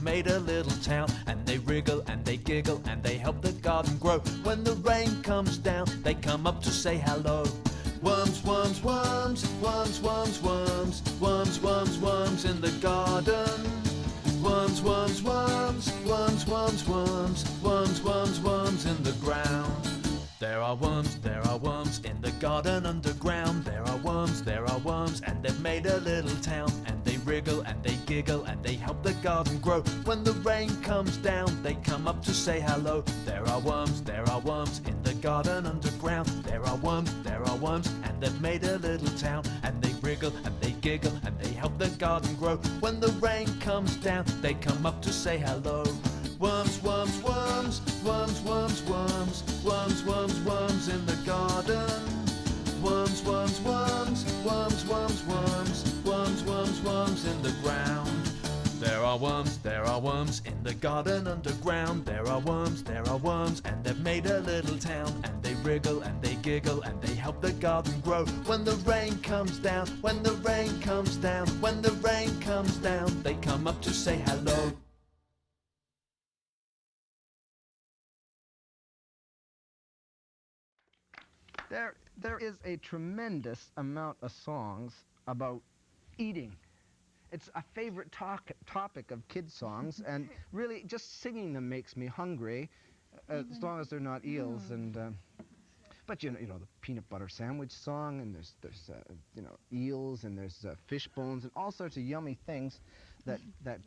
Made a little town, and they wriggle and they giggle and they help the garden grow. When the rain comes down, they come up to say hello. Worms, worms, worms, worms, worms, worms, worms, worms, worms in the garden. Worms, worms, worms, worms, worms, worms, worms, worms, worms in the ground. There are worms in the garden underground. There are worms, and they've made a little town. And they wriggle and they giggle and they help the garden grow. When the rain comes down, they come up to say hello. There are worms in the garden underground. There are worms, and they've made a little town. And they wriggle and they giggle and they help the garden grow. When the rain comes down, they come up to say hello. Worms, worms, worms, worms, worms, worms, worms, worms, worms in the garden. Worms, worms, worms, worms, worms, worms, worms, worms, worms in the ground. There are worms in the garden underground. There are worms, and they've made a little town. And they wriggle and they giggle and they help the garden grow. When the rain comes down, when the rain comes down, when the rain comes down, they come up to say hello. There is a tremendous amount of songs about eating. It's a favorite topic of kids' songs, and really just singing them makes me hungry, as long as they're not eels. And but you know the peanut butter sandwich song, and there's eels, and there's fish bones, and all sorts of yummy things that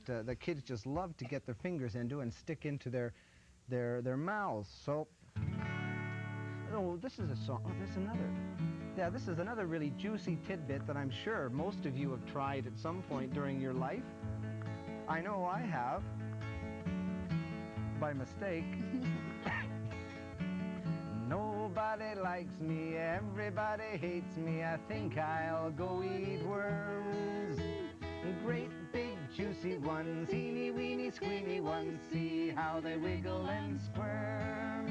the kids just love to get their fingers into and stick into their mouths. So. Oh, this is a song. Oh, there's another. Yeah, this is another really juicy tidbit that I'm sure most of you have tried at some point during your life. I know I have. By mistake. Nobody likes me, everybody hates me. I think I'll go eat worms. Great big juicy ones, teeny weeny squeeny ones. See how they wiggle and squirm.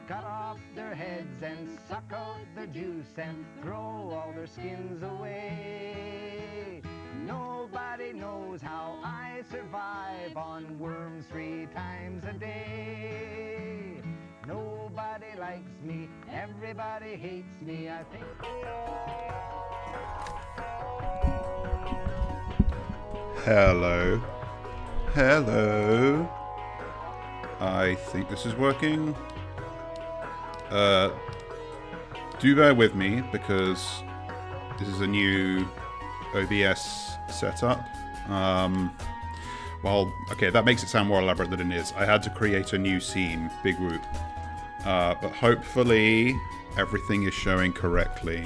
Cut off their heads and suck out their juice and throw all their skins away. Nobody knows how I survive on worms 3 times a day. Nobody likes me, everybody hates me, I think. Hello. Hello. I think this is working. Do bear with me because this is a new OBS setup. Well, okay, that makes it sound more elaborate than it is. I had to create a new scene, big whoop. But hopefully everything is showing correctly.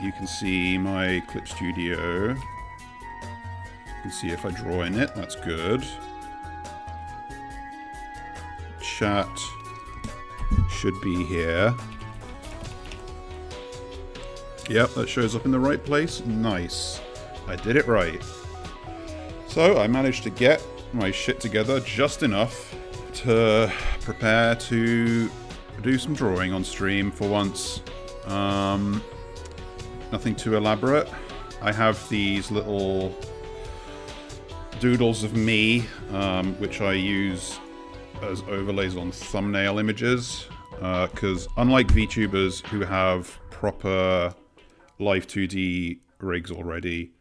You can see my Clip Studio. You can see if I draw in it, that's good. Chat should be here. Yep, that shows up in the right place. Nice. I did it right. So I managed to get my shit together just enough to prepare to do some drawing on stream for once. Nothing too elaborate. I have these little doodles of me, which I use as overlays on thumbnail images, because unlike VTubers who have proper live 2D rigs already,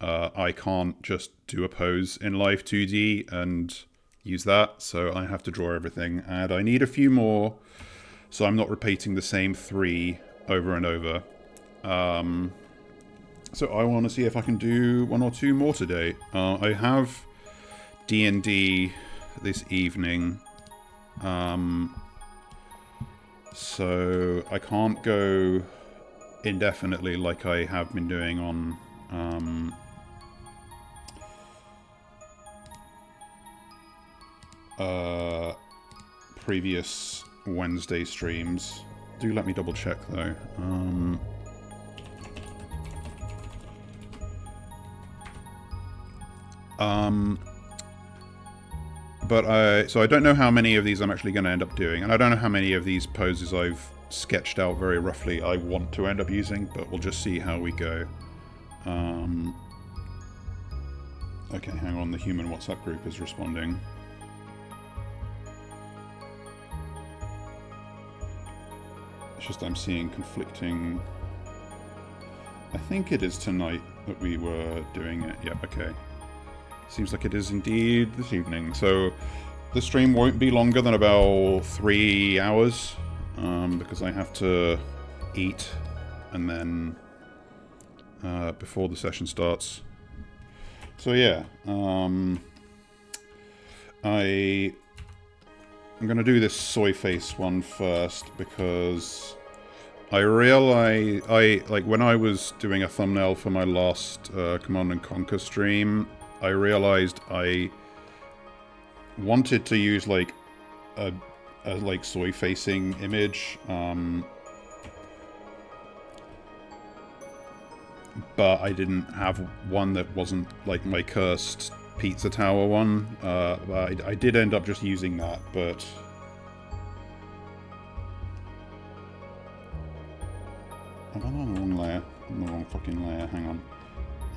I can't just do a pose in live 2D and use that, so I have to draw everything, and I need a few more so I'm not repeating the same 3 over and over. So I want to see if I can do 1 or 2 more today. I have D&D this evening, so I can't go indefinitely like I have been doing on previous Wednesday streams. Do let me double check though. So I don't know how many of these I'm actually going to end up doing, and I don't know how many of these poses I've sketched out very roughly I want to end up using, but we'll just see how we go. Okay, hang on, the human WhatsApp group is responding. It's just I'm seeing conflicting... I think it is tonight that we were doing it. Yep, okay. Seems like it is indeed this evening. So the stream won't be longer than about 3 hours, because I have to eat and then before the session starts. So yeah, I'm gonna do this soy face one first because I realize like when I was doing a thumbnail for my last Command and Conquer stream, I realized I wanted to use like a like soy facing image, but I didn't have one that wasn't like my cursed pizza tower one. But I did end up just using that, but am I on the wrong layer? I'm on the wrong fucking layer, hang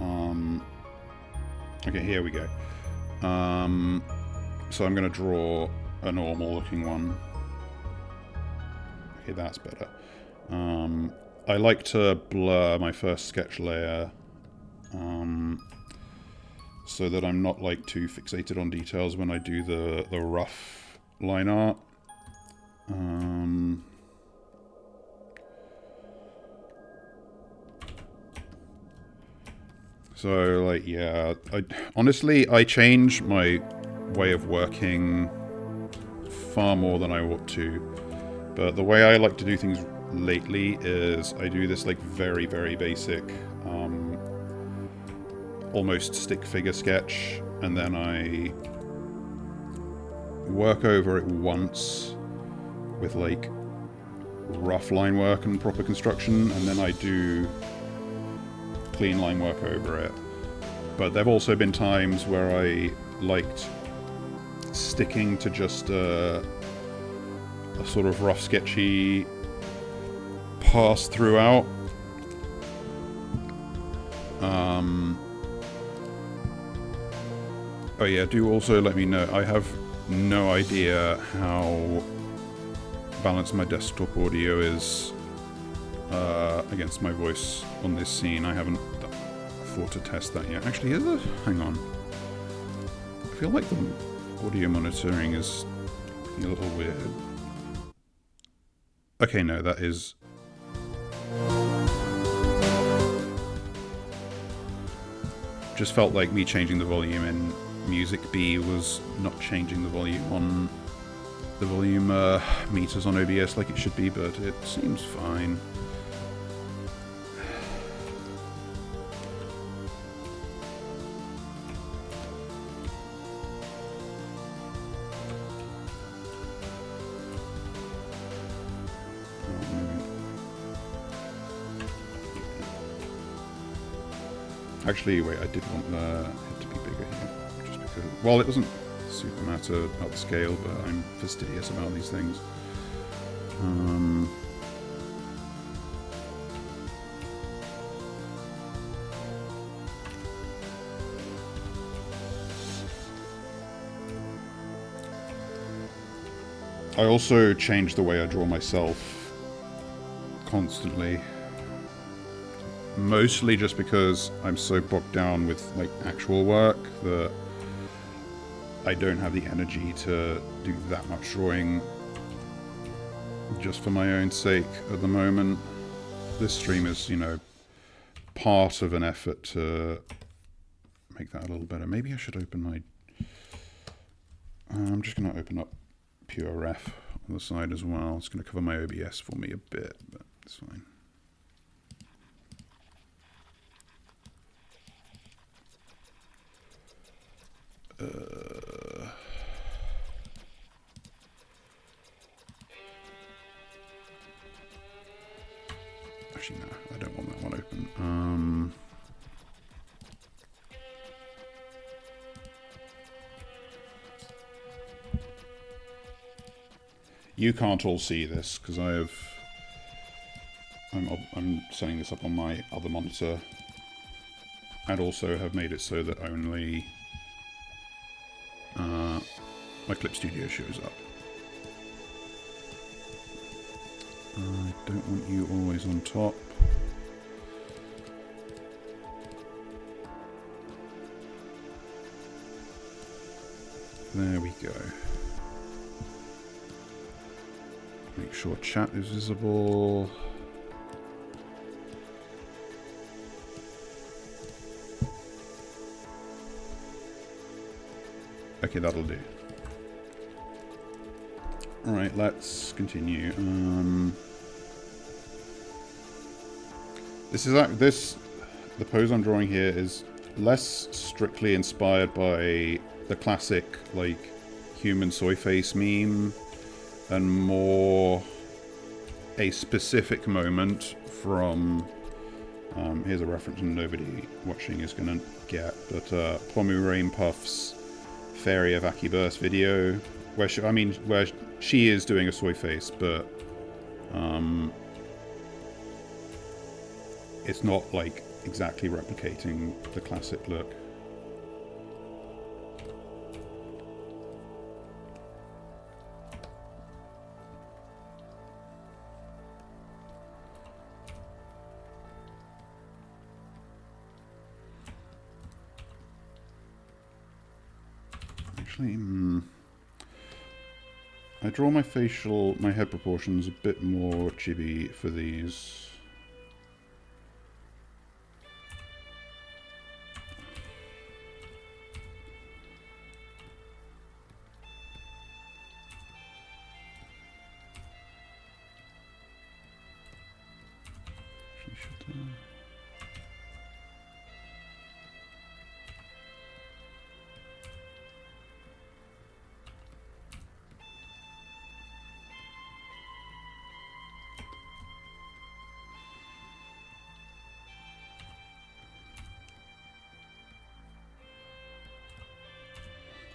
on. Okay, here we go. So I'm gonna draw a normal looking one. Okay, that's better. I like to blur my first sketch layer so that I'm not like too fixated on details when I do the rough line art. So like, yeah, honestly I change my way of working far more than I ought to, but the way I like to do things lately is I do this like very, very basic almost stick figure sketch, and then I work over it once with like rough line work and proper construction, and then I do clean line work over it. But there have also been times where I liked sticking to just a sort of rough sketchy pass throughout. Oh yeah, do also let me know. I have no idea how balanced my desktop audio is against my voice on this scene. I haven't thought to test that yet. Actually, is it? Hang on. I feel like the audio monitoring is a little weird. Okay, no, that is... Just felt like me changing the volume in Music B was not changing the volume on the volume meters on OBS like it should be, but it seems fine. Actually, wait, I did want the head to be bigger here, just because... Well, it doesn't super matter about the scale, but I'm fastidious about these things. I also change the way I draw myself constantly. Mostly just because I'm so bogged down with like actual work that I don't have the energy to do that much drawing just for my own sake at the moment. This stream is, you know, part of an effort to make that a little better. Maybe I should open my... I'm just going to open up Pure Ref on the side as well. It's going to cover my OBS for me a bit, but it's fine. Actually, no, I don't want that one open. You can't all see this because I'm setting this up on my other monitor, and also have made it so that only my Clip Studio shows up. I don't want you always on top. There we go. Make sure chat is visible. Okay, that'll do. Alright, let's continue. The pose I'm drawing here is less strictly inspired by the classic, like, human soy face meme, and more a specific moment from, here's a reference nobody watching is gonna get, but Pomurain Puff's Fairy of Akiburst video, where she is doing a soy face, but it's not like exactly replicating the classic look. Actually, I draw my head proportions a bit more chibi for these.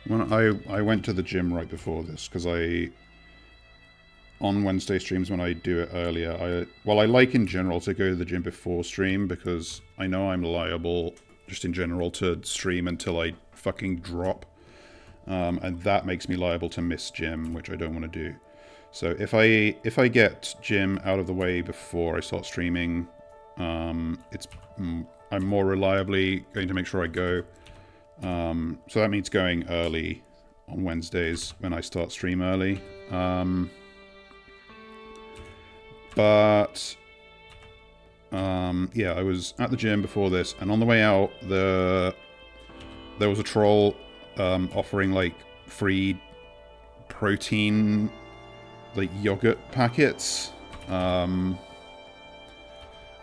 When I went to the gym right before this, because on Wednesday streams when I do it earlier, I like in general to go to the gym before stream, because I know I'm liable, just in general, to stream until I fucking drop. And that makes me liable to miss gym, which I don't want to do. So if I get gym out of the way before I start streaming, I'm more reliably going to make sure I go. So that means going early on Wednesdays when I start stream early. Yeah, I was at the gym before this, and on the way out, there was a troll offering like free protein, like yogurt packets.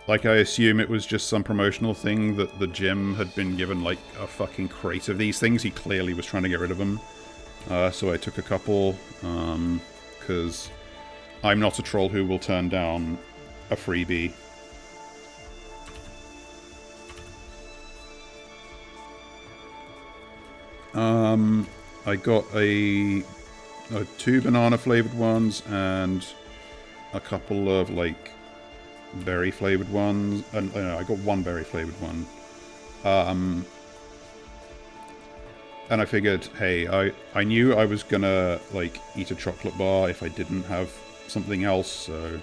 Like, I assume it was just some promotional thing that the gym had been given, like, a fucking crate of these things. He clearly was trying to get rid of them. So I took a couple, because I'm not a troll who will turn down a freebie. I got two banana-flavored ones and a couple of, like, berry flavored ones, and I got one berry flavored one, and I figured, hey, I knew I was gonna like eat a chocolate bar if I didn't have something else, so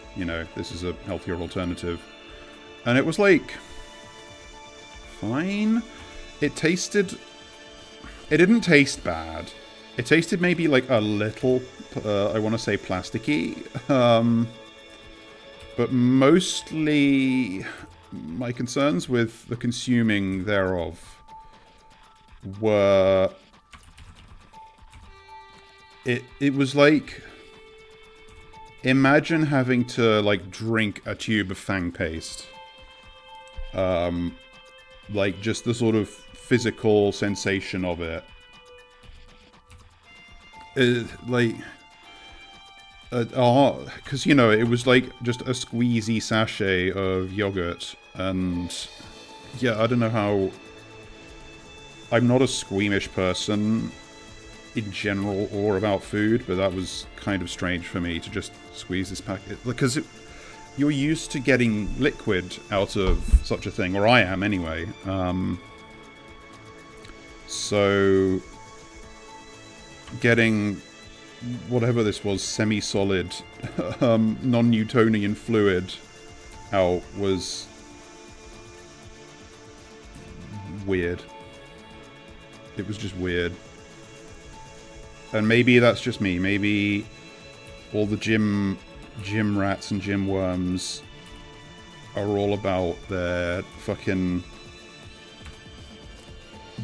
this is a healthier alternative. And it was like fine. It didn't taste bad. It tasted maybe like a little I want to say plasticky, but mostly my concerns with the consuming thereof were... It was like... Imagine having to, like, drink a tube of Fang paste. Like, just the sort of physical sensation of it. Because, it was like just a squeezy sachet of yogurt, and yeah, I don't know how... I'm not a squeamish person in general or about food, but that was kind of strange for me to just squeeze this packet, because you're used to getting liquid out of such a thing, or I am anyway. So getting whatever this was, semi-solid, non-Newtonian fluid out was weird. It was just weird. And maybe that's just me. Maybe all the gym rats and gym worms are all about their fucking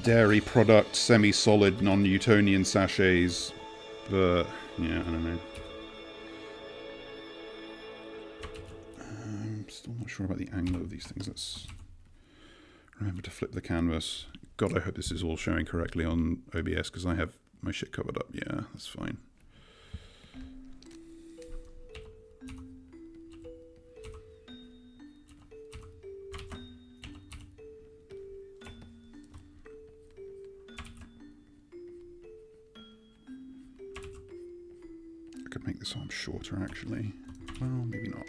dairy product, semi-solid, non-Newtonian sachets. But, yeah, I don't know. I'm still not sure about the angle of these things. Let's remember to flip the canvas. God, I hope this is all showing correctly on OBS, because I have my shit covered up. Yeah, that's fine. I could make this arm shorter, actually. Well, maybe not.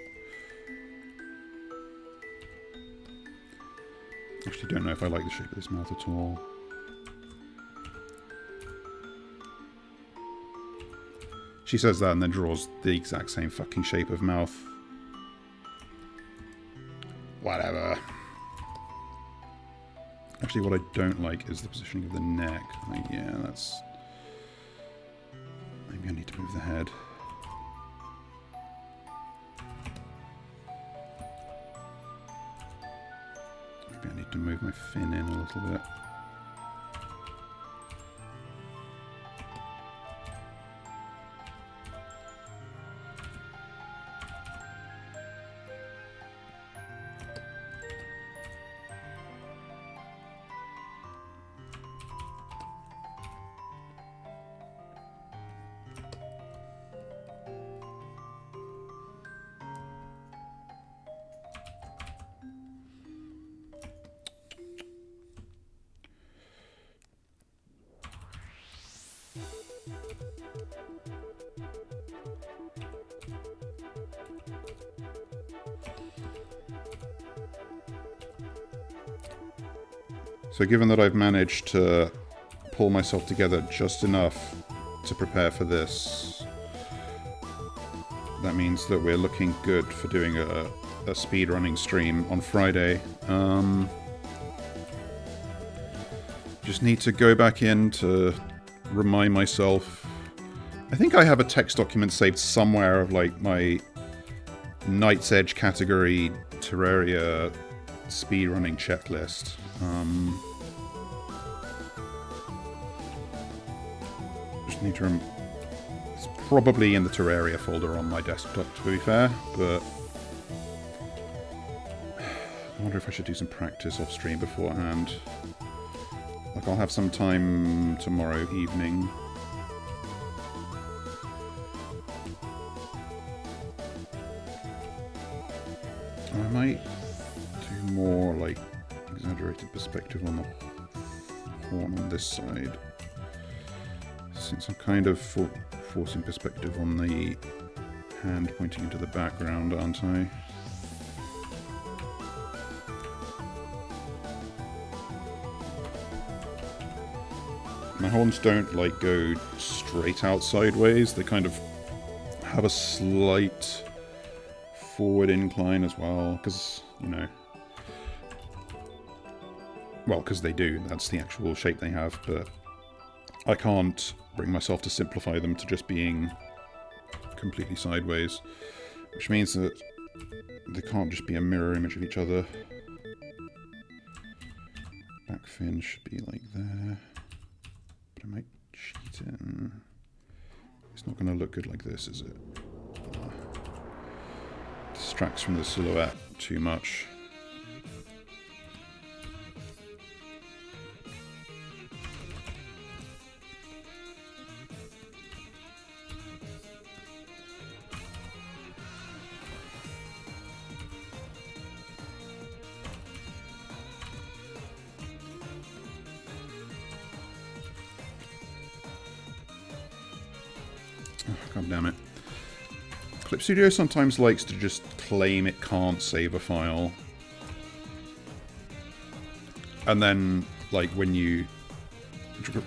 Actually, don't know if I like the shape of this mouth at all. She says that and then draws the exact same fucking shape of mouth. Whatever. Actually, what I don't like is the positioning of the neck. Like, yeah, that's... Maybe I need to move the head. Maybe I need to move my fin in a little bit. So given that I've managed to pull myself together just enough to prepare for this, that means that we're looking good for doing a speedrunning stream on Friday. Just need to go back in to remind myself. I think I have a text document saved somewhere of like my Night's Edge category Terraria speedrunning checklist. Just need to it's probably in the Terraria folder on my desktop, to be fair, but I wonder if I should do some practice off stream beforehand. Like, I'll have some time tomorrow evening. I might do more, like, exaggerated perspective on the horn on this side. Since I'm kind of forcing perspective on the hand pointing into the background, aren't I? My horns don't, like, go straight out sideways. They kind of have a slight forward incline as well, because, you know... Well, because they do. That's the actual shape they have, but I can't bring myself to simplify them to just being completely sideways, which means that they can't just be a mirror image of each other. Back fin should be like there. But I might cheat it. It's not going to look good like this, is it? Distracts from the silhouette too much. God damn it. Clip Studio sometimes likes to just claim it can't save a file. And then, like, when you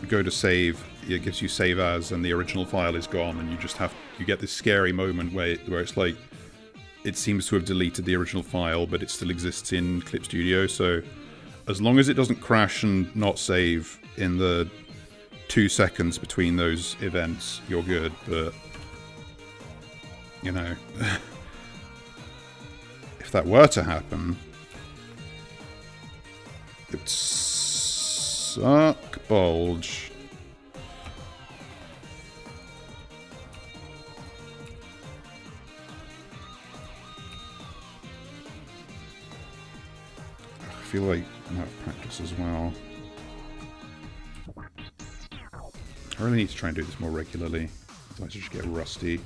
go to save, it gives you save as, and the original file is gone, and you get this scary moment where it's like, it seems to have deleted the original file, but it still exists in Clip Studio. So as long as it doesn't crash and not save in the 2 seconds between those events, you're good. But, you know, if that were to happen, it would suck bulge. I feel like I'm out of practice as well. I really need to try and do this more regularly, otherwise I just get rusty.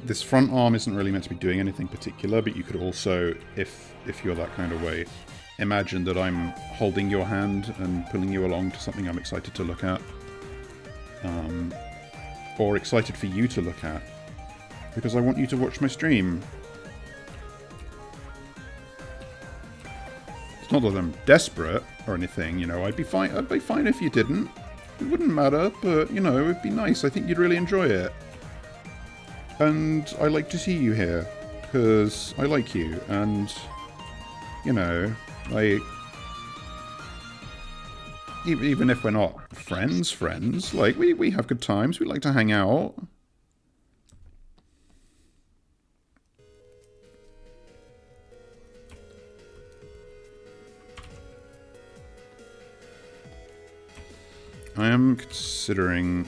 This front arm isn't really meant to be doing anything particular, but you could also, if you're that kind of way, imagine that I'm holding your hand and pulling you along to something I'm excited to look at. Or excited for you to look at, because I want you to watch my stream. It's not that I'm desperate or anything, you know, I'd be fine if you didn't. It wouldn't matter, but, you know, it'd be nice. I think you'd really enjoy it. And I like to see you here, because I like you, and, you know, even if we're not friends, like, we have good times, we like to hang out. I am considering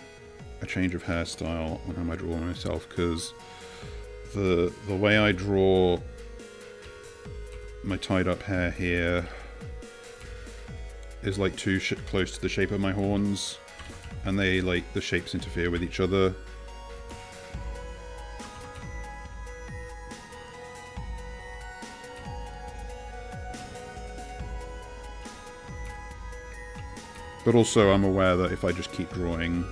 a change of hairstyle on how I draw myself, because the way I draw my tied up hair here is like too close to the shape of my horns, and the shapes interfere with each other. But also I'm aware that if I just keep drawing,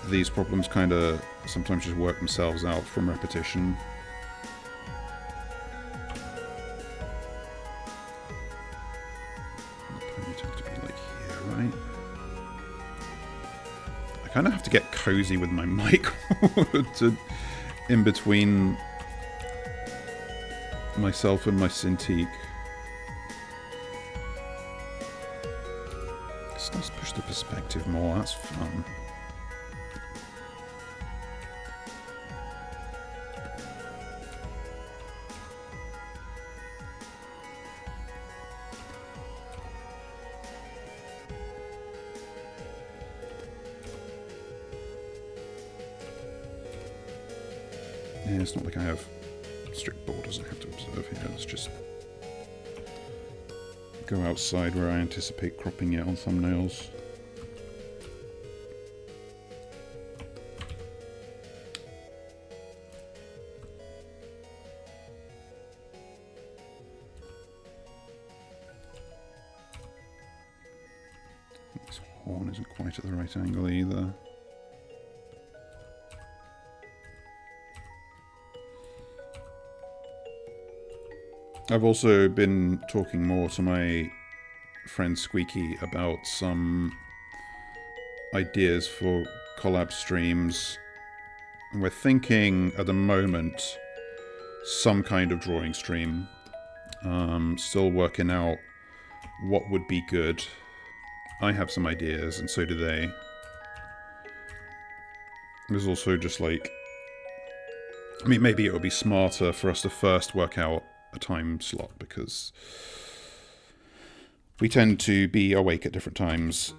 these problems kind of sometimes just work themselves out from repetition. Ponytail to be like here, right? I kind of have to get cozy with my mic in between myself and my Cintiq. Let's push the perspective more, that's fun. Yeah, it's not like I have strict borders I have to observe here. Let's just go outside where I anticipate cropping it on thumbnails. This horn isn't quite at the right angle either. I've also been talking more to my friend Squeaky about some ideas for collab streams. And we're thinking at the moment some kind of drawing stream. Still working out what would be good. I have some ideas, and so do they. There's also just like, I mean, maybe it would be smarter for us to first work out a time slot, because We tend to be awake at different times.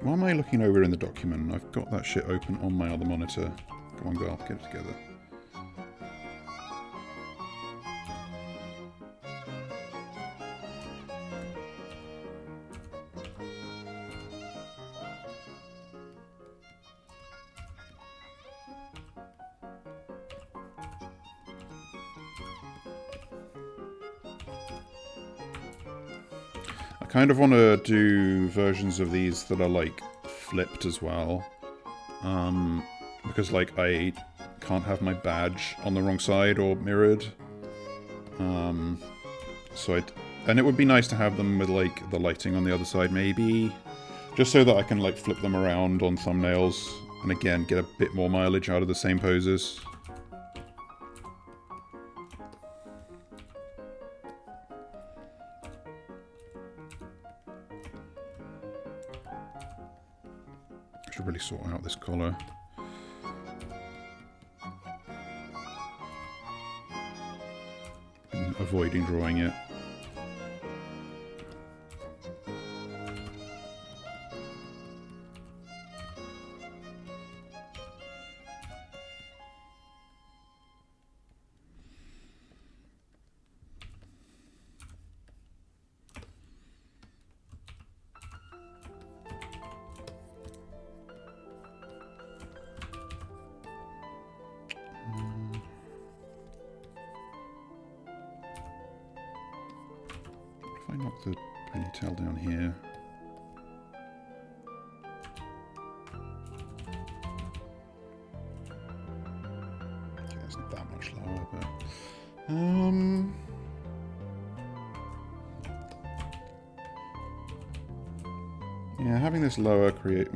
Why am I looking over in the document? I've got that shit open on my other monitor. Come on, girl, get it together. I kind of want to do versions of these that are like flipped as well, because like I can't have my badge on the wrong side or mirrored, and it would be nice to have them with like the lighting on the other side maybe, just so that I can like flip them around on thumbnails and again get a bit more mileage out of the same poses. I should really sort out this collar. Been avoiding drawing it. If I knock the ponytail down here. Okay, that's not that much lower, but yeah, having this lower create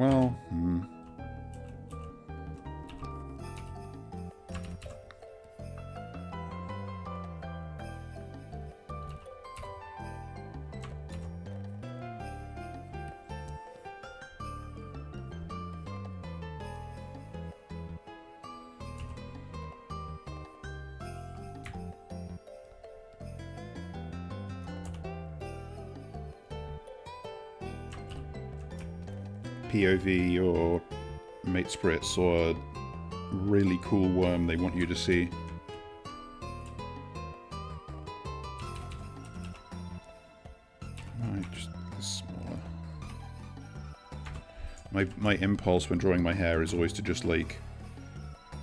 POV or mate spritz or a really cool worm they want you to see. Just smaller. My impulse when drawing my hair is always to just like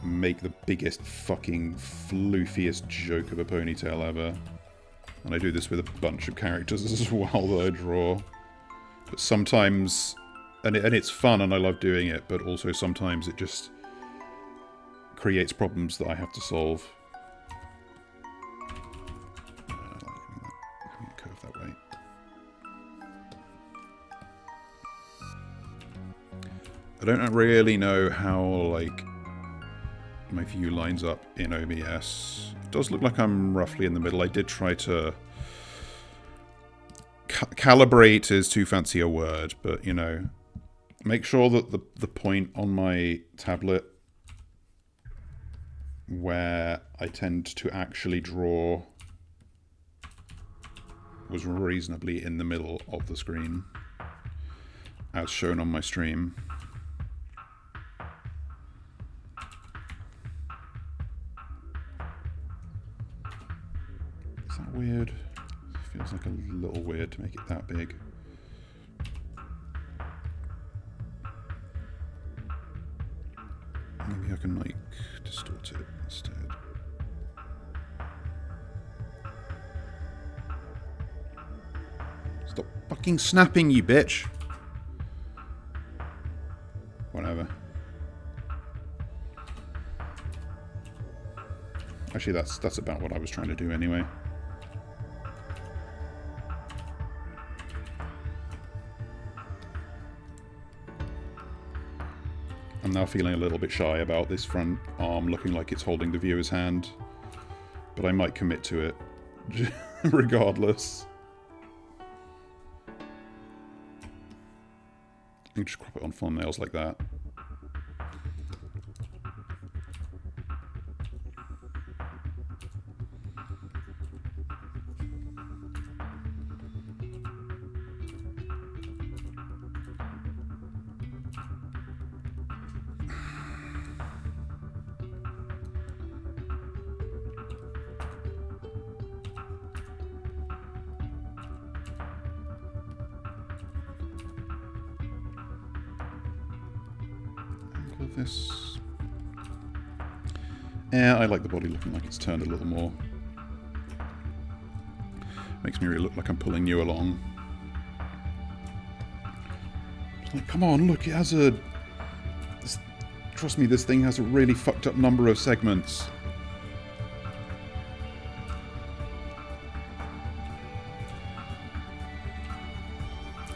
make the biggest fucking floofiest joke of a ponytail ever. And I do this with a bunch of characters as well that I draw. But sometimes, and it's fun and I love doing it, but also sometimes it just creates problems that I have to solve. Having it curve that way. I don't really know how like my view lines up in OBS. It does look like I'm roughly in the middle. I did try to calibrate is too fancy a word, but you know, make sure that the point on my tablet where I tend to actually draw was reasonably in the middle of the screen, as shown on my stream. Is that weird? Feels like a little weird to make it that big. fucking snapping, you bitch. Whatever. Actually, that's about what I was trying to do anyway. I'm now feeling a little bit shy about this front arm looking like it's holding the viewer's hand. But I might commit to it, regardless. You can just crop it on thumbnails like that. This. Yeah, I like the body looking like it's turned a little more. Makes me really look like I'm pulling you along. It's like, come on, look, it has a... trust me, this thing has a really fucked up number of segments.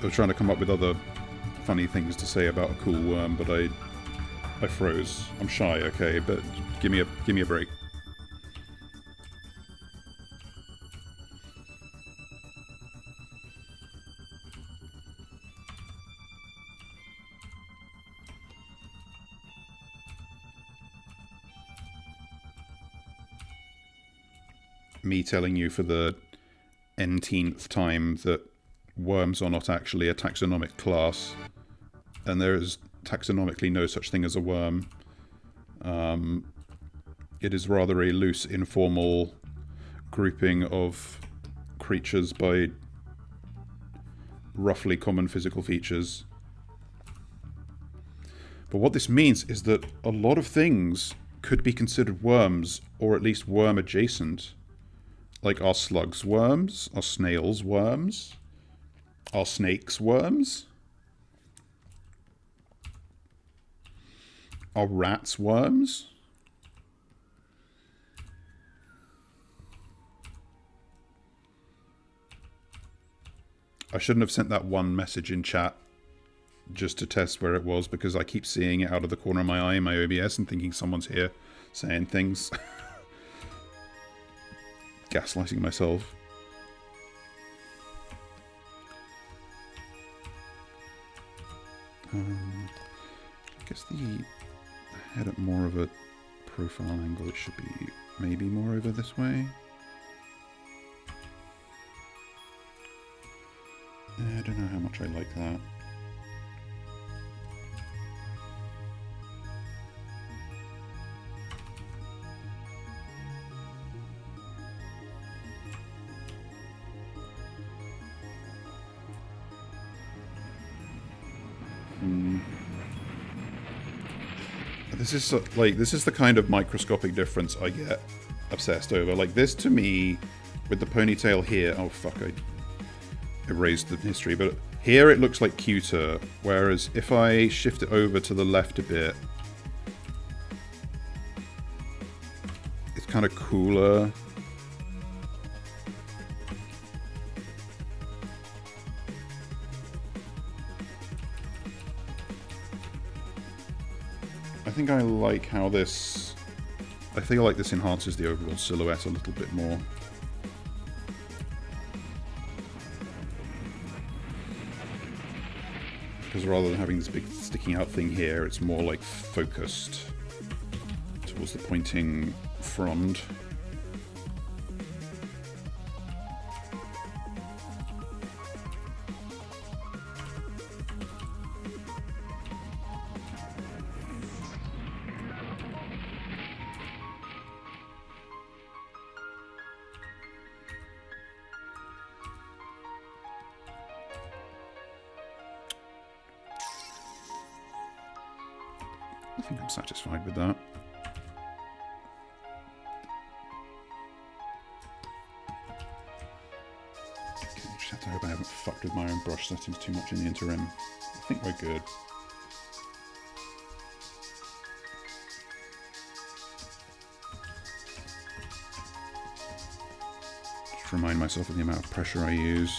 I was trying to come up with other funny things to say about a cool worm, but I froze. I'm shy, okay, but give me a break. Me telling you for the n-teenth time that worms are not actually a taxonomic class, and there is taxonomically no such thing as a worm. It is rather a loose, informal grouping of creatures by roughly common physical features. But what this means is that a lot of things could be considered worms, or at least worm adjacent. Like, are slugs worms? Are snails worms? Are snakes worms? Are rats worms? I shouldn't have sent that one message in chat just to test where it was, because I keep seeing it out of the corner of my eye in my OBS and thinking someone's here saying things. Gaslighting myself. I guess the head at more of a profile angle, it should be maybe more over this way. I don't know how much I like that. This is the kind of microscopic difference I get obsessed over. Like, this to me, with the ponytail here, oh fuck, I erased the history, but here it looks like cuter, whereas if I shift it over to the left a bit, it's kind of cooler. I think I like how this... I feel like this enhances the overall silhouette a little bit more. Because rather than having this big sticking out thing here, it's more like focused towards the pointing frond. I think I'm satisfied with that. Okay, Just have to hope I haven't fucked with my own brush settings too much in the interim. I think we're good. Just remind myself of the amount of pressure I use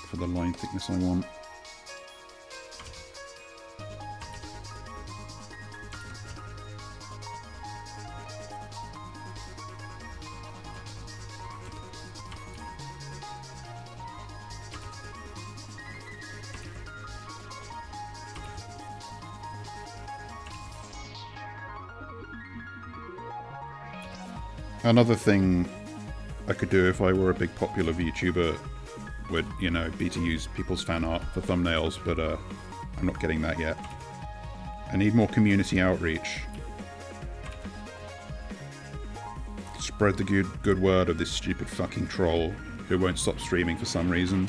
for the line thickness I want. Another thing I could do if I were a big popular VTuber would, you know, be to use people's fan art for thumbnails, but I'm not getting that yet. I need more community outreach. Spread the good word of this stupid fucking troll who won't stop streaming for some reason.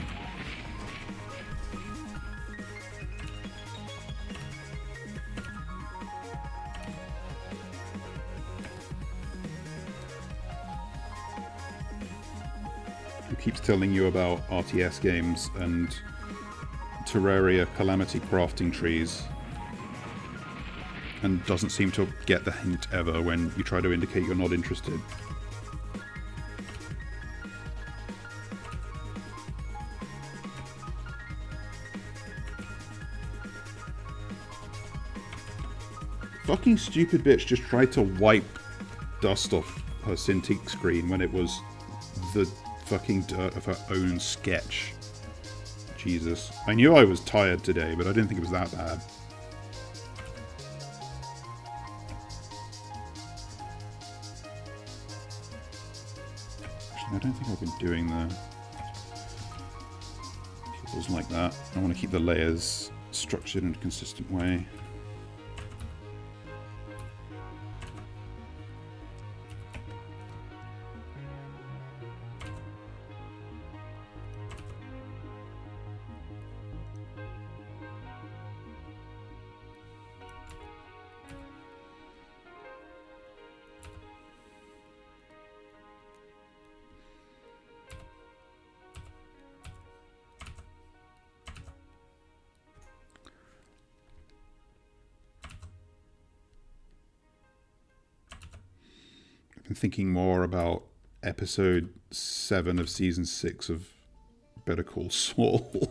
Keeps telling you about RTS games and Terraria Calamity crafting trees and doesn't seem to get the hint ever when you try to indicate you're not interested. Fucking stupid bitch just tried to wipe dust off her Cintiq screen when it was the fucking dirt of her own sketch. Jesus. I knew I was tired today, but I didn't think it was that bad. Actually, I don't think I've been doing the pupils like that. I want to keep the layers structured in a consistent way. Been thinking more about episode 7 of season 6 of Better Call Saul.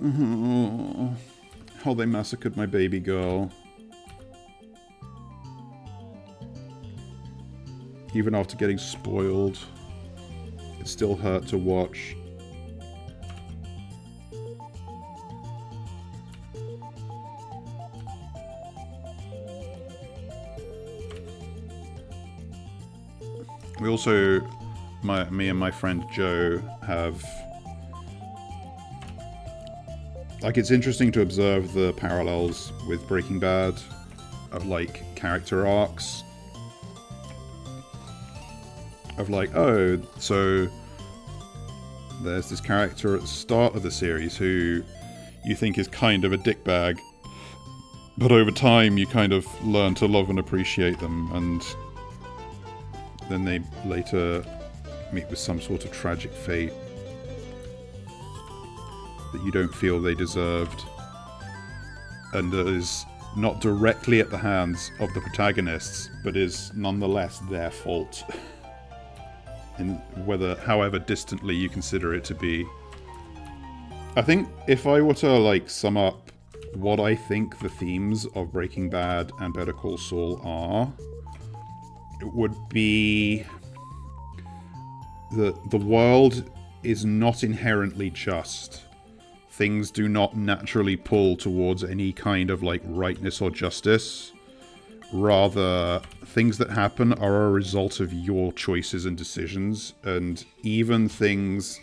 Oh, how they massacred my baby girl. Even after getting spoiled, it still hurt to watch. We also, me and my friend Joe have, like, it's interesting to observe the parallels with Breaking Bad of, like, character arcs. Of, like, oh, so there's this character at the start of the series who you think is kind of a dickbag, but over time you kind of learn to love and appreciate them, and then they later meet with some sort of tragic fate that you don't feel they deserved, and that is not directly at the hands of the protagonists, but is nonetheless their fault, in however distantly you consider it to be. I think if I were to, like, sum up what I think the themes of Breaking Bad and Better Call Saul are, it would be the world is not inherently just. Things do not naturally pull towards any kind of, like, rightness or justice. Rather, things that happen are a result of your choices and decisions, and even things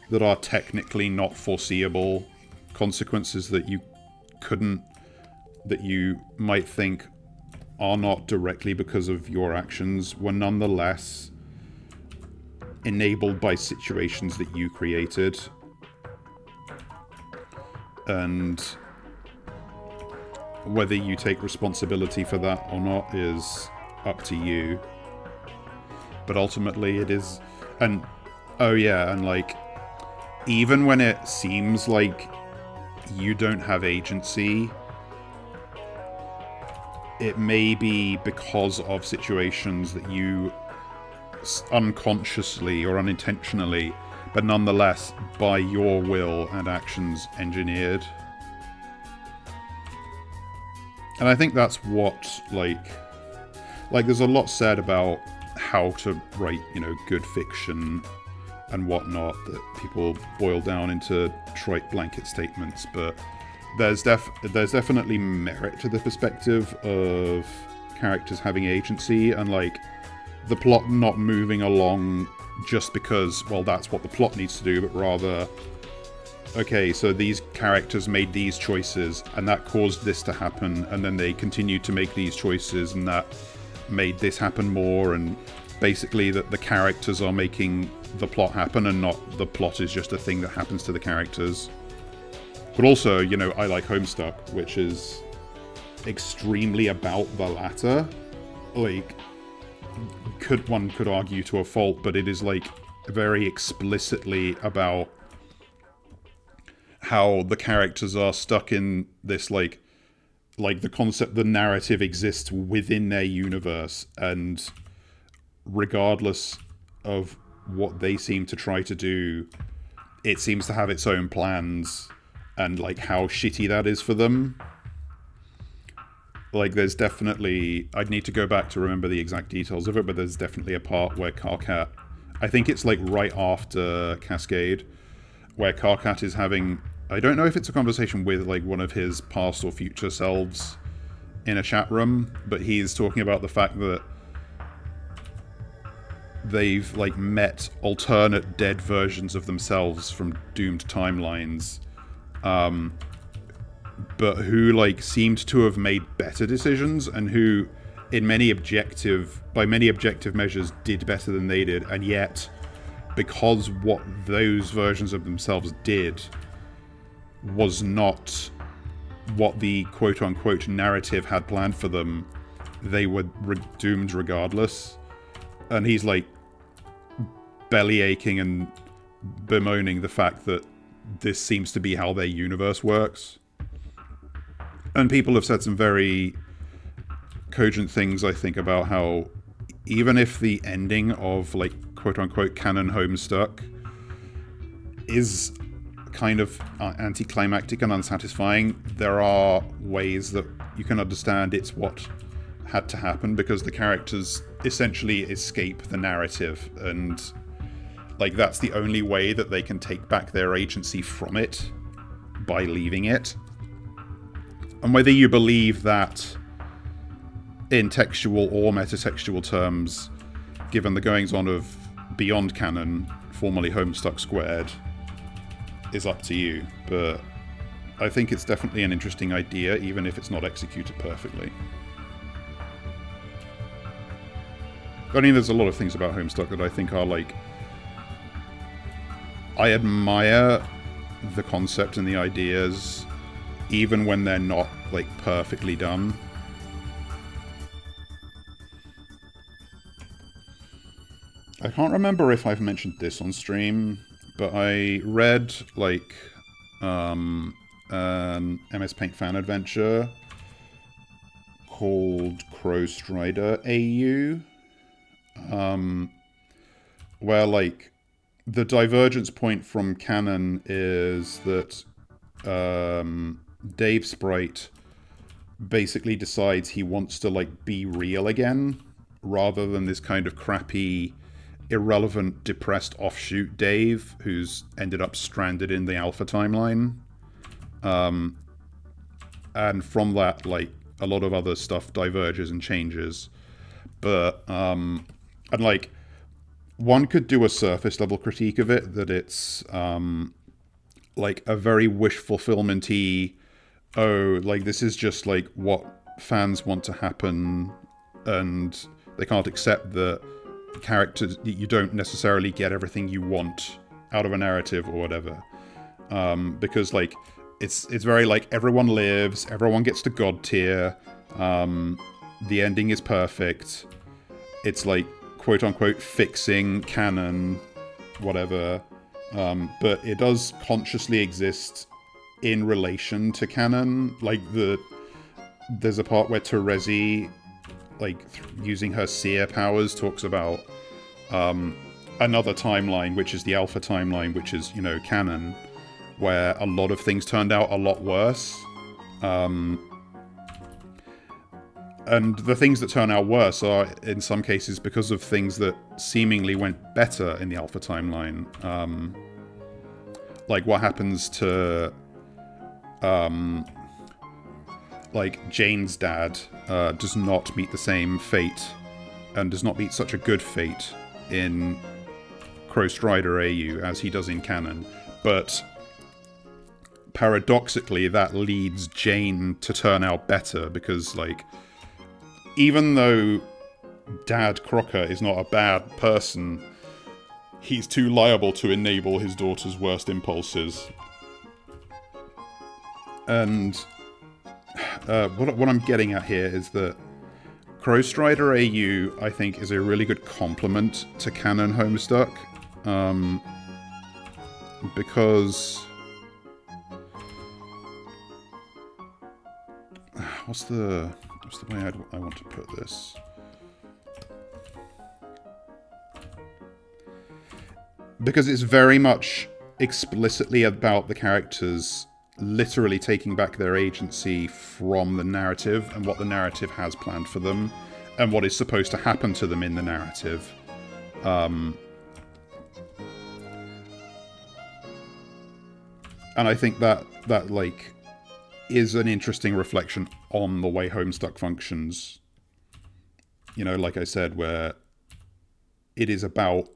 that are technically not foreseeable, consequences that you might think are not directly because of your actions, were nonetheless enabled by situations that you created. And whether you take responsibility for that or not is up to you. But ultimately it is, and Oh yeah, and like even when it seems like you don't have agency, it may be because of situations that you unconsciously or unintentionally, but nonetheless by your will and actions engineered. And I think that's what like there's a lot said about how to write, good fiction and whatnot that people boil down into trite blanket statements, but there's definitely merit to the perspective of characters having agency and like the plot not moving along just because, well, that's what the plot needs to do, but rather, okay, so these characters made these choices and that caused this to happen, and then they continued to make these choices and that made this happen more, and basically that the characters are making the plot happen and not the plot is just a thing that happens to the characters. But also, I like Homestuck, which is extremely about the latter. Like, one could argue to a fault, but it is like very explicitly about how the characters are stuck in this like the concept, the narrative exists within their universe, and regardless of what they seem to try to do, it seems to have its own plans, and like how shitty that is for them. Like there's definitely, I'd need to go back to remember the exact details of it, but there's definitely a part where Karkat, I think it's like right after Cascade, where Karkat is having, I don't know if it's a conversation with like one of his past or future selves in a chat room, but he's talking about the fact that they've like met alternate dead versions of themselves from doomed timelines, but who like seemed to have made better decisions and who by many objective measures did better than they did, and yet because what those versions of themselves did was not what the quote-unquote narrative had planned for them, they were doomed regardless. And he's like belly aching and bemoaning the fact that this seems to be how their universe works. And people have said some very cogent things, I think, about how even if the ending of like quote-unquote canon Homestuck is kind of anticlimactic and unsatisfying, there are ways that you can understand it's what had to happen because the characters essentially escape the narrative, and like that's the only way that they can take back their agency from it, by leaving it. And whether you believe that in textual or metatextual terms, given the goings-on of Beyond Canon, formerly Homestuck Squared, is up to you, but I think it's definitely an interesting idea, even if it's not executed perfectly. I mean, there's a lot of things about Homestuck that I think are like, I admire the concept and the ideas, even when they're not like perfectly done. I can't remember if I've mentioned this on stream, but I read like an MS Paint fan adventure called Crow Strider AU, where like the divergence point from canon is that Dave Sprite basically decides he wants to like be real again, rather than this kind of crappy, irrelevant, depressed offshoot Dave who's ended up stranded in the Alpha timeline. And from that, like, a lot of other stuff diverges and changes. But, and like, one could do a surface level critique of it, that it's, like, a very wish fulfillment-y, oh, like, this is just, like, what fans want to happen, and they can't accept that characters, you don't necessarily get everything you want out of a narrative or whatever. Because, like, it's very, like, everyone lives, everyone gets to God tier, the ending is perfect, it's, like, quote-unquote fixing canon, whatever. But it does consciously exist in relation to canon. Like, there's a part where Terezi, like, using her seer powers, talks about another timeline, which is the Alpha timeline, which is, you know, canon, where a lot of things turned out a lot worse. And the things that turn out worse are, in some cases, because of things that seemingly went better in the Alpha timeline. Like, what happens to, like, Jane's dad does not meet the same fate, and does not meet such a good fate in Crow Strider AU as he does in canon. But paradoxically, that leads Jane to turn out better, because, like, even though Dad Crocker is not a bad person, he's too liable to enable his daughter's worst impulses. And what I'm getting at here is that Crow Strider AU, I think, is a really good complement to canon Homestuck. Because... What's the way I want to put this? Because it's very much explicitly about the characters literally taking back their agency from the narrative, and what the narrative has planned for them, and what is supposed to happen to them in the narrative. And I think that like, is an interesting reflection on the way Homestuck functions. You know, like I said, where it is about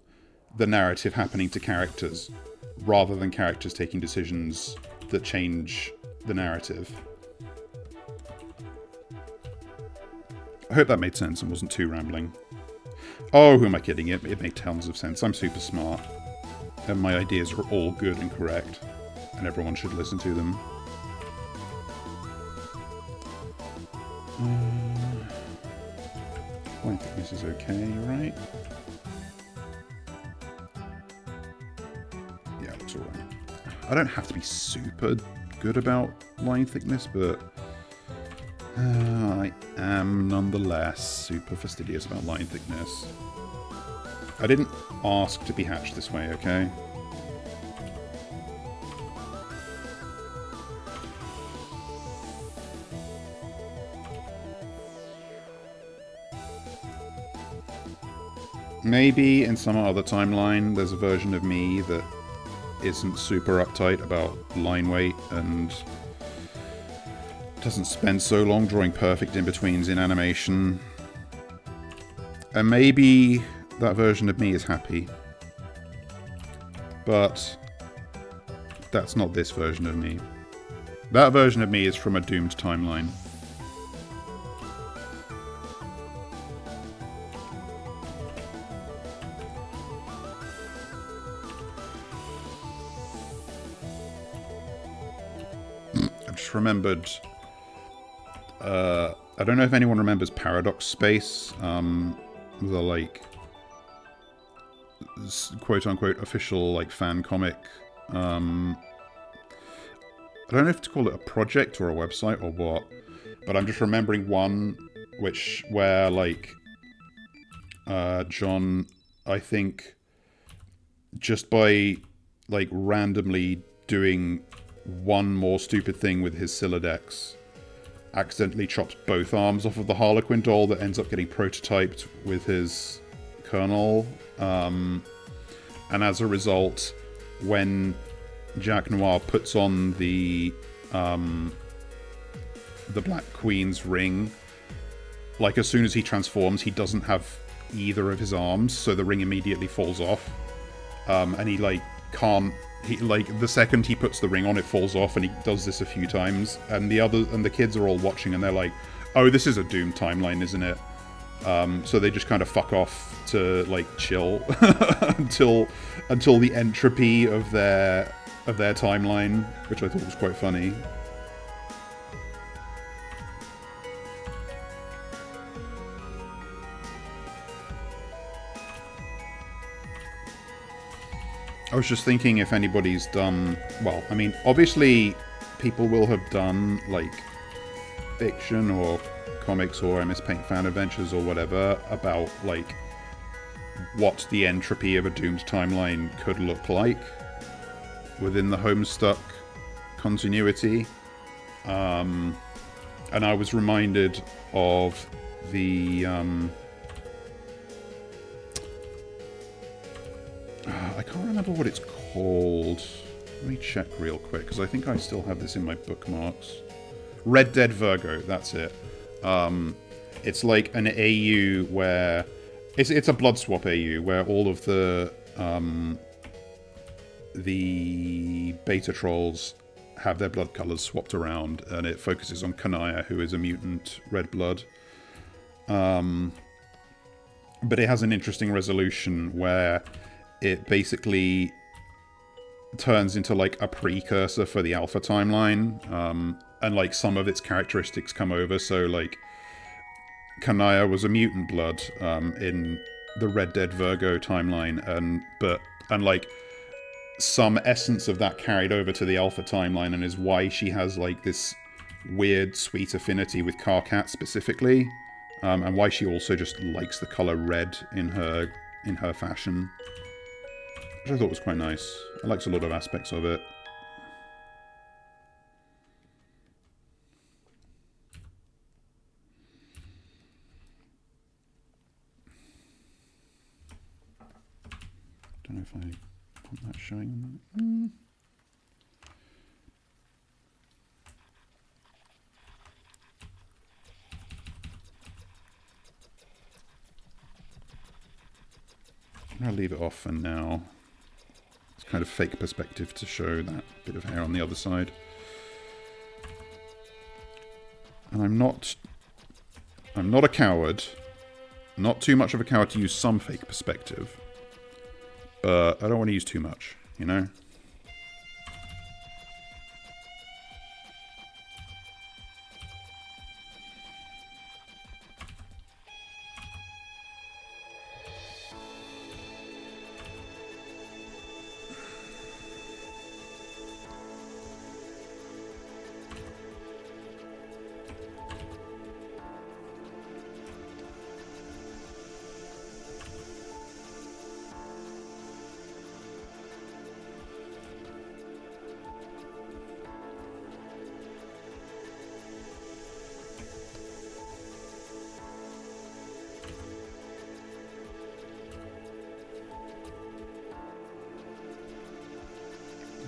the narrative happening to characters, rather than characters taking decisions that change the narrative. I hope that made sense and wasn't too rambling. Oh, who am I kidding? It made tons of sense. I'm super smart. And my ideas are all good and correct. And everyone should listen to them. I think this is okay, right? Yeah, it looks alright. I don't have to be super good about line thickness, but I am nonetheless super fastidious about line thickness. I didn't ask to be hatched this way, okay? Maybe in some other timeline there's a version of me that isn't super uptight about line weight and doesn't spend so long drawing perfect in-betweens in animation. And maybe that version of me is happy. But that's not this version of me. That version of me is from a doomed timeline. Remembered, I don't know if anyone remembers Paradox Space, the like quote-unquote official like fan comic. I don't know if to call it a project or a website or what, but I'm just remembering one where like John, I think, just by like randomly doing one more stupid thing with his Siladex, accidentally chops both arms off of the Harlequin doll that ends up getting prototyped with his Colonel. And as a result, when Jack Noir puts on the Black Queen's ring, like as soon as he transforms, he doesn't have either of his arms, so the ring immediately falls off. And he like can't. He, like, the second he puts the ring on, it falls off, and he does this a few times. And the kids are all watching, and they're like, "Oh, this is a Doom timeline, isn't it?" So they just kind of fuck off to like chill until the entropy of their timeline, which I thought was quite funny. I was just thinking if anybody's done... Well, I mean, obviously people will have done, like, fiction or comics or MS Paint fan adventures or whatever about, like, what the entropy of a doomed timeline could look like within the Homestuck continuity. And I was reminded of the... I can't remember what it's called. Let me check real quick, because I think I still have this in my bookmarks. Red Dead Virgo, that's it. It's like an AU where... It's a blood swap AU, where all of the beta trolls have their blood colours swapped around, and it focuses on Kanaya, who is a mutant red blood. But it has an interesting resolution where it basically turns into like a precursor for the Alpha timeline, and like some of its characteristics come over. So like Kanaya was a mutant blood in the Red Dead Virgo timeline, and like some essence of that carried over to the Alpha timeline, and is why she has like this weird sweet affinity with Karkat specifically, and why she also just likes the color red in her fashion, which I thought was quite nice. I liked a lot of aspects of it. Don't know if I want that showing on that. I'll leave it off for now. It's kind of fake perspective to show that bit of hair on the other side. And I'm not a coward. Not too much of a coward to use some fake perspective. But I don't want to use too much, you know?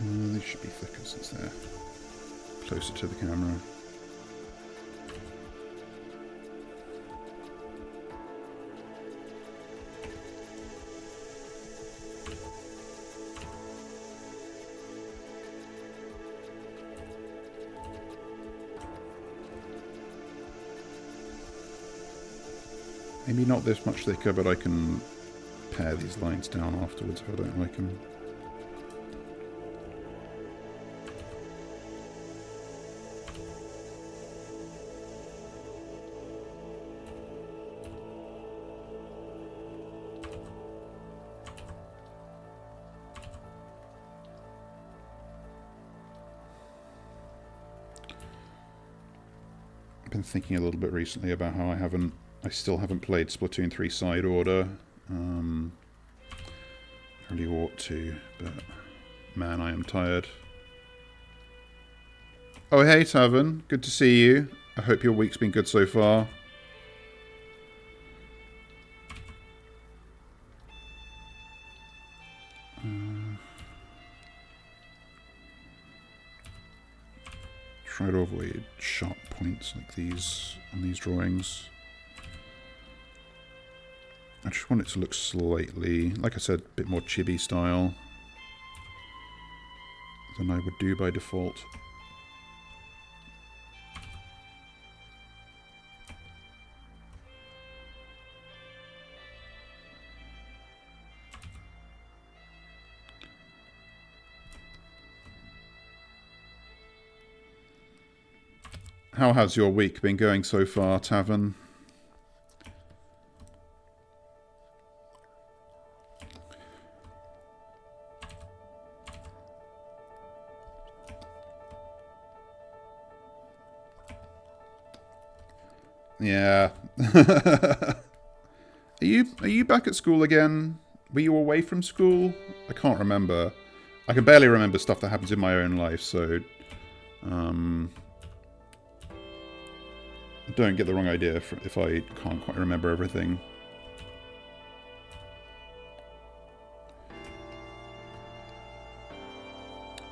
They should be thicker since they're closer to the camera. Maybe not this much thicker, but I can pare these lines down afterwards if I don't like them. Been thinking a little bit recently about how I still haven't played Splatoon 3 Side Order. I really ought to, but man, I am tired. Oh hey Tavern, good to see you. I hope your week's been good so far. Try to avoid sharp points like these on these drawings. I just want it to look slightly, like I said, a bit more chibi style than I would do by default. How has your week been going so far, Tavern? Yeah. Are you back at school again? Were you away from school? I can't remember. I can barely remember stuff that happens in my own life, so don't get the wrong idea if I can't quite remember everything.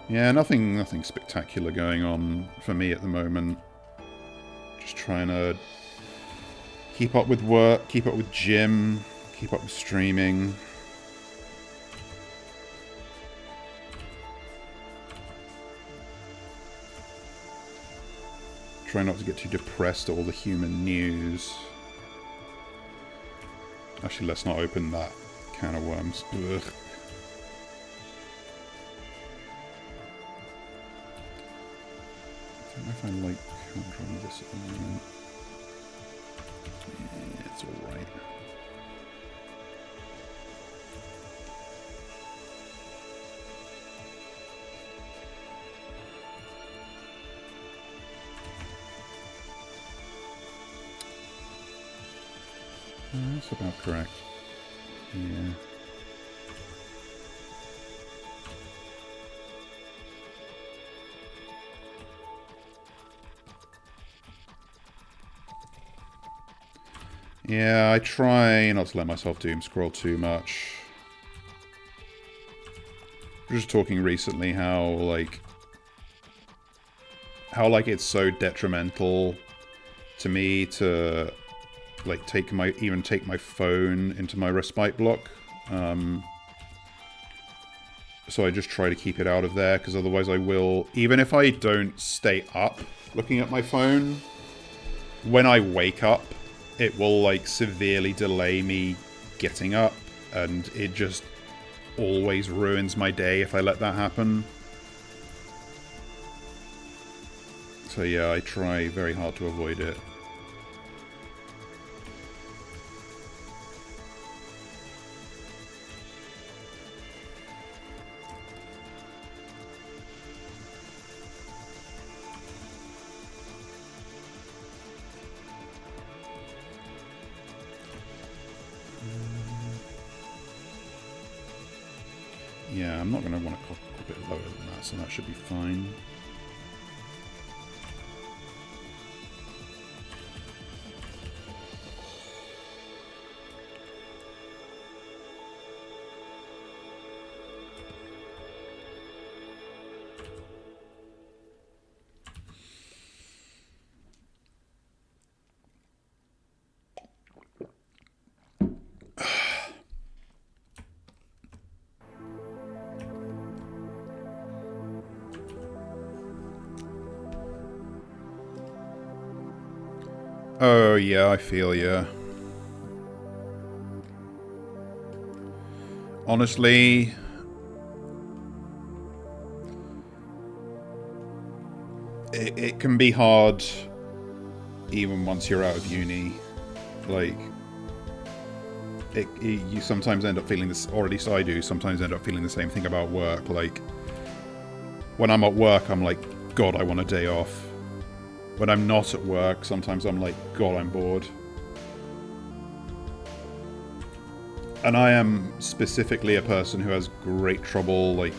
Yeah, nothing spectacular going on for me at the moment. Just trying to keep up with work, keep up with gym, keep up with streaming. Try not to get too depressed at all the human news. Actually, let's not open that can of worms. Ugh. I don't know if I like controlling this at the moment. Yeah, it's alright. That's about correct. Yeah. Yeah, I try not to let myself doom scroll too much. We were just talking recently how it's so detrimental to me to like take my phone into my respite block. So I just try to keep it out of there, because otherwise I will, even if I don't stay up looking at my phone, when I wake up, it will like severely delay me getting up, and it just always ruins my day if I let that happen. So yeah, I try very hard to avoid it. Yeah, I'm not going to want to cop a bit lower than that, so that should be fine. Oh, yeah, I feel ya. Honestly, it can be hard even once you're out of uni. Like, you sometimes end up feeling this, or at least I do, sometimes end up feeling the same thing about work. Like, when I'm at work, I'm like, God, I want a day off. When I'm not at work, sometimes I'm like, God, I'm bored. And I am specifically a person who has great trouble, like,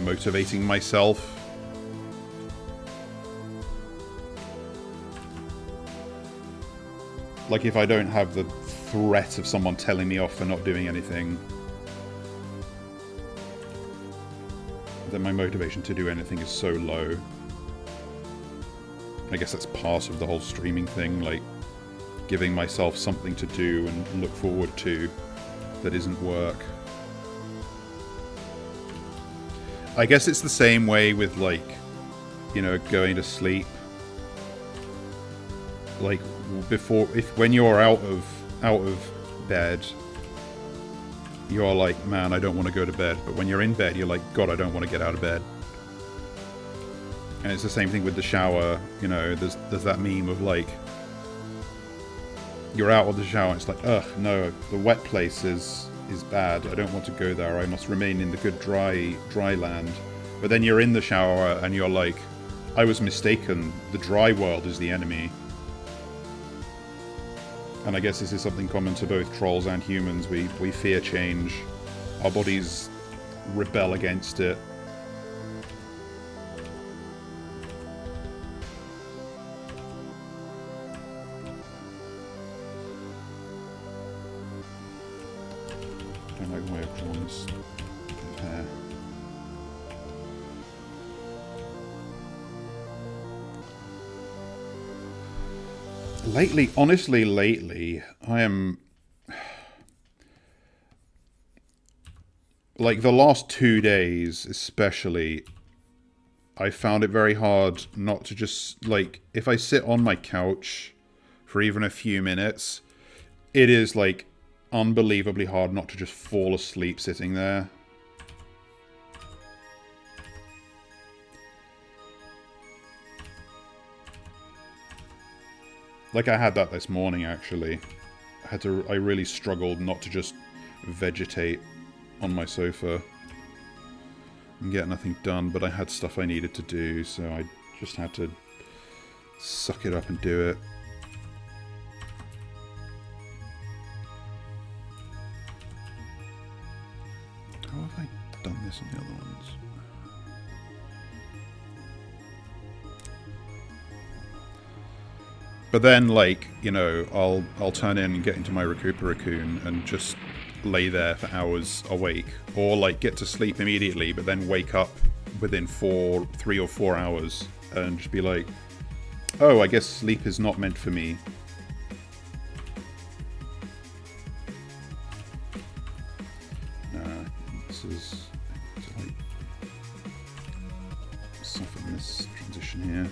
motivating myself. Like, if I don't have the threat of someone telling me off for not doing anything, then my motivation to do anything is so low. I guess that's part of the whole streaming thing, like giving myself something to do and look forward to that isn't work. I guess it's the same way with, like, you know, going to sleep. Like, when you're out of bed, you're like, man, I don't want to go to bed. But when you're in bed, you're like, God, I don't want to get out of bed. And it's the same thing with the shower, you know, there's that meme of, like, you're out of the shower and it's like, ugh, no, the wet place is bad, I don't want to go there, I must remain in the good dry land. But then you're in the shower and you're like, I was mistaken, the dry world is the enemy. And I guess this is something common to both trolls and humans. We fear change. Our bodies rebel against it. I don't like the way I've drawn this hair. Lately, honestly, lately, I am... Like, the last 2 days, especially, I found it very hard not to just, like, if I sit on my couch for even a few minutes, it is, like, unbelievably hard not to just fall asleep sitting there. Like, I had that this morning, actually. I really struggled not to just vegetate on my sofa and get nothing done, but I had stuff I needed to do, so I just had to suck it up and do it. How have I done this on the other ones? But then, like, you know, I'll turn in and get into my Recuperacoon and just lay there for hours awake. Or, like, get to sleep immediately, but then wake up within 3 or 4 hours and just be like, oh, I guess sleep is not meant for me. This is... like, soften this transition here.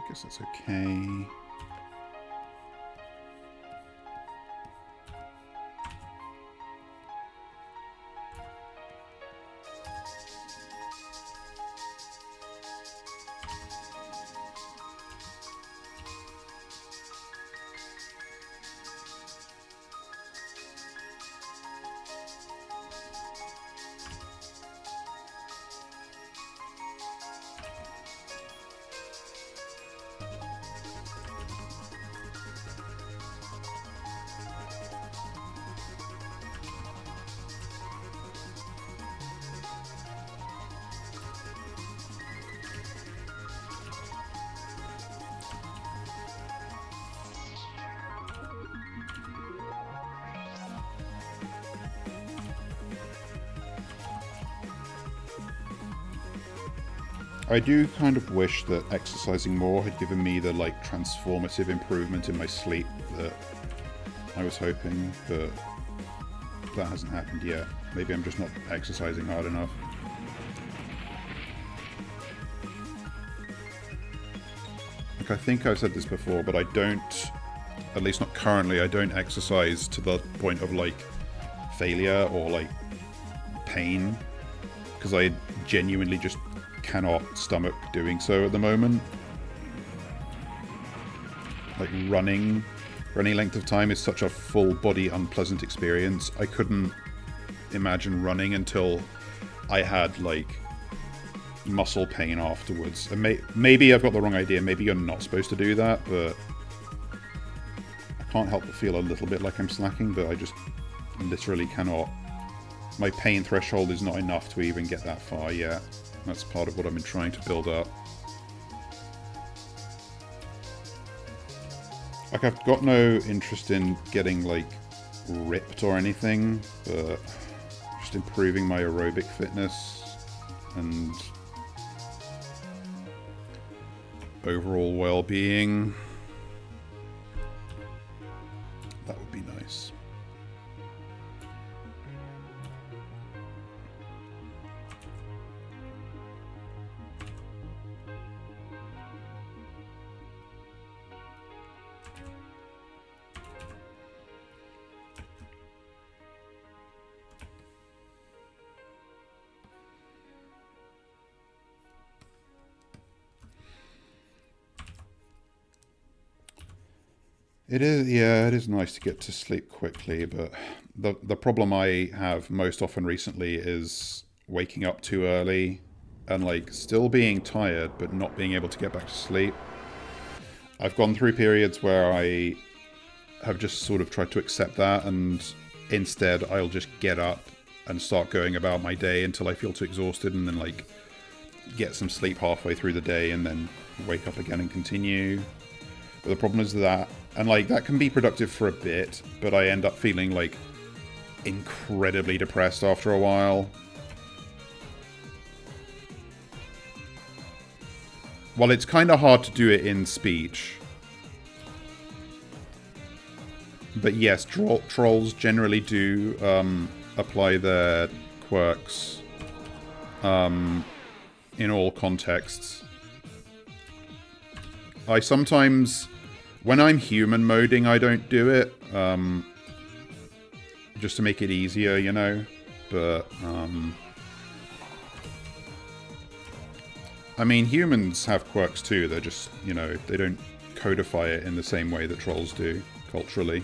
I guess that's okay. I do kind of wish that exercising more had given me the, like, transformative improvement in my sleep that I was hoping, but that hasn't happened yet. Maybe I'm just not exercising hard enough. Like, I think I've said this before, but I don't, at least not currently, I don't exercise to the point of, like, failure or, like, pain, because I genuinely just cannot stomach doing so at the moment. Like, running for any length of time is such a full body unpleasant experience. I couldn't imagine running until I had, like, muscle pain afterwards. And maybe I've got the wrong idea, maybe you're not supposed to do that, but I can't help but feel a little bit like I'm slacking, but I just literally cannot. My pain threshold is not enough to even get that far yet. That's part of what I've been trying to build up. Like, I've got no interest in getting, like, ripped or anything, but just improving my aerobic fitness and overall well-being. That would be nice. It is, yeah, it is nice to get to sleep quickly, but the problem I have most often recently is waking up too early and like still being tired but not being able to get back to sleep. I've gone through periods where I have just sort of tried to accept that, and instead I'll just get up and start going about my day until I feel too exhausted, and then like get some sleep halfway through the day and then wake up again and continue. But the problem is that, and like that can be productive for a bit, but I end up feeling like incredibly depressed after a while. Well, it's kind of hard to do it in speech. But yes, trolls generally do apply their quirks in all contexts. I sometimes, when I'm human moding, I don't do it, just to make it easier, you know, but, I mean, humans have quirks too, they're just, you know, they don't codify it in the same way that trolls do, culturally.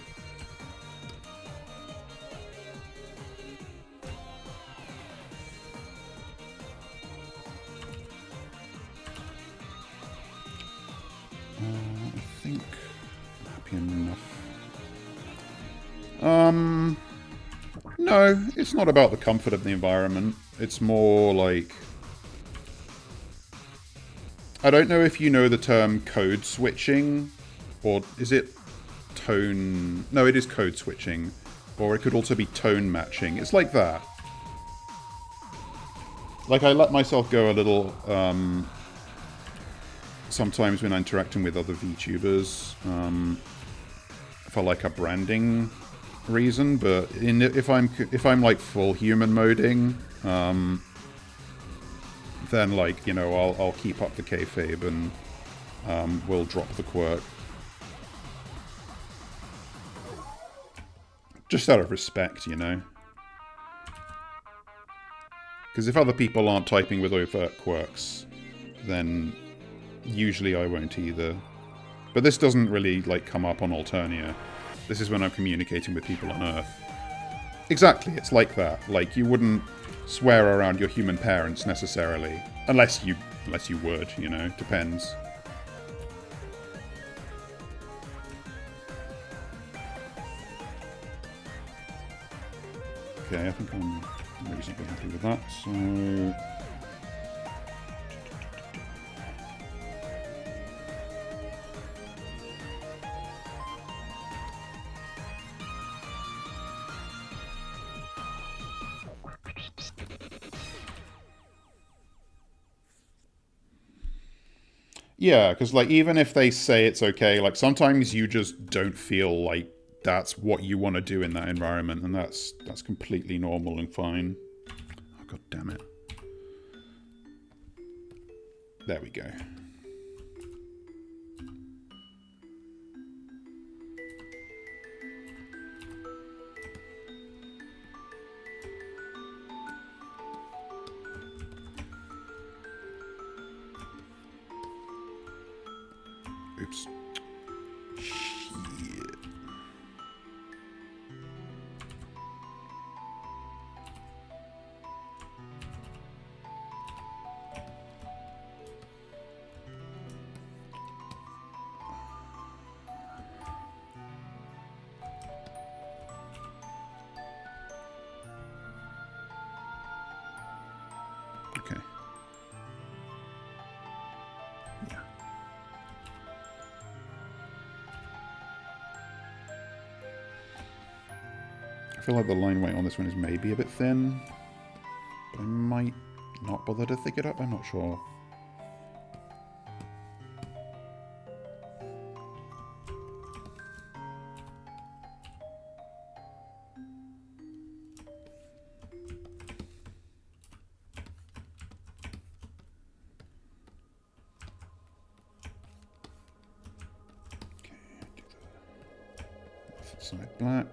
No, it's not about the comfort of the environment. It's more like... I don't know if you know the term code switching, or is it tone... No, it is code switching. Or it could also be tone matching. It's like that. Like, I let myself go a little, sometimes when interacting with other VTubers, for like a branding reason, but if I'm like full human moding, then like, you know, I'll keep up the kayfabe and we'll drop the quirk. Just out of respect, you know. Because if other people aren't typing with overt quirks, then usually I won't either. But this doesn't really like come up on Alternia. This is when I'm communicating with people on Earth. Exactly, it's like that. Like, you wouldn't swear around your human parents, necessarily. Unless you would, you know, depends. Okay, I think I'm reasonably happy with that, so... Yeah, because, like, even if they say it's okay, like, sometimes you just don't feel like that's what you want to do in that environment, and that's completely normal and fine. Oh, God damn it. There we go. Oops. Shit. Okay. Yeah. I feel like the line weight on this one is maybe a bit thin, but I might not bother to thick it up, I'm not sure. Side black.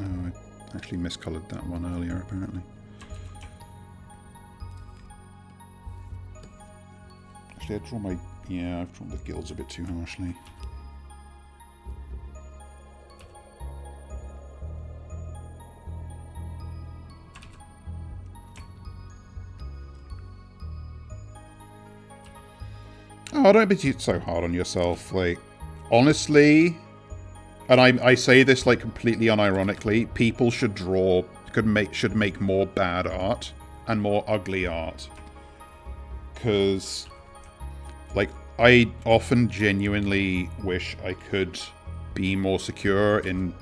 Oh, I actually miscolored that one earlier, apparently. Actually, I draw my... Yeah, I've drawn the gills a bit too harshly. Oh, don't be so hard on yourself. Like, honestly... And I say this like completely unironically. People should should make more bad art and more ugly art. Because, like, I often genuinely wish I could be more secure in,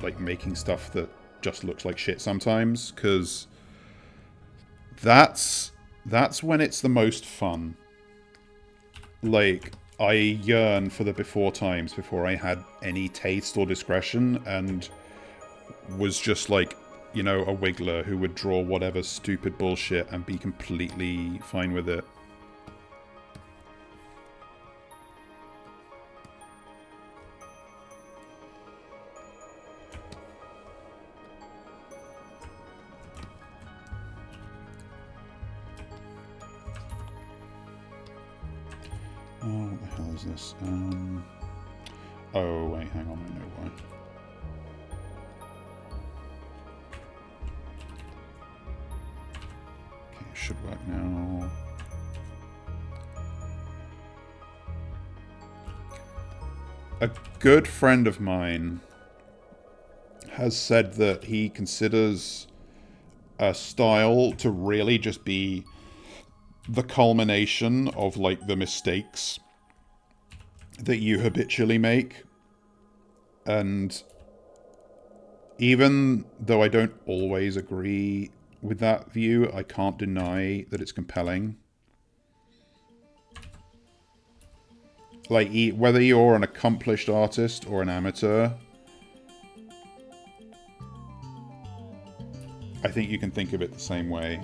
like, making stuff that just looks like shit sometimes. Because that's when it's the most fun. Like, I yearn for the before times before I had any taste or discretion and was just like, you know, a wiggler who would draw whatever stupid bullshit and be completely fine with it. Oh, what the hell is this? Oh, wait, hang on, I know why. Okay, it should work now. A good friend of mine has said that he considers a style to really just be the culmination of, like, the mistakes that you habitually make. And even though I don't always agree with that view, I can't deny that it's compelling. Like, whether you're an accomplished artist or an amateur, I think you can think of it the same way.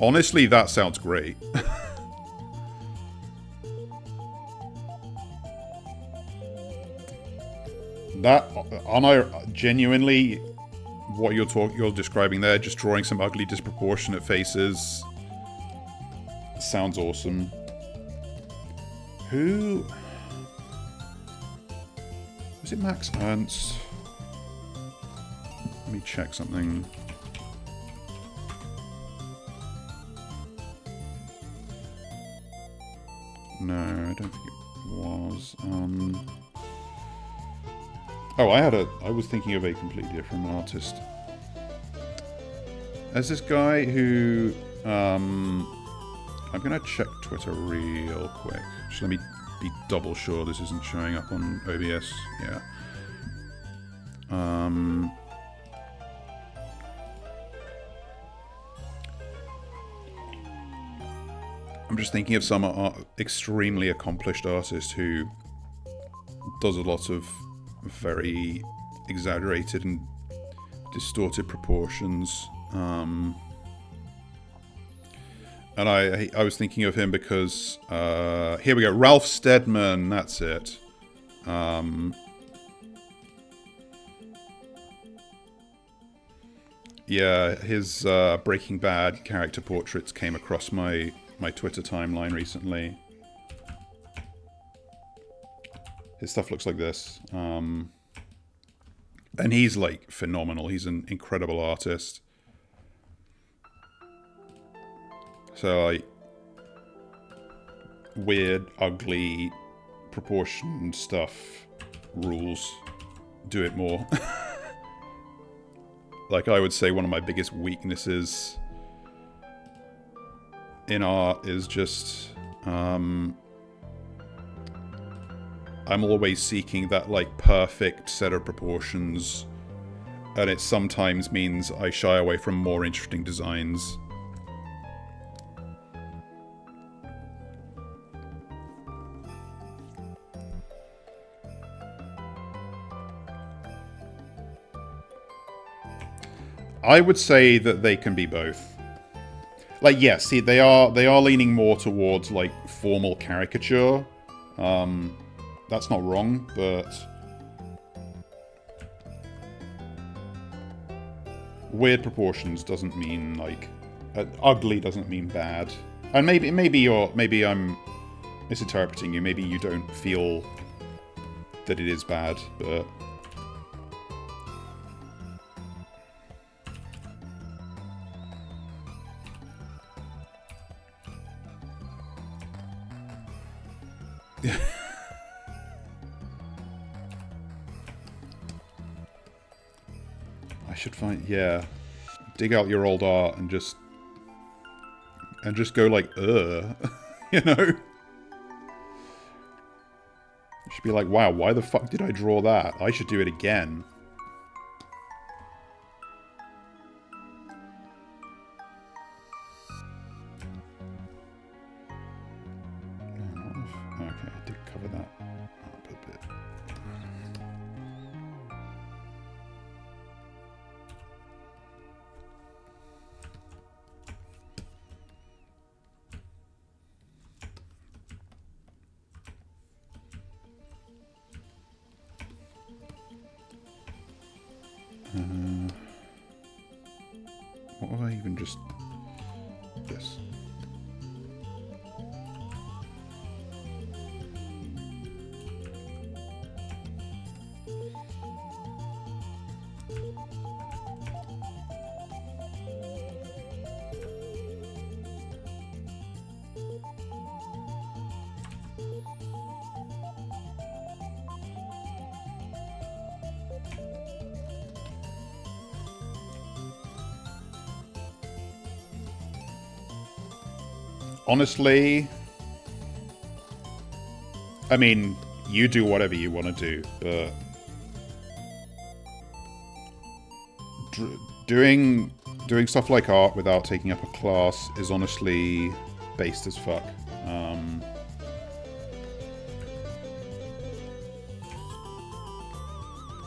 Honestly, that sounds great. Genuinely, what you're describing there, just drawing some ugly, disproportionate faces, sounds awesome. Who was it? Max Ernst? Let me check something. No, I don't think it was. Oh, I was thinking of a completely different artist. There's this guy who, I'm gonna check Twitter real quick. Just let me be double sure this isn't showing up on OBS. Yeah. I'm just thinking of some extremely accomplished artist who does a lot of very exaggerated and distorted proportions. And I was thinking of him because here we go, Ralph Steadman. That's it. Yeah, his Breaking Bad character portraits came across my Twitter timeline recently. His stuff looks like this. And he's, like, phenomenal. He's an incredible artist. So, like, weird, ugly, proportioned stuff rules. Do it more. Like, I would say one of my biggest weaknesses in art is just I'm always seeking that like perfect set of proportions, and it sometimes means I shy away from more interesting designs. I would say that they can be both. Like, yes, see, they are leaning more towards like formal caricature. That's not wrong, but weird proportions doesn't mean like ugly doesn't mean bad. And maybe I'm misinterpreting you. Maybe you don't feel that it is bad, but I should find, yeah, dig out your old art and just go like, you know? You should be like, wow, why the fuck did I draw that? I should do it again. Okay, I did cover that up a bit. What have I even just... this. Honestly, I mean, you do whatever you want to do, but doing stuff like art without taking up a class is honestly based as fuck.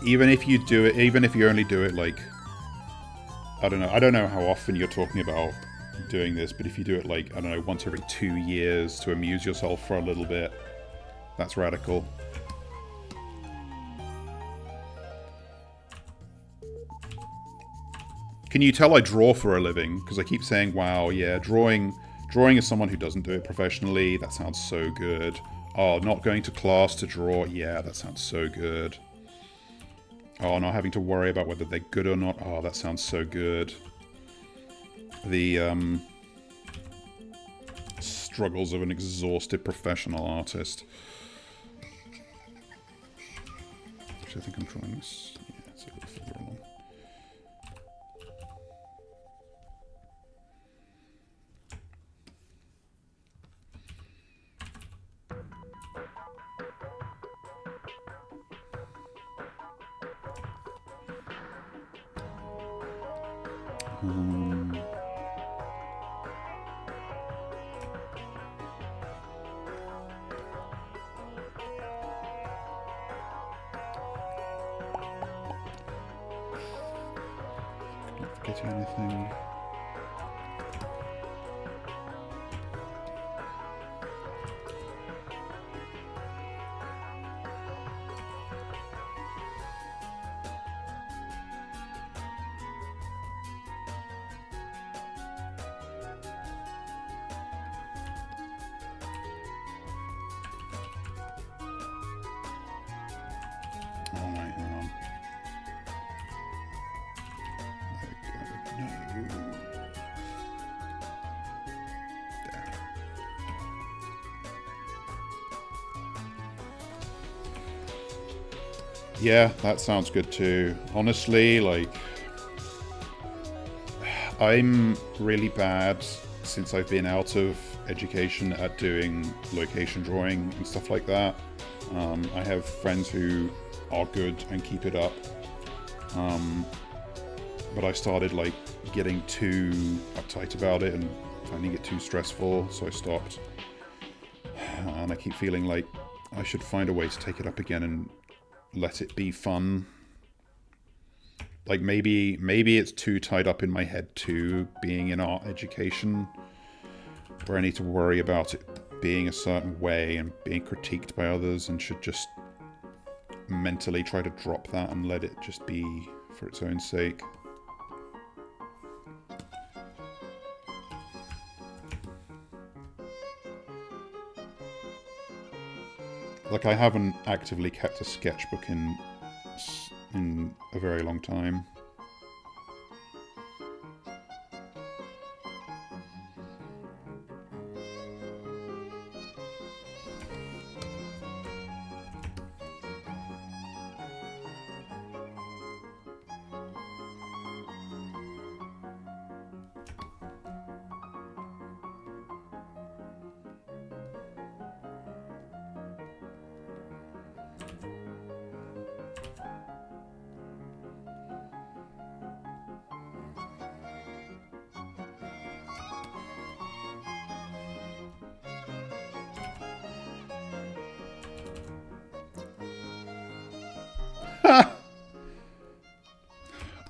Even if you do it, even if you only do it like, I don't know how often you're talking about doing this, but if you do it like, I don't know, once every 2 years to amuse yourself for a little bit, that's radical. Can you tell I draw for a living? Because I keep saying, wow, yeah, drawing as someone who doesn't do it professionally, that sounds so good. Oh, not going to class to draw, yeah, that sounds so good. Oh, not having to worry about whether they're good or not, oh, that sounds so good. The struggles of an exhausted professional artist. Actually, I think I'm trying this. Yeah, it's a little further along. Not forgetting anything. Alright, hang on. No. There. Yeah, that sounds good too. Honestly, like, I'm really bad since I've been out of education at doing location drawing and stuff like that. I have friends who are good and keep it up. But I started like getting too uptight about it and finding it too stressful, so I stopped. And I keep feeling like I should find a way to take it up again and let it be fun. Like maybe it's too tied up in my head too, being in art education, where I need to worry about it being a certain way and being critiqued by others, and should just mentally try to drop that and let it just be for its own sake. Like, I haven't actively kept a sketchbook in a very long time.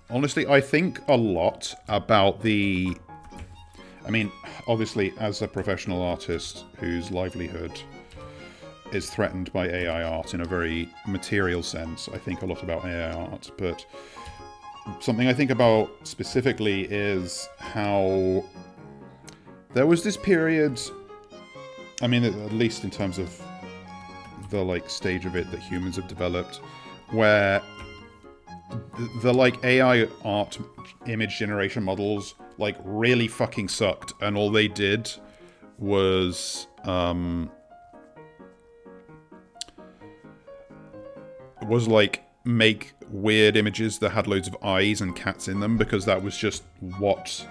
Honestly, I think a lot about the... I mean, obviously, as a professional artist whose livelihood is threatened by AI art in a very material sense, I think a lot about AI art, but something I think about specifically is how there was this period, I mean, at least in terms of the, like, stage of it that humans have developed, where the like AI art image generation models like really fucking sucked, and all they did was like make weird images that had loads of eyes and cats in them, because that was just what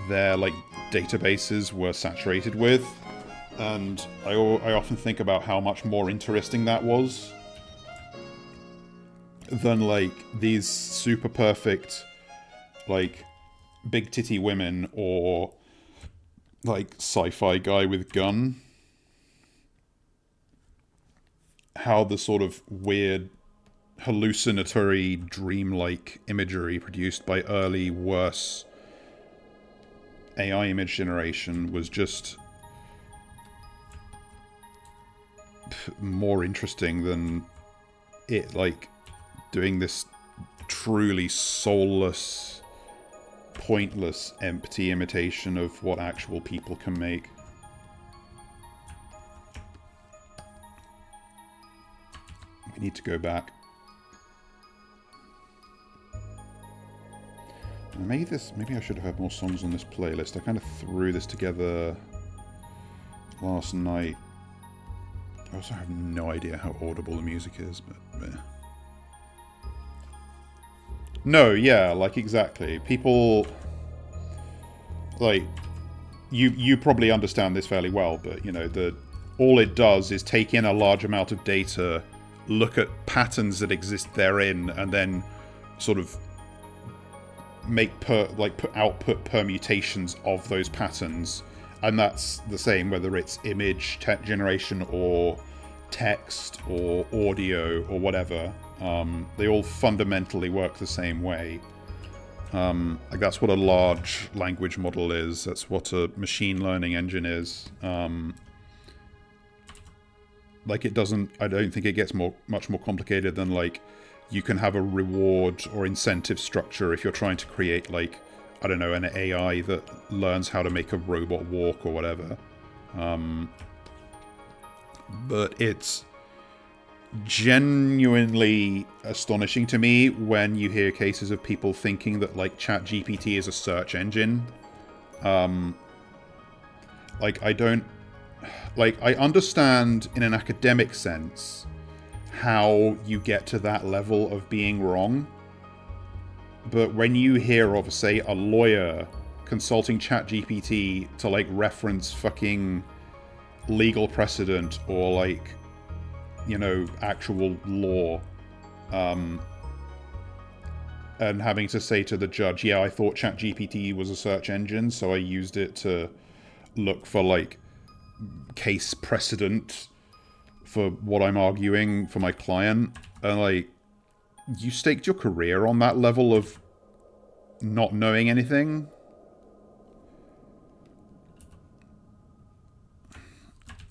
their like databases were saturated with. And I often think about how much more interesting that was than like these super perfect like big titty women or like sci-fi guy with gun. How the sort of weird hallucinatory dreamlike imagery produced by early worse AI image generation was just more interesting than it like doing this truly soulless, pointless, empty imitation of what actual people can make. We need to go back. Maybe I should have had more songs on this playlist. I kind of threw this together last night. I also have no idea how audible the music is, but no, yeah, like exactly. People like you probably understand this fairly well, but you know, all it does is take in a large amount of data, look at patterns that exist therein, and then sort of output permutations of those patterns. And that's the same whether it's image generation or text or audio or whatever. They all fundamentally work the same way. Like that's what a large language model is. That's what a machine learning engine is. Like it doesn't... I don't think it gets much more complicated than like you can have a reward or incentive structure if you're trying to create like, I don't know, an AI that learns how to make a robot walk or whatever. But it's genuinely astonishing to me when you hear cases of people thinking that like ChatGPT is a search engine. Like I understand in an academic sense how you get to that level of being wrong, but when you hear of, say, a lawyer consulting ChatGPT to like reference fucking legal precedent or like, you know, actual law, and having to say to the judge, yeah, I thought ChatGPT was a search engine, so I used it to look for like case precedent for what I'm arguing for my client. And like, you staked your career on that level of not knowing anything.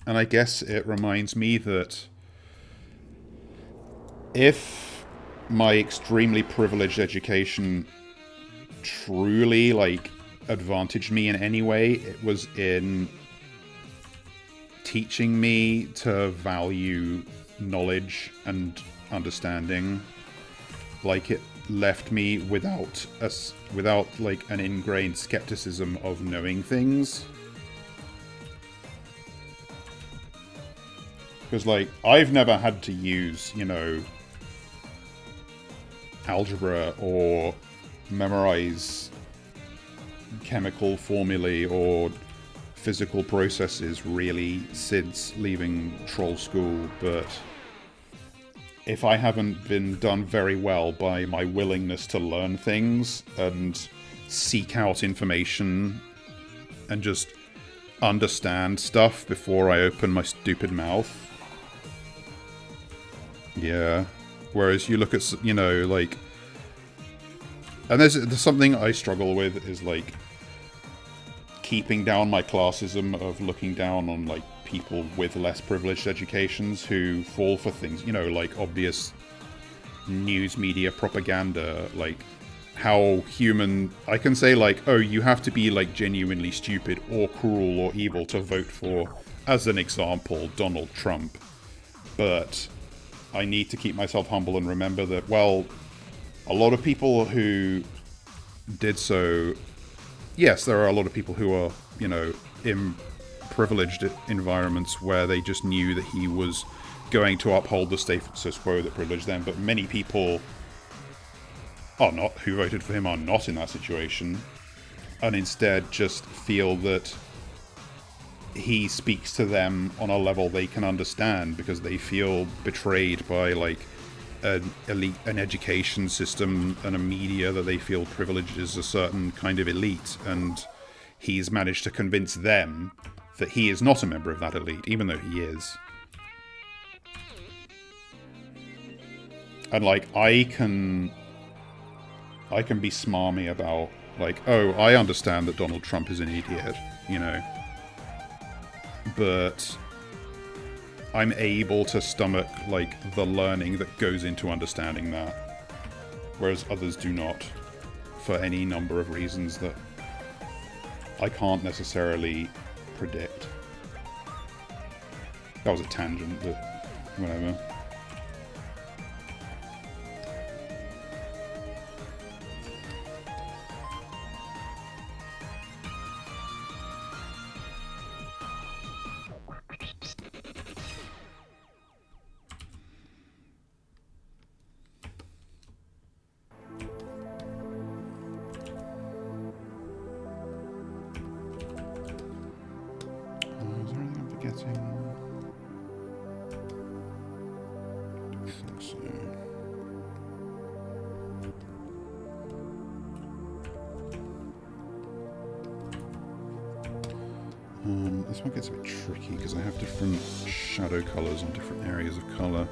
And I guess it reminds me that if my extremely privileged education truly like advantaged me in any way, it was in teaching me to value knowledge and understanding. Like, it left me without like an ingrained skepticism of knowing things. Because like, I've never had to use, you know, algebra or memorize chemical formulae or physical processes really since leaving troll school, but if I haven't been done very well by my willingness to learn things and seek out information and just understand stuff before I open my stupid mouth. Yeah. Whereas you look at, you know, like... And there's something I struggle with is, like, keeping down my classism of looking down on, like, people with less privileged educations who fall for things, you know, like obvious news media propaganda, like how human... I can say, like, oh, you have to be, like, genuinely stupid or cruel or evil to vote for, as an example, Donald Trump. But I need to keep myself humble and remember that, well, a lot of people who did so... Yes, there are a lot of people who are, you know, in privileged environments where they just knew that he was going to uphold the status quo that privileged them, but many people are not, who voted for him, are not in that situation, and instead just feel that he speaks to them on a level they can understand because they feel betrayed by, like, an education system and a media that they feel privileges a certain kind of elite, and he's managed to convince them that he is not a member of that elite, even though he is. And, like, I can be smarmy about, like, oh, I understand that Donald Trump is an idiot, you know, but I'm able to stomach, like, the learning that goes into understanding that, whereas others do not, for any number of reasons that I can't necessarily predict. That was a tangent, but whatever. This one gets a bit tricky because I have different shadow colours on different areas of colour.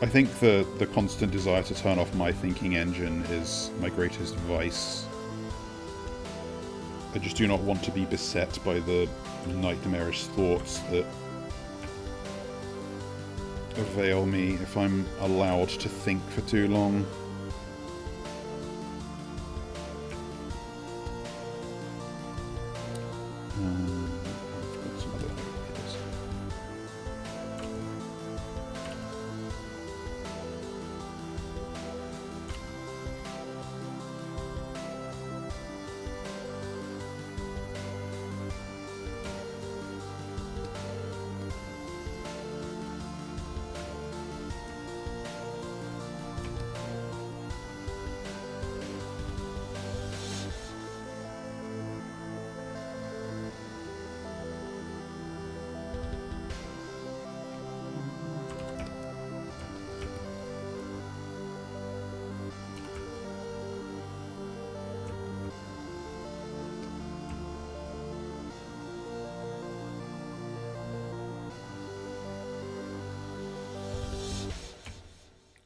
I think the constant desire to turn off my thinking engine is my greatest vice. I just do not want to be beset by the nightmarish thoughts that avail me if I'm allowed to think for too long. I've got some other ideas.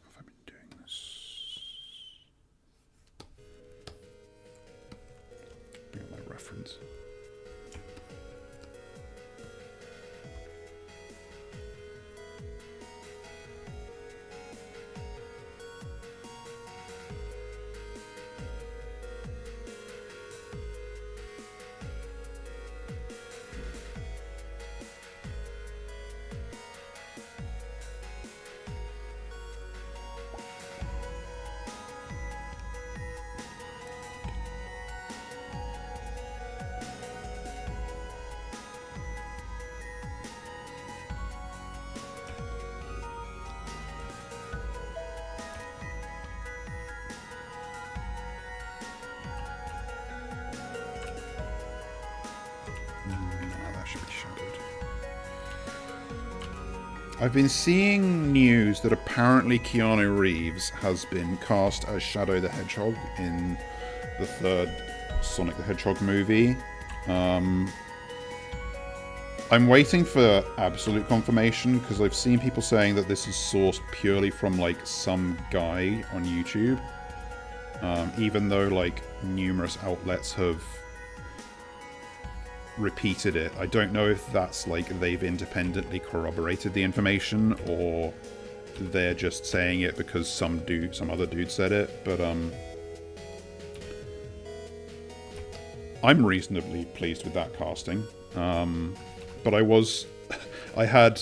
Have I been doing this? Bring up my reference. That should be shadowed. I've been seeing news that apparently Keanu Reeves has been cast as Shadow the Hedgehog in the third Sonic the Hedgehog movie. I'm waiting for absolute confirmation because I've seen people saying that this is sourced purely from like some guy on YouTube. Even though like numerous outlets have repeated it. I don't know if that's like they've independently corroborated the information or they're just saying it because some other dude said it, but I'm reasonably pleased with that casting. But I had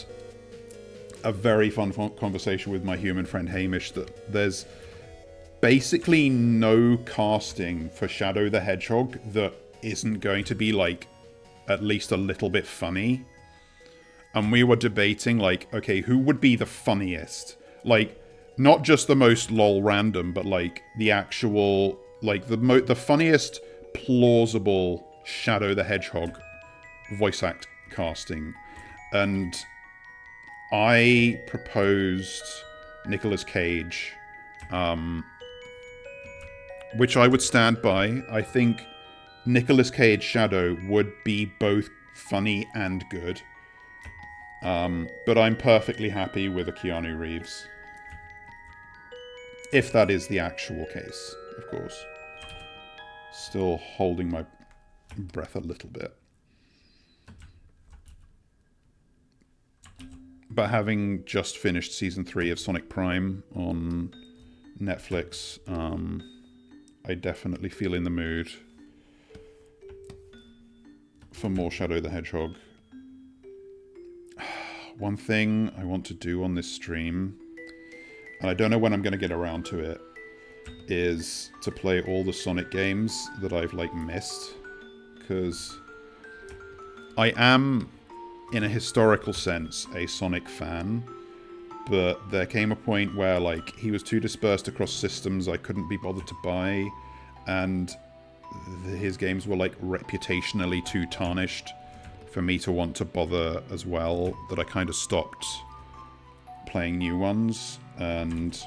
a very fun conversation with my human friend Hamish that there's basically no casting for Shadow the Hedgehog that isn't going to be like at least a little bit funny. And we were debating like, okay, who would be the funniest? Like, not just the most lol random, but like the actual, like the funniest plausible Shadow the Hedgehog voice act casting. And I proposed Nicolas Cage, which I would stand by. I think Nicolas Cage Shadow would be both funny and good. But I'm perfectly happy with a Keanu Reeves. If that is the actual case, of course. Still holding my breath a little bit. But having just finished Season 3 of Sonic Prime on Netflix, I definitely feel in the mood for more Shadow the Hedgehog. One thing I want to do on this stream, and I don't know when I'm going to get around to it, is to play all the Sonic games that I've like missed, because I am, in a historical sense, a Sonic fan, but there came a point where like he was too dispersed across systems I couldn't be bothered to buy, and his games were like reputationally too tarnished for me to want to bother as well, that I kind of stopped playing new ones. And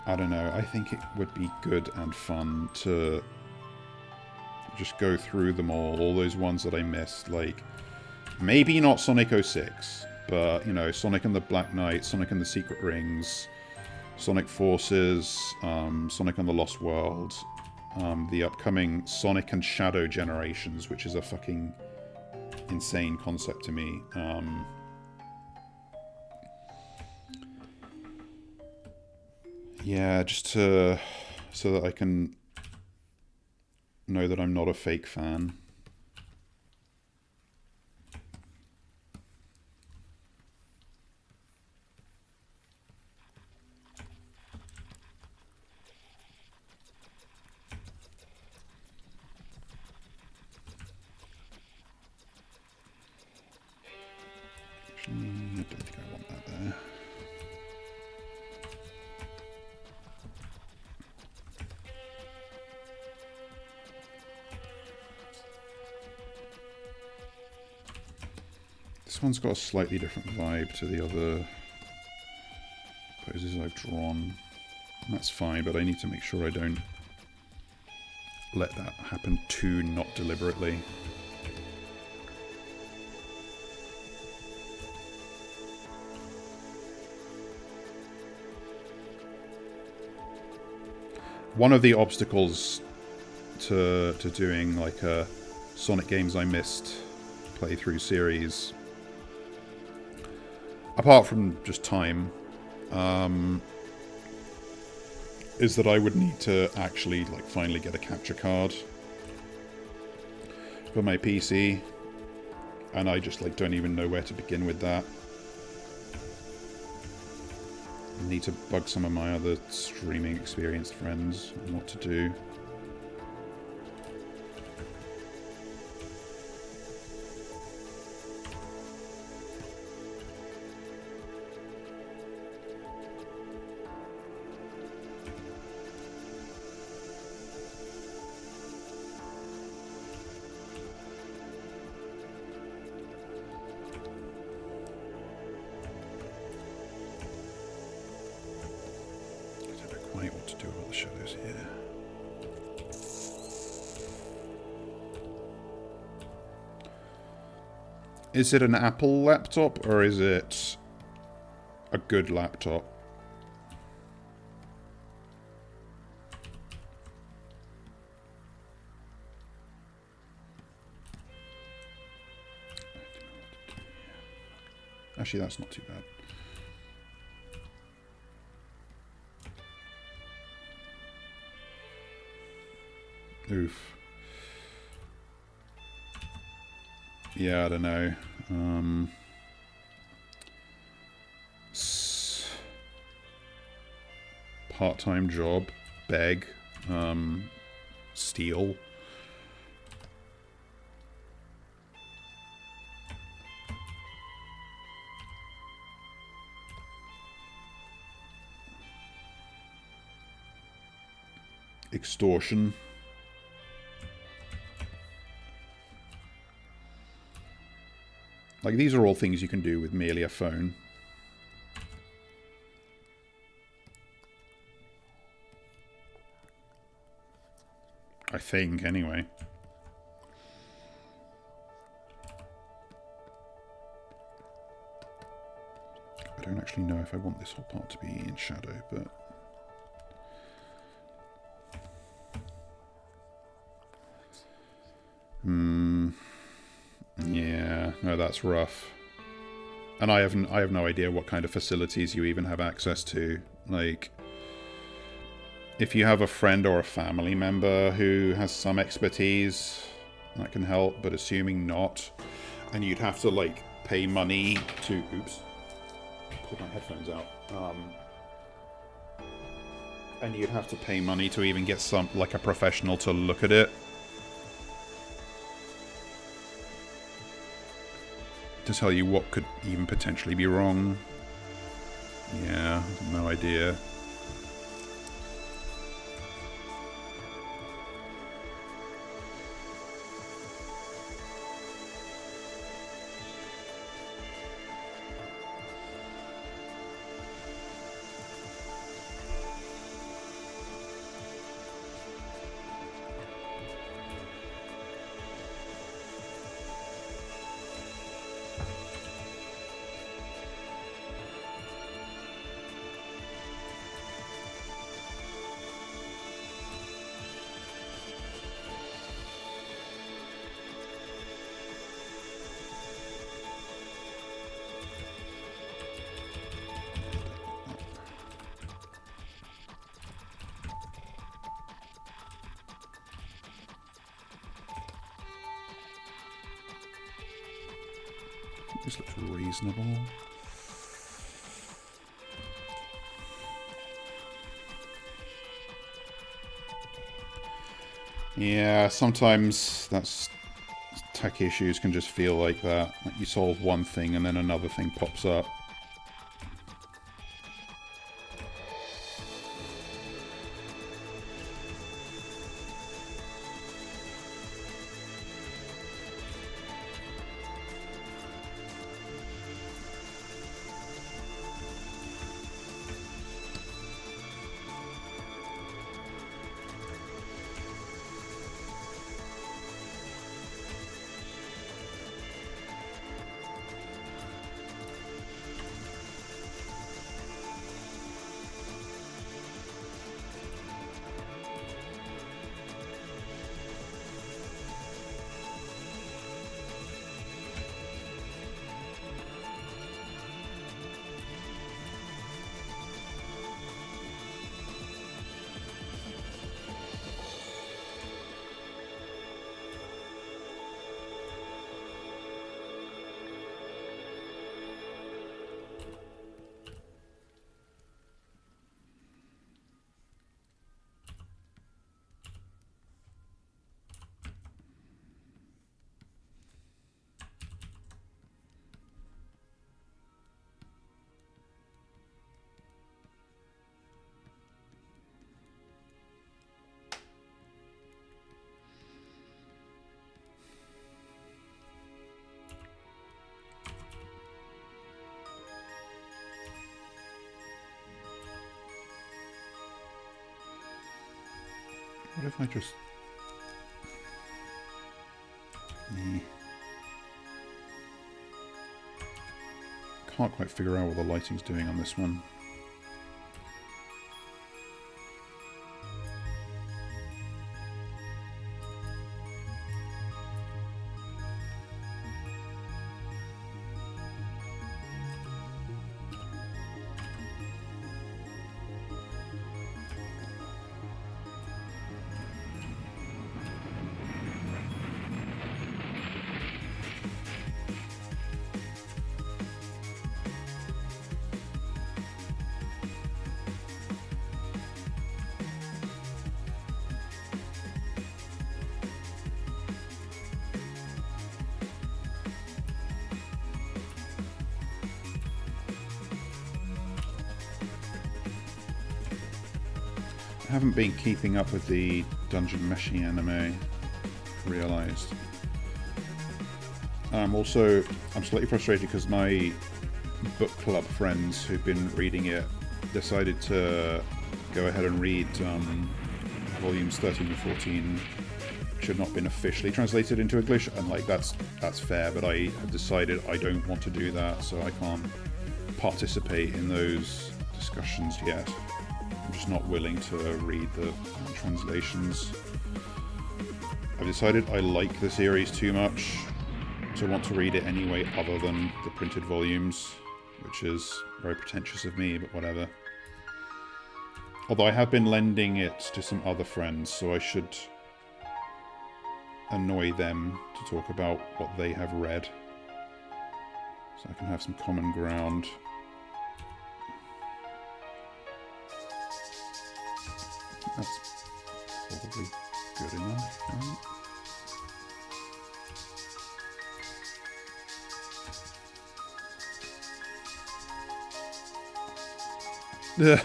I don't know, I think it would be good and fun to just go through them all those ones that I missed, like maybe not Sonic 06, but you know, Sonic and the Black Knight, Sonic and the Secret Rings, Sonic Forces, Sonic on the Lost World, the upcoming Sonic and Shadow Generations, which is a fucking insane concept to me. Yeah, just so that I can know that I'm not a fake fan. Actually, I don't think I want that there. This one's got a slightly different vibe to the other poses I've drawn. That's fine, but I need to make sure I don't let that happen too not deliberately. One of the obstacles to doing like a Sonic Games I Missed playthrough series, apart from just time, is that I would need to actually like finally get a capture card for my PC, and I just like don't even know where to begin with that. I need to bug some of my other streaming experienced friends on what to do. What to do about the shadows here. Is it an Apple laptop or is it a good laptop? Actually, that's not too bad. Oof. Yeah, I don't know. Part-time job, beg, steal. Extortion. Like, these are all things you can do with merely a phone. I think, anyway. I don't actually know if I want this whole part to be in shadow, but... Yeah, no, that's rough. And I have no idea what kind of facilities you even have access to. Like, if you have a friend or a family member who has some expertise, that can help, but assuming not, and you'd have to, like, pay money to... Oops. Put my headphones out. And you'd have to pay money to even get some, like, a professional to look at it. To tell you what could even potentially be wrong. Yeah, no idea. This looks reasonable. Yeah, sometimes tech issues can just feel like that. Like you solve one thing and then another thing pops up. What if I just... Can't quite figure out what the lighting's doing on this one. I haven't been keeping up with the dungeon meshing anime, realised. I'm slightly frustrated because my book club friends who've been reading it decided to go ahead and read volumes 13 and 14, which had not been officially translated into English, and like that's fair, but I have decided I don't want to do that, so I can't participate in those discussions yet. I'm just not willing to read the translations. I've decided I like the series too much to want to read it anyway other than the printed volumes, which is very pretentious of me, but whatever. Although I have been lending it to some other friends, so I should annoy them to talk about what they have read, so I can have some common ground. That's probably good enough, right?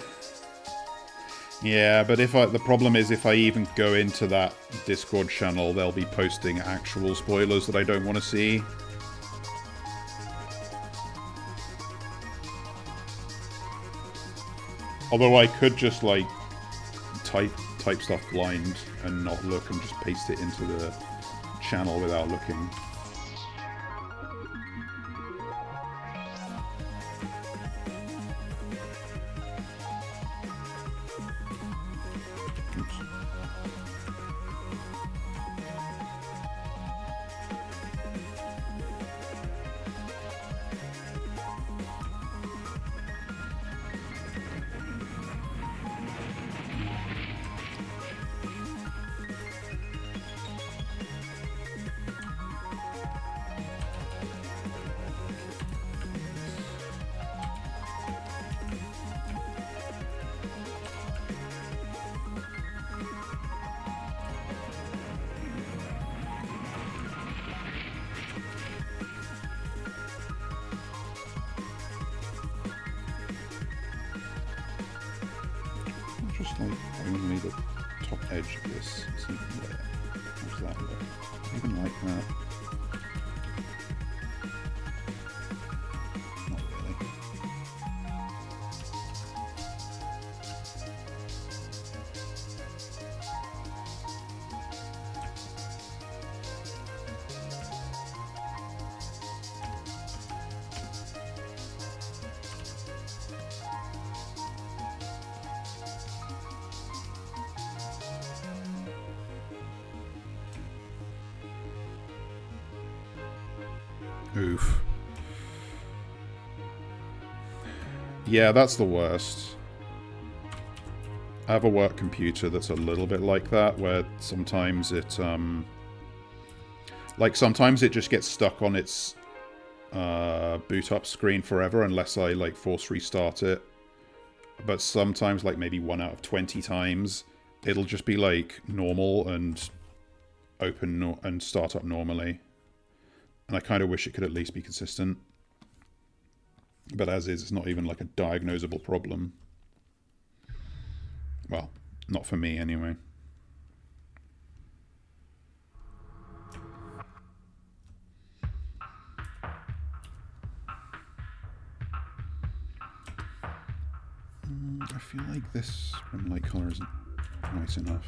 Yeah, but the problem is if I even go into that Discord channel, they'll be posting actual spoilers that I don't want to see. Although I could just like type stuff blind and not look and just paste it into the channel without looking. Oops. just like only the top edge of this single layer. How's that look? I even like that. Not really. Oof. Yeah, that's the worst. I have a work computer that's a little bit like that, where sometimes it, like sometimes it just gets stuck on its boot up screen forever unless I like force restart it. But sometimes, like maybe 1 out of 20 times, it'll just be like normal and open and start up normally. And I kind of wish it could at least be consistent. But as is, it's not even like a diagnosable problem. Well, not for me anyway. I feel like this rim light color isn't nice enough.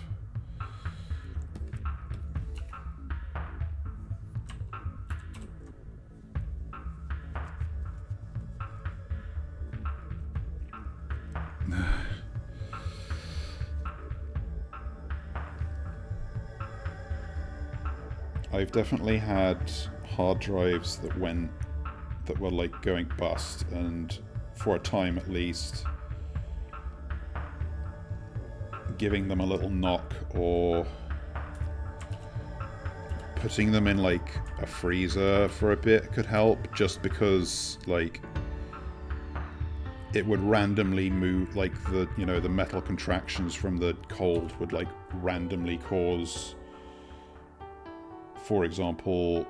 I've definitely had hard drives that were like going bust, and for a time at least, giving them a little knock or putting them in like a freezer for a bit could help, just because like it would randomly move, like the, you know, the metal contractions from the cold would like randomly cause, for example,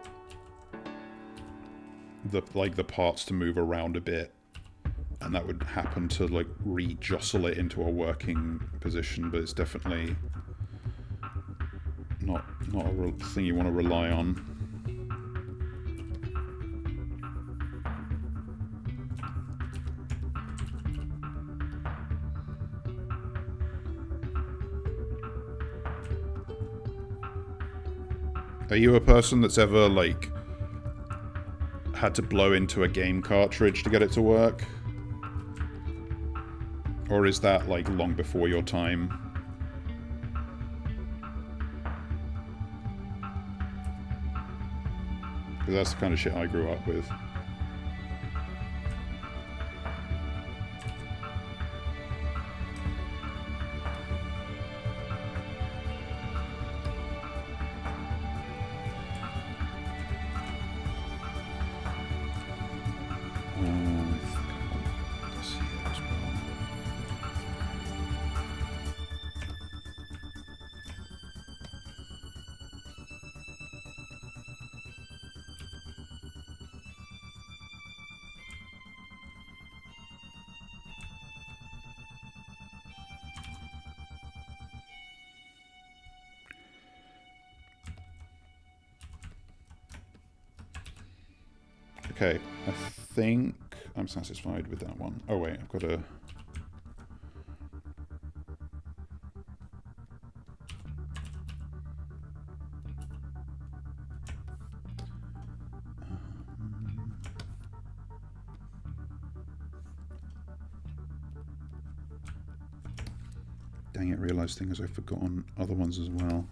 the parts to move around a bit, and that would happen to like re-jostle it into a working position. But it's definitely not a thing you want to rely on. Are you a person that's ever, like, had to blow into a game cartridge to get it to work? Or is that, like, long before your time? Because that's the kind of shit I grew up with. Okay, I think I'm satisfied with that one. Oh wait, I've got to... Dang it, realised things I've forgotten other ones as well.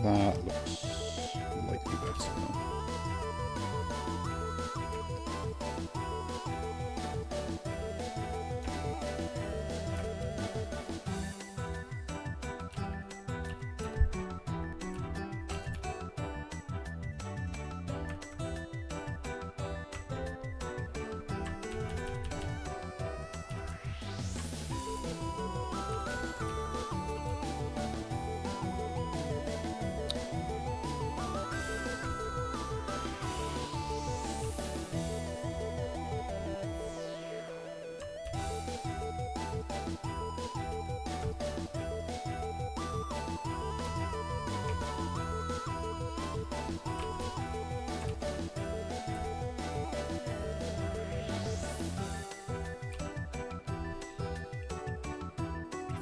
That looks slightly better.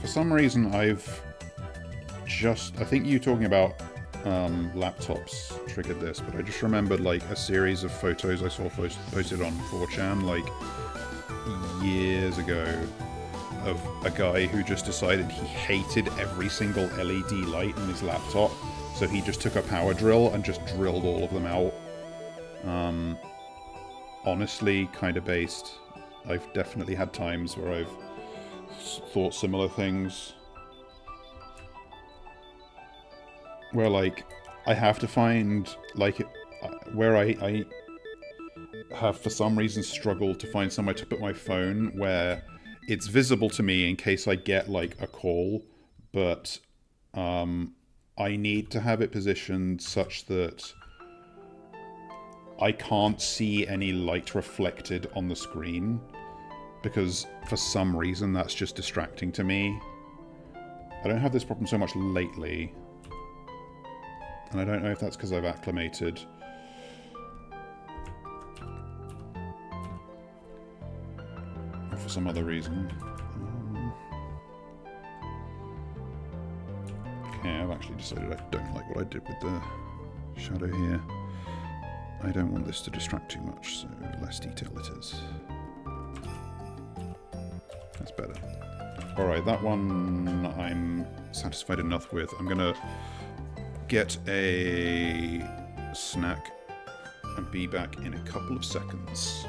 For some reason, I think you talking about laptops triggered this, but I just remembered like a series of photos I saw posted on 4chan like years ago of a guy who just decided he hated every single LED light in his laptop, so he just took a power drill and just drilled all of them out. Honestly, kind of based. I've definitely had times where I've thought similar things. Where, like, I have to find, like, where I have for some reason struggled to find somewhere to put my phone where it's visible to me in case I get, like, a call, but I need to have it positioned such that I can't see any light reflected on the screen, because for some reason that's just distracting to me. I don't have this problem so much lately, and I don't know if that's because I've acclimated. Or for some other reason. Okay, I've actually decided I don't like what I did with the shadow here. I don't want this to distract too much, so less detail it is. That's better. Alright, that one I'm satisfied enough with. I'm gonna get a snack and be back in a couple of seconds.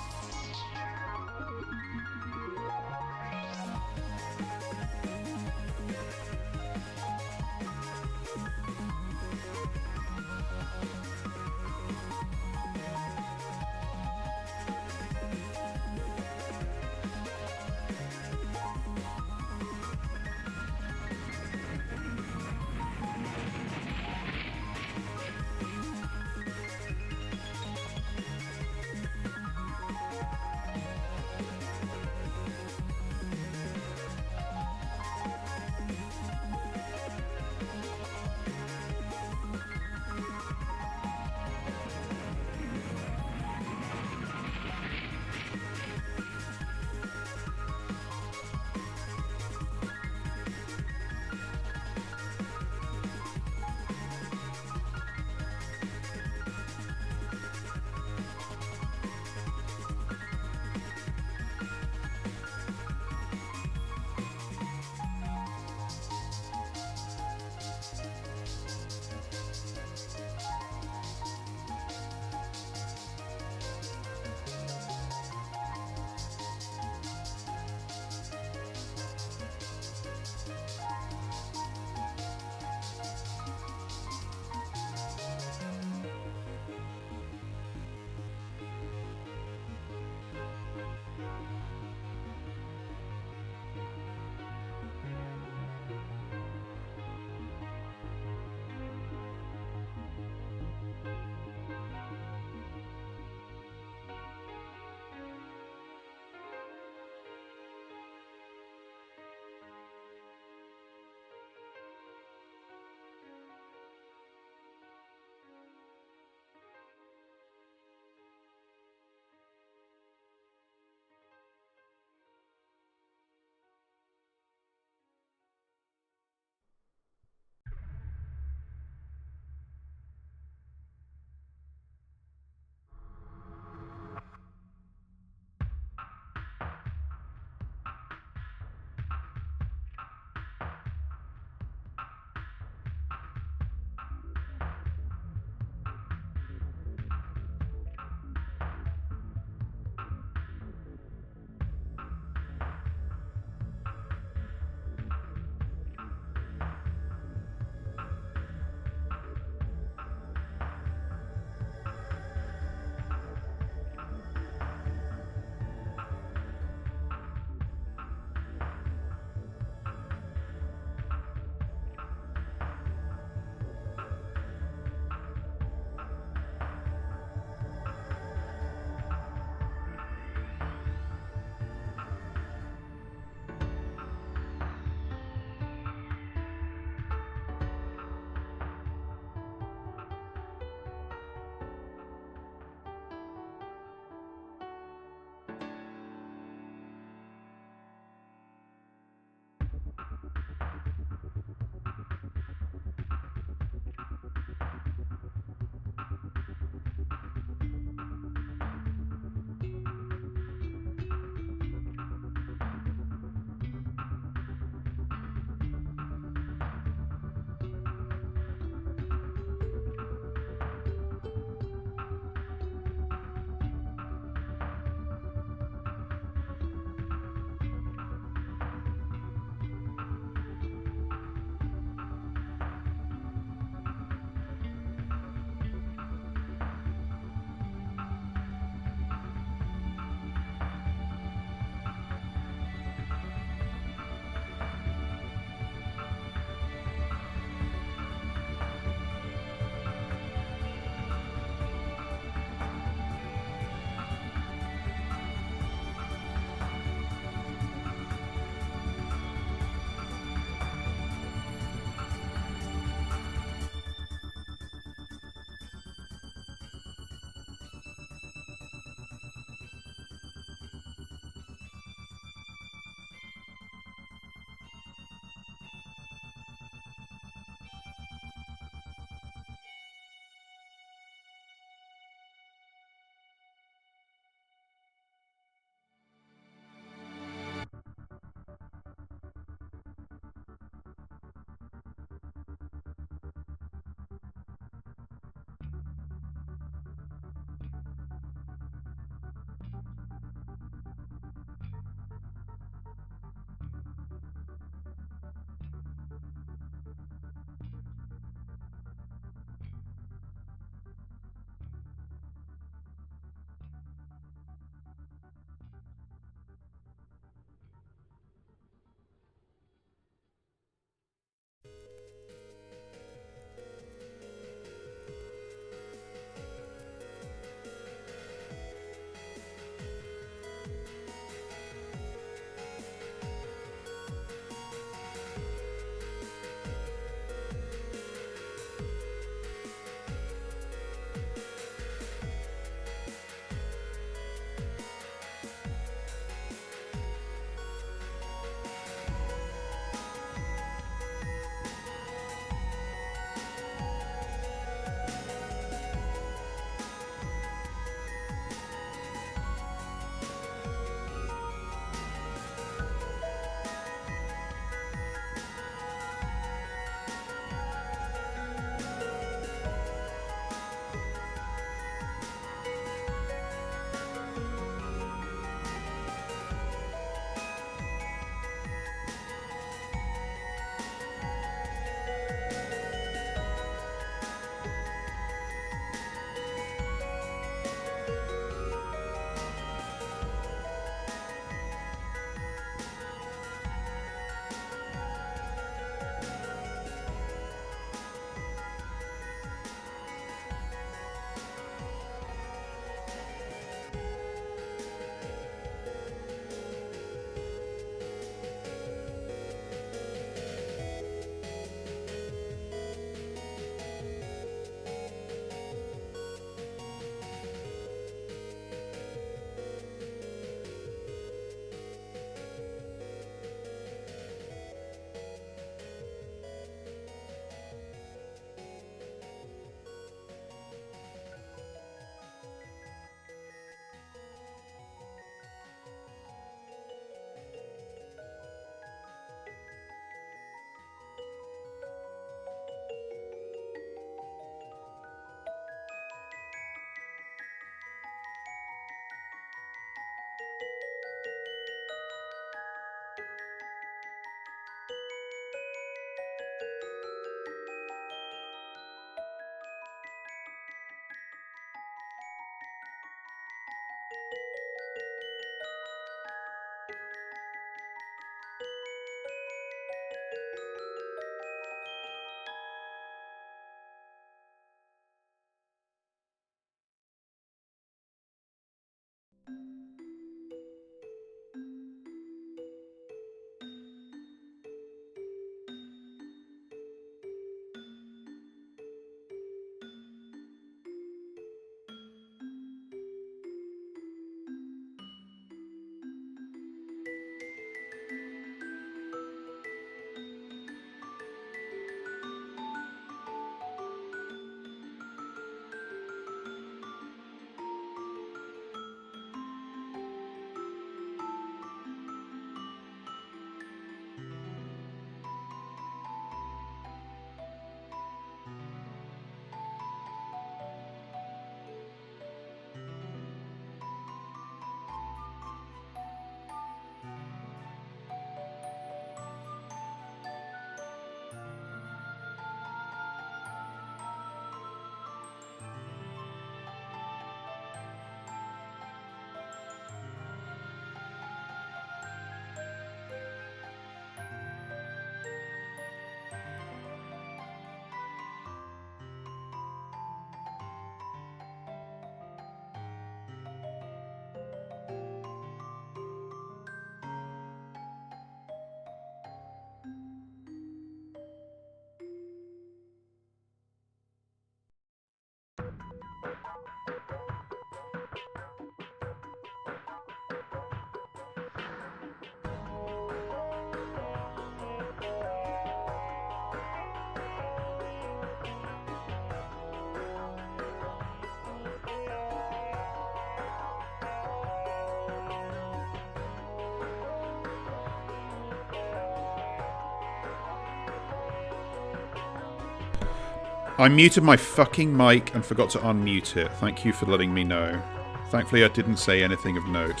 I muted my fucking mic and forgot to unmute it. Thank you for letting me know. Thankfully, I didn't say anything of note.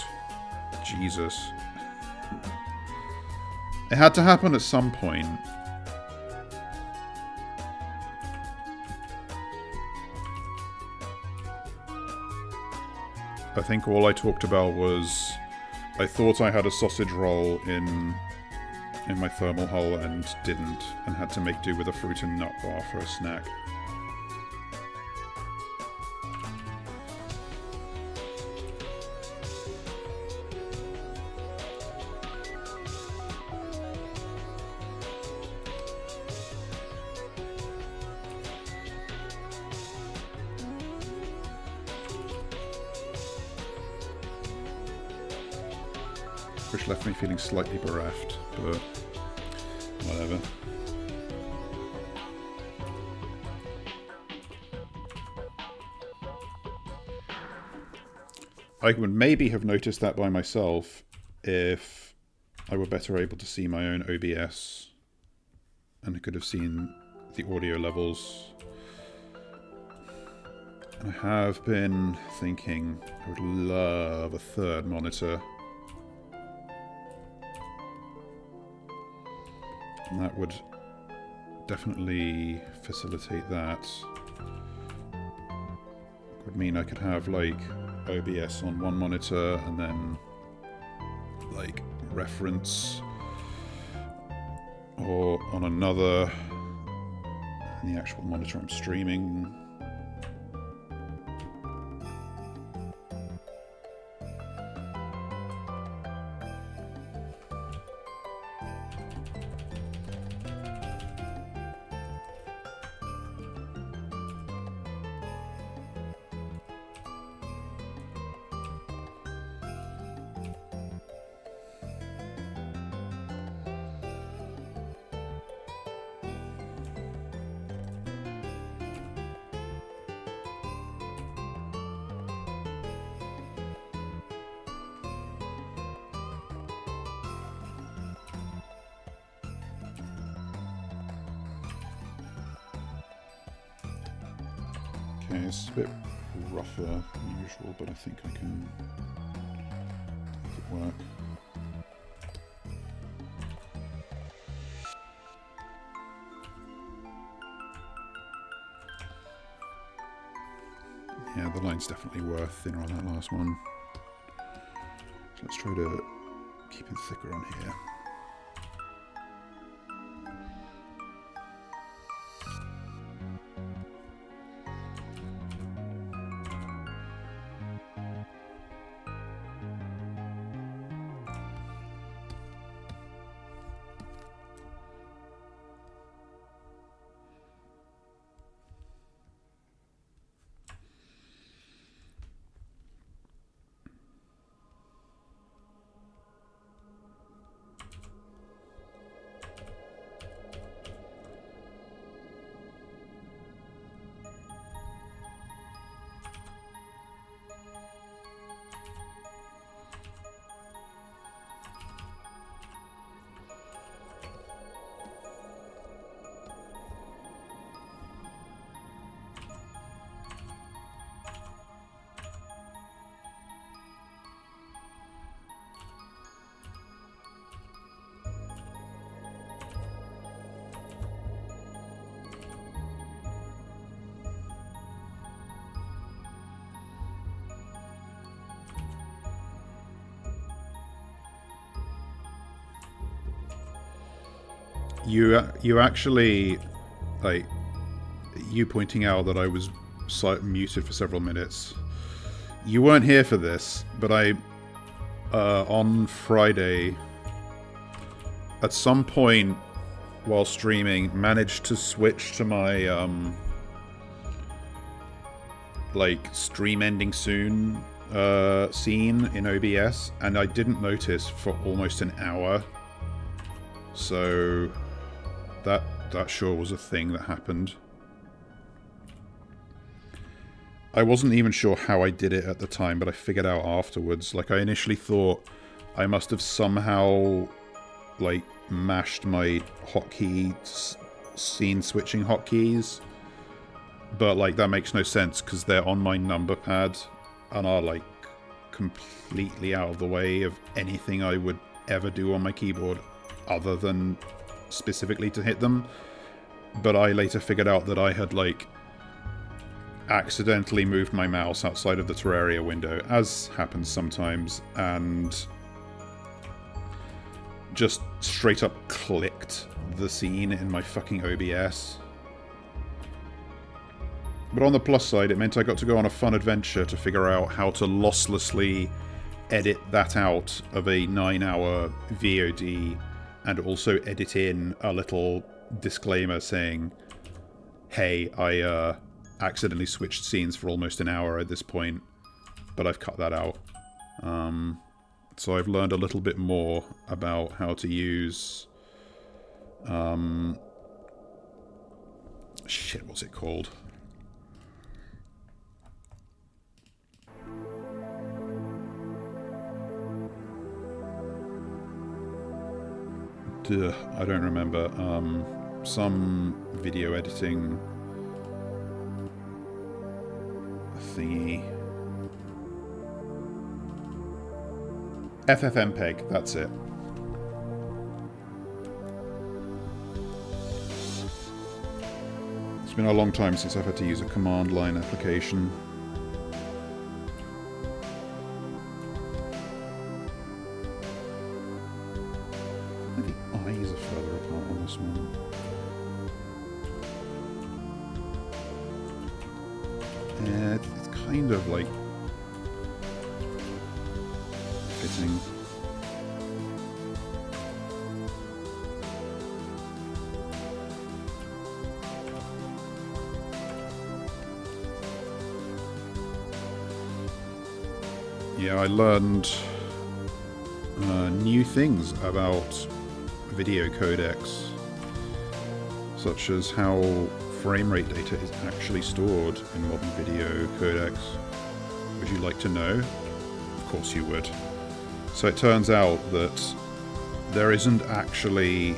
Jesus. It had to happen at some point. I think all I talked about was I thought I had a sausage roll in my thermal hole and didn't, and had to make do with a fruit and nut bar for a snack. Which left me feeling slightly bereft, but whatever. I would maybe have noticed that by myself if I were better able to see my own OBS and I could have seen the audio levels. And I have been thinking I would love a third monitor. And that would definitely facilitate that. It would mean I could have like OBS on one monitor and then like reference or on another, and the actual monitor I'm streaming. Okay, it's a bit rougher than usual, but I think I can make it work. Yeah, the line's definitely worth thinner on that last one. So let's try to keep it thicker on here. You actually, like, you pointing out that I was muted for several minutes. You weren't here for this, but I, on Friday, at some point while streaming, managed to switch to my, like, stream ending soon scene in OBS, and I didn't notice for almost an hour. So that sure was a thing that happened. I wasn't even sure how I did it at the time, but I figured out afterwards. Like, I initially thought I must have somehow, like, mashed my hotkey scene switching hotkeys But, like, that makes no sense because they're on my number pad and are, like, completely out of the way of anything I would ever do on my keyboard other than specifically to hit them. But I later figured out that I had, like, accidentally moved my mouse outside of the Terraria window, as happens sometimes, and just straight up clicked the scene in my fucking OBS. But on the plus side, it meant I got to go on a fun adventure to figure out how to losslessly edit that out of a 9-hour VOD, and also edit in a little disclaimer saying, hey, I accidentally switched scenes for almost an hour at this point, but I've cut that out. So I've learned a little bit more about how to use... shit, what's it called? I don't remember. Some video editing thingy. FFmpeg, that's it. It's been a long time since I've had to use a command line application. The eyes are further apart on this one. Yeah, it's kind of like fitting. Yeah, I learned new things about video codecs, such as how frame rate data is actually stored in modern video codecs. Would you like to know? Of course you would. So it turns out that there isn't actually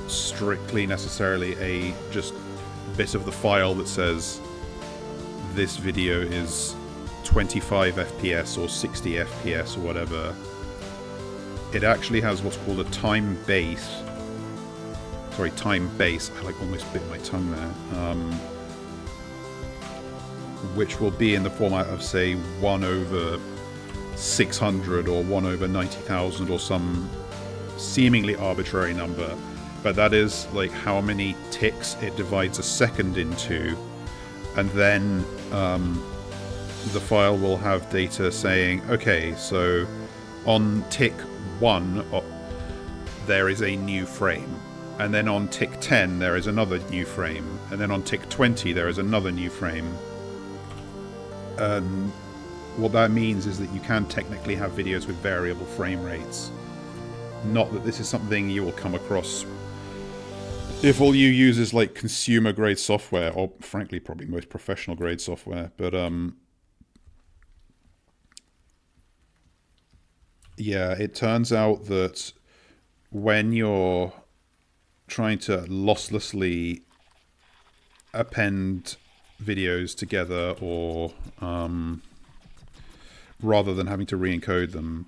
strictly necessarily a just bit of the file that says this video is 25 FPS or 60 FPS or whatever. It actually has what's called a time base. Sorry, time base. I like almost bit my tongue there. Which will be in the format of, say, 1 over 600 or 1 over 90,000 or some seemingly arbitrary number. But that is like how many ticks it divides a second into. And then the file will have data saying, okay, so on tick 1 there is a new frame, and then on tick 10 there is another new frame, and then on tick 20 there is another new frame. What that means is that you can technically have videos with variable frame rates. Not that this is something you will come across if all you use is like consumer grade software, or frankly probably most professional grade software, but yeah, it turns out that when you're trying to losslessly append videos together, or rather than having to re-encode them,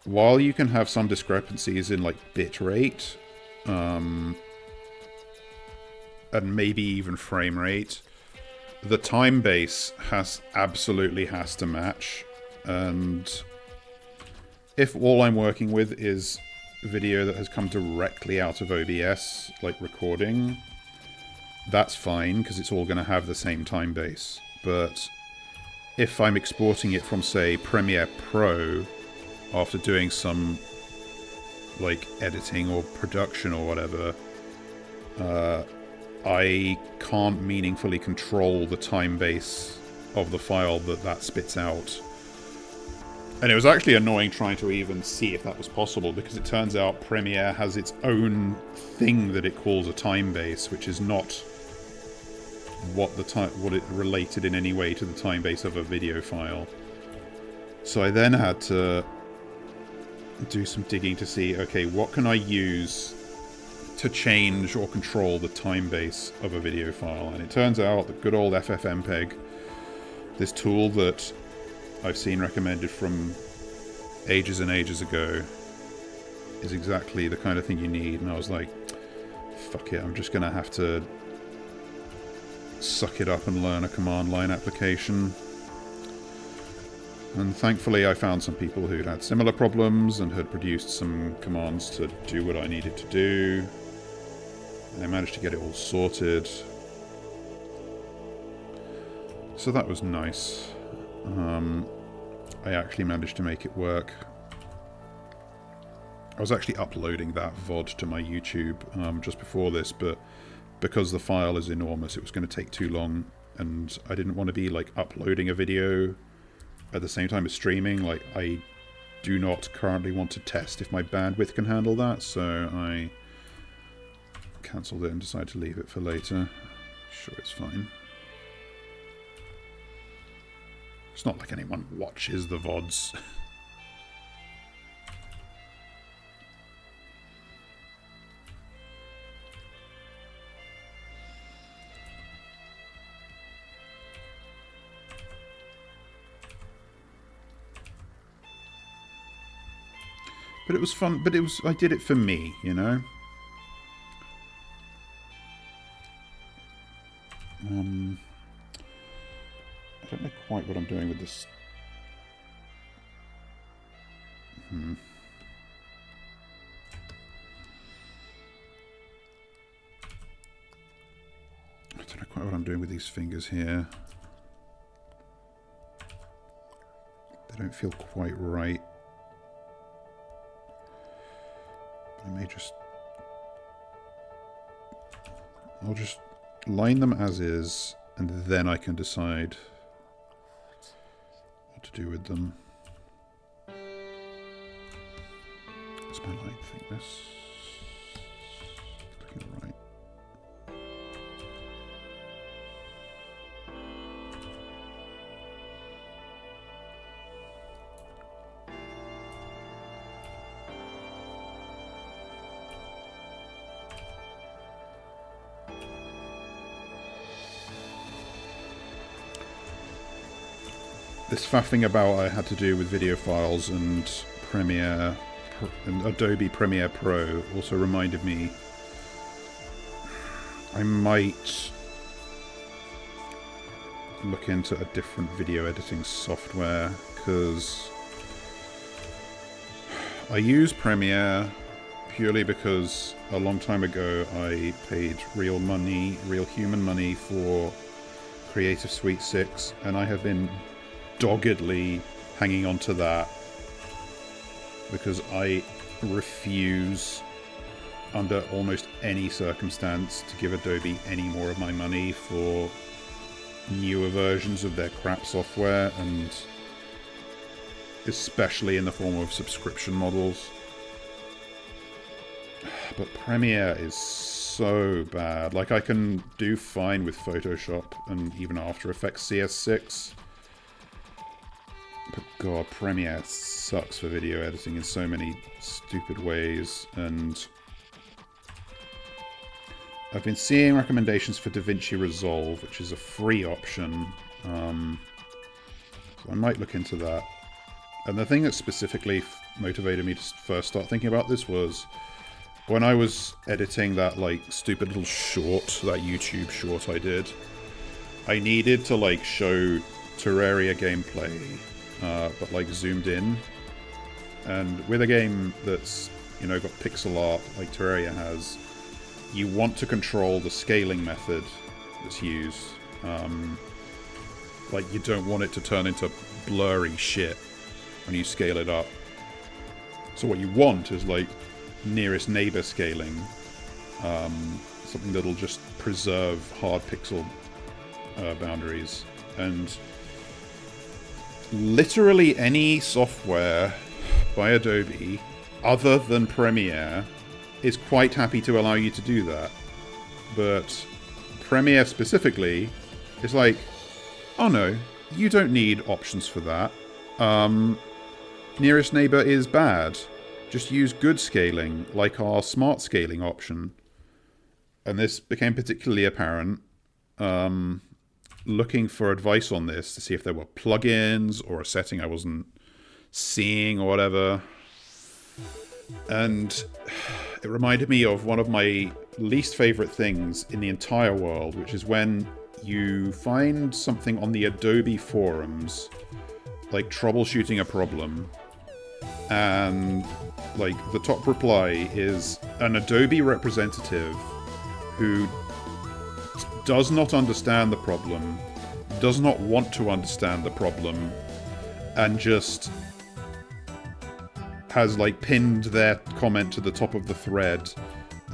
while you can have some discrepancies in like bit rate, and maybe even frame rate, the time base absolutely has to match. And if all I'm working with is video that has come directly out of OBS, like recording, that's fine, because it's all going to have the same time base. But if I'm exporting it from, say, Premiere Pro, after doing some like editing or production or whatever, I can't meaningfully control the time base of the file that spits out. And it was actually annoying trying to even see if that was possible, because it turns out Premiere has its own thing that it calls a time base, which is not what it related in any way to the time base of a video file. So I then had to do some digging to see, okay, what can I use to change or control the time base of a video file. And it turns out that good old FFmpeg, this tool that I've seen recommended from ages and ages ago, is exactly the kind of thing you need. And I was like, fuck it, I'm just going to have to suck it up and learn a command line application. And thankfully I found some people who'd had similar problems and had produced some commands to do what I needed to do. And I managed to get it all sorted. So that was nice. I actually managed to make it work. I was actually uploading that VOD to my YouTube just before this, but because the file is enormous, it was going to take too long, and I didn't want to be like uploading a video at the same time as streaming. Like, I do not currently want to test if my bandwidth can handle that, so I cancelled it and decided to leave it for later. Sure, it's fine. It's not like anyone watches the VODs. But it was fun, but I did it for me, you know? I don't know quite what I'm doing with this. I don't know quite what I'm doing with these fingers here. They don't feel quite right. But I may just... I'll just line them as is, and then I can decide what to do with them. Is my line thickness looking right? This faffing about I had to do with video files and Premiere and Adobe Premiere Pro also reminded me I might look into a different video editing software, because I use Premiere purely because a long time ago I paid real human money for Creative Suite 6, and I have been doggedly hanging on to that because I refuse under almost any circumstance to give Adobe any more of my money for newer versions of their crap software, and especially in the form of subscription models. But Premiere is so bad. Like, I can do fine with Photoshop and even After Effects CS6, but god, Premiere sucks for video editing in so many stupid ways. And I've been seeing recommendations for DaVinci Resolve, which is a free option, so I might look into that. And the thing that specifically motivated me to first start thinking about this was when I was editing that like stupid little short, that YouTube short I did, I needed to like show Terraria gameplay, but like zoomed in. And with a game that's, you know, got pixel art like Terraria has, you want to control the scaling method that's used. Like, you don't want it to turn into blurry shit when you scale it up. So what you want is like nearest neighbor scaling, something that'll just preserve hard pixel boundaries. And literally any software by Adobe other than Premiere is quite happy to allow you to do that. But Premiere specifically is like, oh no, you don't need options for that. Nearest neighbor is bad. Just use good scaling, like our smart scaling option. and this became particularly apparent, looking for advice on this to see if there were plugins or a setting I wasn't seeing or whatever. And it reminded me of one of my least favorite things in the entire world, which is when you find something on the Adobe forums, like troubleshooting a problem, and like the top reply is an Adobe representative who does not understand the problem, does not want to understand the problem, and just has like pinned their comment to the top of the thread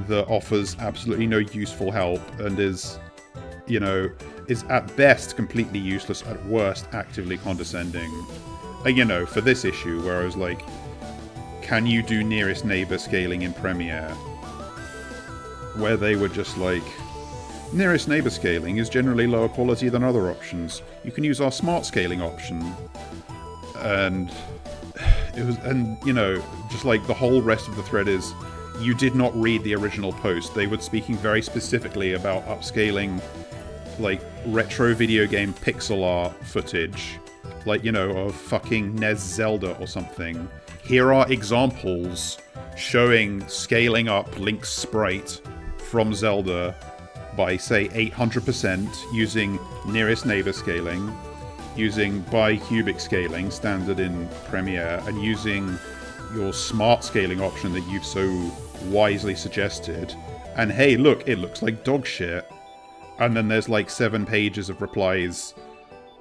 that offers absolutely no useful help and is, you know, is at best completely useless, at worst actively condescending. And, you know, for this issue where I was like, can you do nearest neighbor scaling in Premiere? Where they were just like, nearest neighbor scaling is generally lower quality than other options. You can use our smart scaling option. And it was, and you know, just like the whole rest of the thread is, you did not read the original post. They were speaking very specifically about upscaling like retro video game pixel art footage, like, you know, of fucking NES Zelda or something. Here are examples showing scaling up Link's sprite from Zelda by, say, 800% using nearest neighbor scaling, using bicubic scaling, standard in Premiere, and using your smart scaling option that you've so wisely suggested. And hey, look, it looks like dog shit. And then there's like 7 pages of replies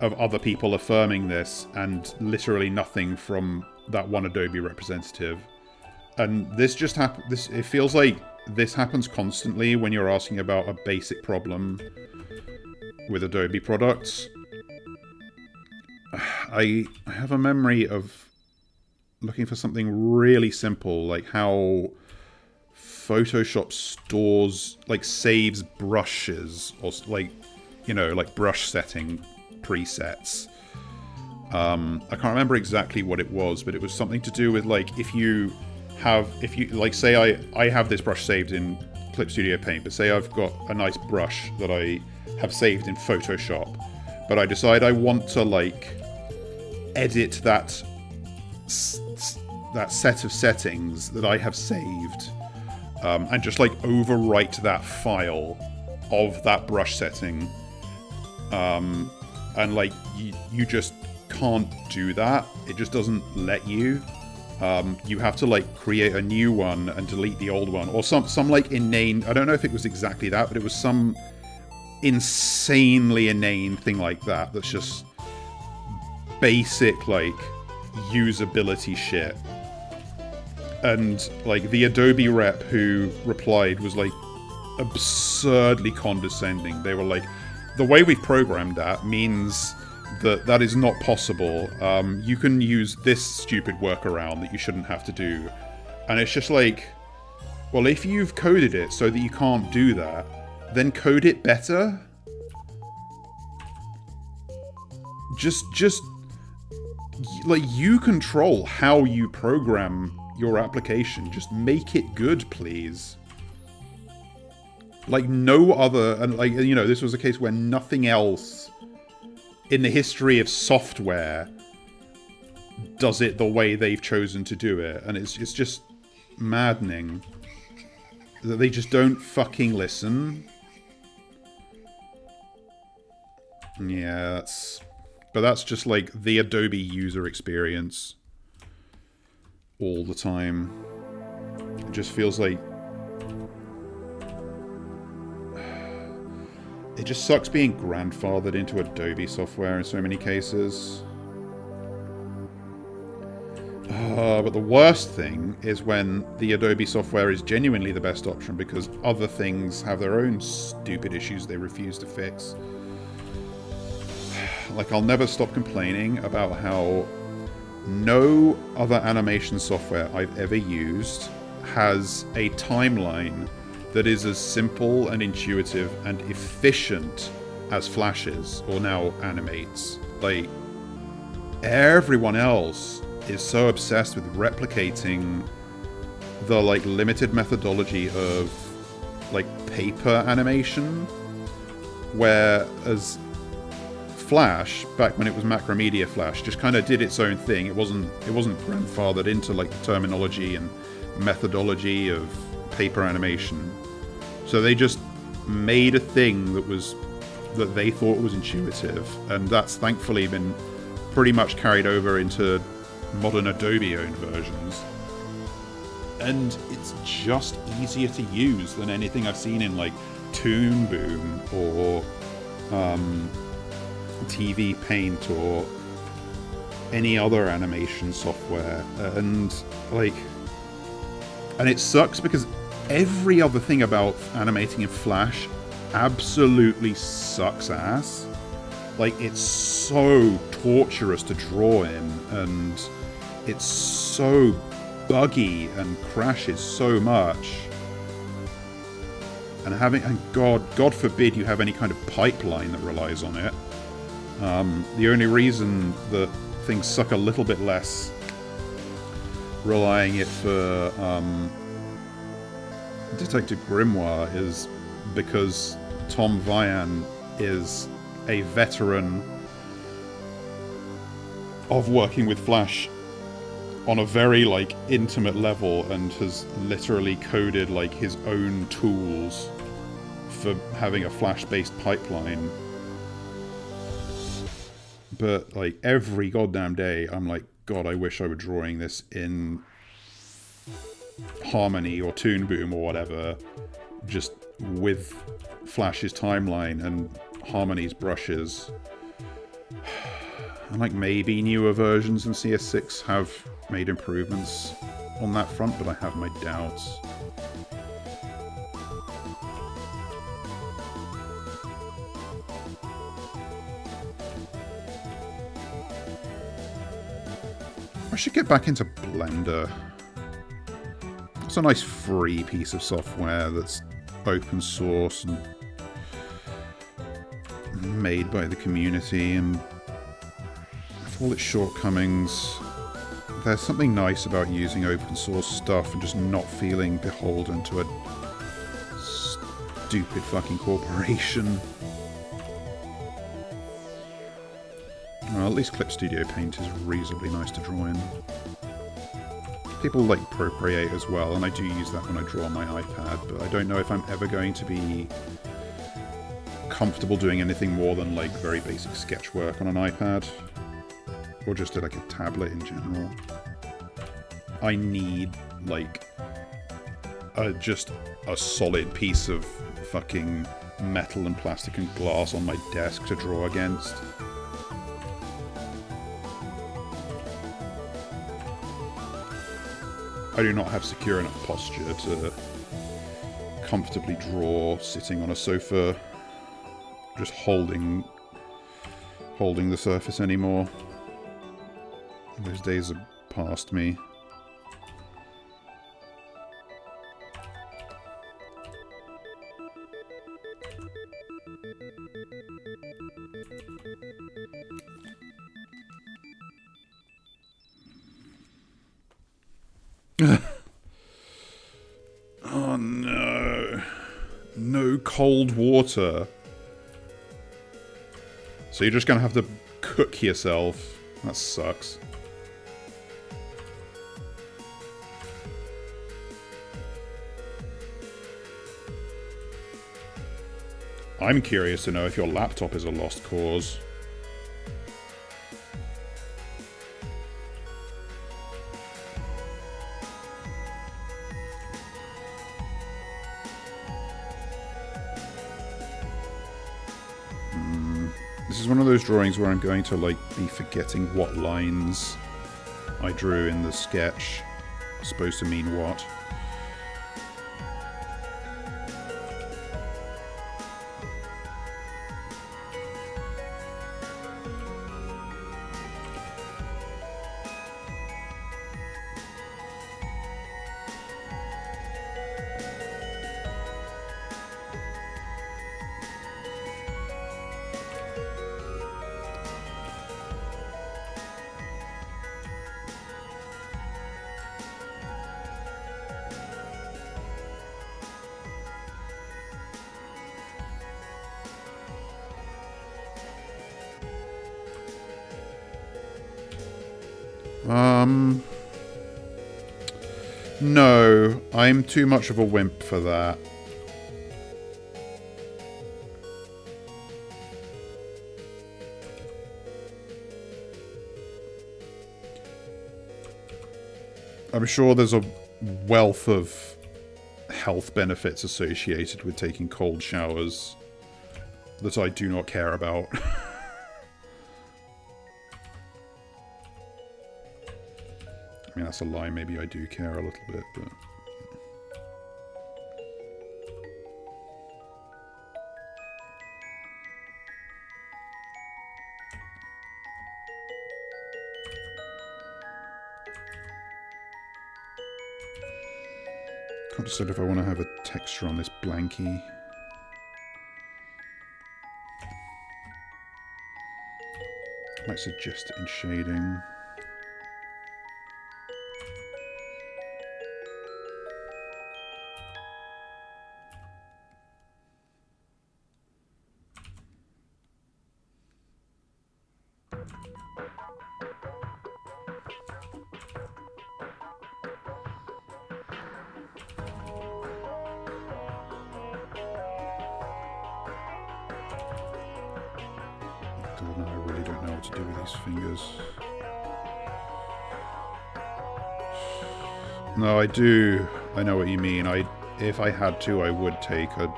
of other people affirming this, and literally nothing from that one Adobe representative. And this just it feels like this happens constantly when you're asking about a basic problem with Adobe products. I have a memory of looking for something really simple, like how Photoshop stores, like, saves brushes, or like, you know, like brush setting presets. I can't remember exactly what it was, but it was something to do with, like, if you like, say I have this brush saved in Clip Studio Paint, but say I've got a nice brush that I have saved in Photoshop, but I decide I want to, like, edit that set of settings that I have saved, and just, like, overwrite that file of that brush setting, and, like, you just can't do that. It just doesn't let you. You have to, like, create a new one and delete the old one, or some like inane, I don't know if it was exactly that, but it was some insanely inane thing like that, that's just basic, like, usability shit. And, like, the Adobe rep who replied was, like, absurdly condescending. They were like, the way we've programmed that means that is not possible. You can use this stupid workaround that you shouldn't have to do. And it's just like, well, if you've coded it so that you can't do that, then code it better. Just like, you control how you program your application. Just make it good, please. Like, no other, and, like, you know, this was a case where nothing else in the history of software does it the way they've chosen to do it. And it's just maddening that they just don't fucking listen. Yeah, that's just like the Adobe user experience all the time. It just feels like it just sucks being grandfathered into Adobe software in so many cases. But the worst thing is when the Adobe software is genuinely the best option because other things have their own stupid issues they refuse to fix. Like, I'll never stop complaining about how no other animation software I've ever used has a timeline that is as simple and intuitive and efficient as Flash is, or now animates. Like, everyone else is so obsessed with replicating the, like, limited methodology of like paper animation, whereas Flash, back when it was Macromedia Flash, just kind of did its own thing. It wasn't grandfathered into like the terminology and methodology of paper animation. So they just made a thing that they thought was intuitive, and that's thankfully been pretty much carried over into modern Adobe owned versions. And it's just easier to use than anything I've seen in like Toon Boom or TV Paint or any other animation software. And it sucks because every other thing about animating in Flash absolutely sucks ass. Like, it's so torturous to draw in, and it's so buggy and crashes so much. And God forbid you have any kind of pipeline that relies on it. The only reason that things suck a little bit less relying it for Detective Grimoire is because Tom Vian is a veteran of working with Flash on a very like intimate level, and has literally coded like his own tools for having a Flash-based pipeline. But like every goddamn day I'm like, God, I wish I were drawing this in Harmony or Toon Boom or whatever, just with Flash's timeline and Harmony's brushes. And like maybe newer versions in CS6 have made improvements on that front, but I have my doubts. I should get back into Blender. It's a nice free piece of software that's open source and made by the community, and for all its shortcomings, there's something nice about using open source stuff and just not feeling beholden to a stupid fucking corporation. Well, at least Clip Studio Paint is reasonably nice to draw in. People like Procreate as well, and I do use that when I draw on my iPad, but I don't know if I'm ever going to be comfortable doing anything more than like very basic sketch work on an iPad, or just like a tablet in general. I need like just a solid piece of fucking metal and plastic and glass on my desk to draw against. I do not have secure enough posture to comfortably draw sitting on a sofa, just holding the surface anymore. Those days are past me. Oh no. No cold water. So you're just gonna have to cook yourself. That sucks. I'm curious to know if your laptop is a lost cause. This is one of those drawings where I'm going to like be forgetting what lines I drew in the sketch are supposed to mean what. No, I'm too much of a wimp for that. I'm sure there's a wealth of health benefits associated with taking cold showers that I do not care about. I mean, that's a lie. Maybe I do care a little bit, but... Can't decide if I want to have a texture on this blankie. I might suggest it in shading. God, no, I really don't know what to do with these fingers. No, I do. I know what you mean. If I had to, I would take a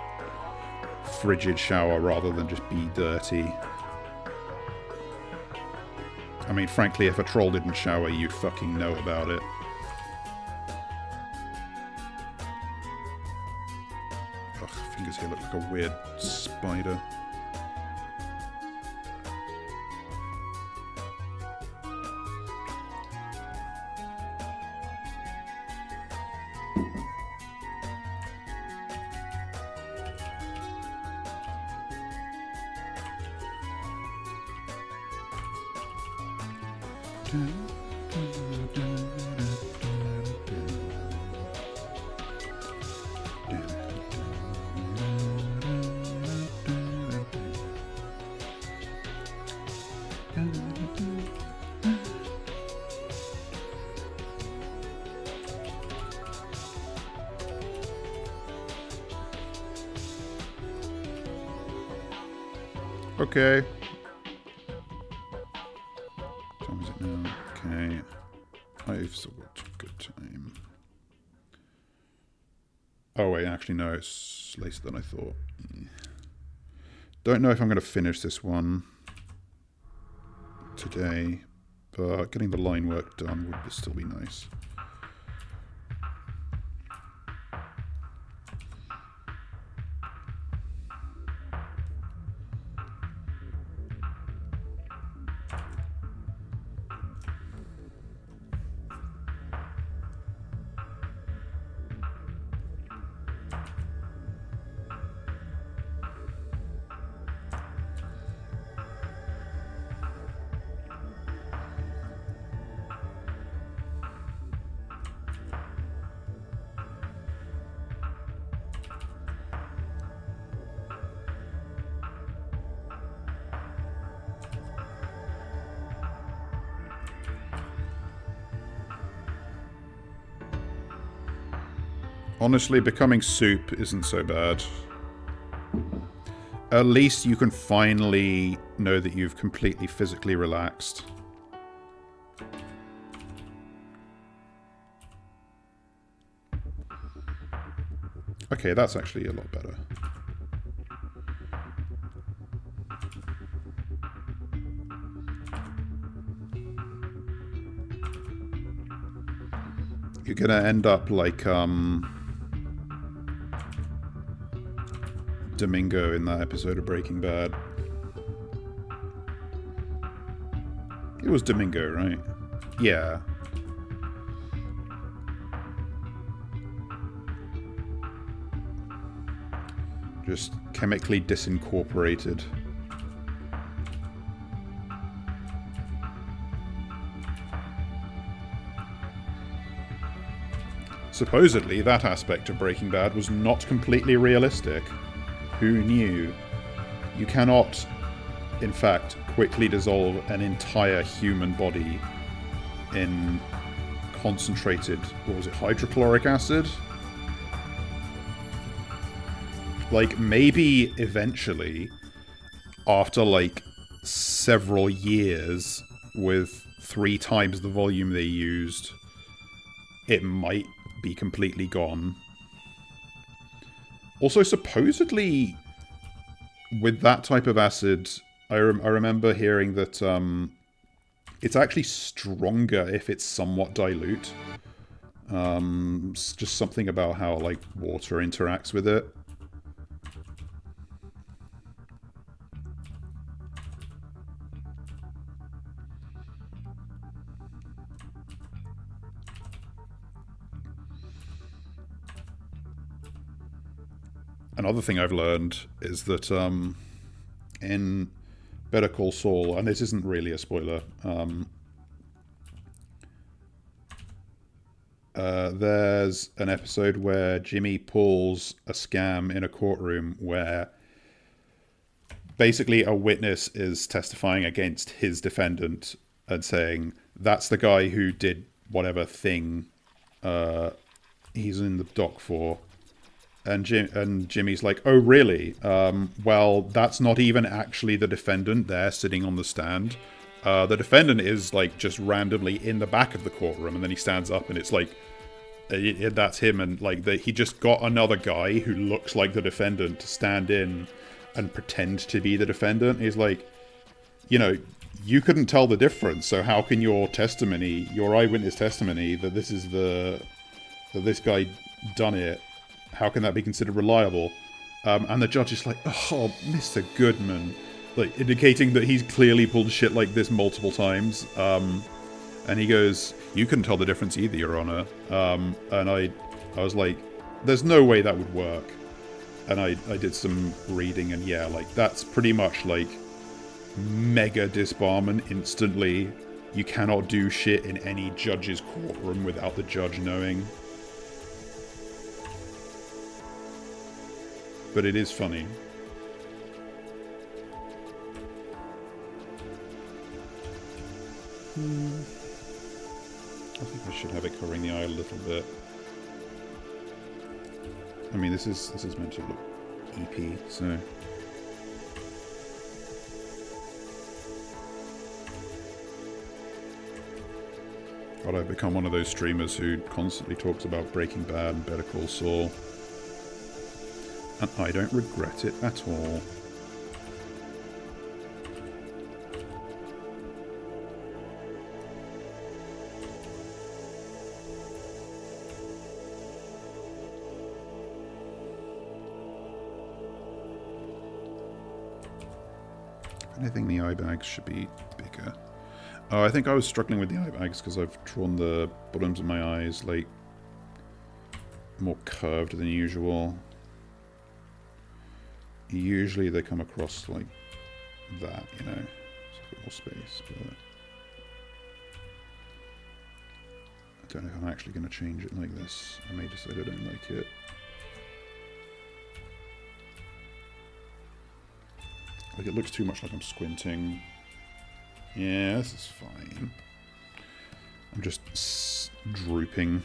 frigid shower rather than just be dirty. I mean, frankly, if a troll didn't shower, you'd fucking know about it. Ugh, fingers here look like a weird spider. Okay. What time is it now? Okay. I've still got good time. Oh wait, actually no, it's later than I thought. Don't know if I'm going to finish this one today, but getting the line work done would still be nice. Honestly, becoming soup isn't so bad. At least you can finally know that you've completely physically relaxed. Okay, that's actually a lot better. You're gonna end up like, Domingo in that episode of Breaking Bad. It was Domingo, right? Yeah. Just chemically disincorporated. Supposedly, that aspect of Breaking Bad was not completely realistic. Who knew? You cannot, in fact, quickly dissolve an entire human body in concentrated, what was it, hydrochloric acid? Like, maybe eventually, after like several years with 3 times the volume they used, it might be completely gone. Also, supposedly, with that type of acid, I remember hearing that it's actually stronger if it's somewhat dilute. It's just something about how, like, water interacts with it. Another thing I've learned is that in Better Call Saul, and this isn't really a spoiler, there's an episode where Jimmy pulls a scam in a courtroom where basically a witness is testifying against his defendant and saying, that's the guy who did whatever thing he's in the dock for. And Jimmy's like, oh, really? Well, that's not even actually the defendant there sitting on the stand. The defendant is, like, just randomly in the back of the courtroom, and then he stands up, and it's like, that's him, and, like, he just got another guy who looks like the defendant to stand in and pretend to be the defendant. He's like, you know, you couldn't tell the difference, so how can your testimony, your eyewitness testimony, that this guy done it, how can that be considered reliable? And the judge is like, oh, Mr. Goodman. Like, indicating that he's clearly pulled shit like this multiple times. And he goes, you couldn't tell the difference either, Your Honor. And I was like, there's no way that would work. And I did some reading, and yeah, like, that's pretty much like mega disbarment instantly. You cannot do shit in any judge's courtroom without the judge knowing. But it is funny. I think I should have it covering the eye a little bit. I mean, this is meant to look EP, so. God, I've become one of those streamers who constantly talks about Breaking Bad and Better Call Saul. And I don't regret it at all. I think the eye bags should be bigger. Oh, I think I was struggling with the eye bags because I've drawn the bottoms of my eyes like more curved than usual. Usually they come across like that, you know, it's a bit more space, but I don't know if I'm actually going to change it like this. I may decide I don't like it. Like, it looks too much like I'm squinting. Yeah, this is fine. I'm just drooping.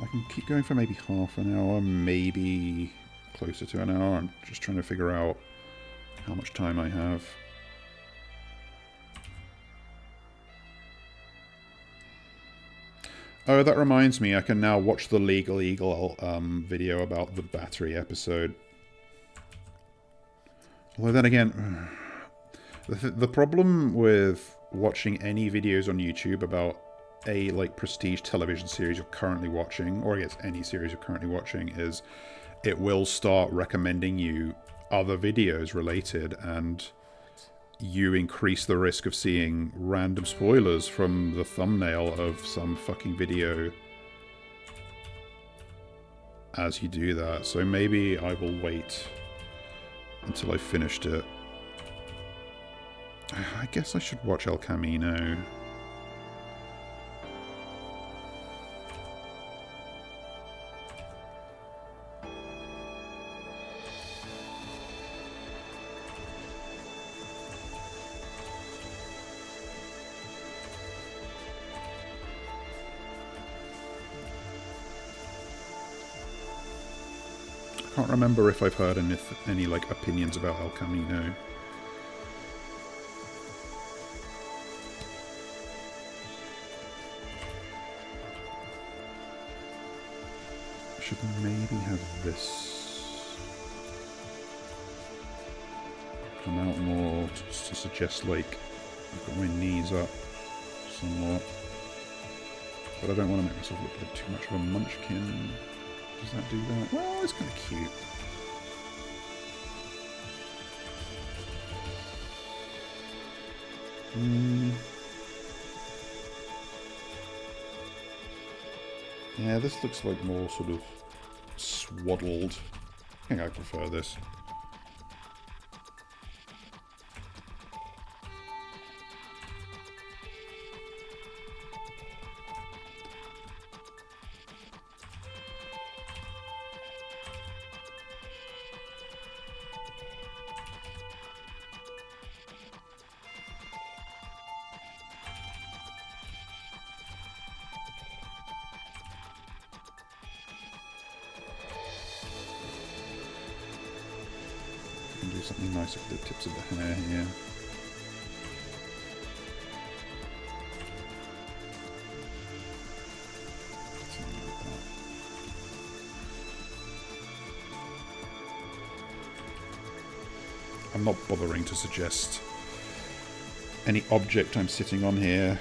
I can keep going for maybe half an hour, maybe closer to an hour. I'm just trying to figure out how much time I have. Oh, that reminds me, I can now watch the Legal Eagle video about the battery episode. Although then again, the problem with watching any videos on YouTube about a like prestige television series you're currently watching, or I guess any series you're currently watching, is it will start recommending you other videos related, and you increase the risk of seeing random spoilers from the thumbnail of some fucking video as you do that. So maybe I will wait until I've finished it. I guess I should watch El Camino. Can't remember if I've heard any like opinions about El Camino. Should maybe have this come out more just to suggest like I've got my knees up somewhat. But I don't want to make myself look like too much of a munchkin. Does that do that? Well, it's kind of cute. Yeah, this looks like more sort of swaddled. I think I prefer this. Do something nice with the tips of the hair here. I'm not bothering to suggest any object I'm sitting on here.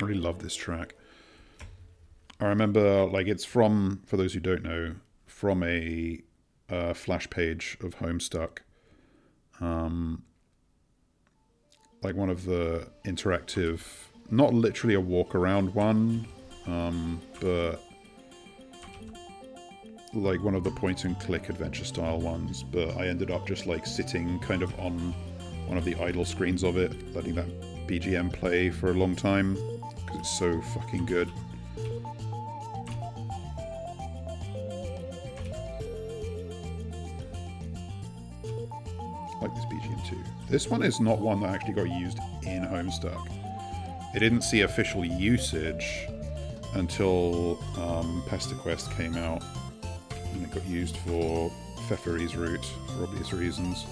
I really love this track. I remember, like, it's from, for those who don't know, from a flash page of Homestuck. Like one of the interactive, not literally a walk around one, but like one of the point and click adventure style ones. But I ended up just like sitting kind of on one of the idle screens of it, letting that BGM play for a long time, because it's so fucking good. I like this BGM too. This one is not one that actually got used in Homestuck. It didn't see official usage until Pesta Quest came out, and it got used for Pfefferi's route for obvious reasons.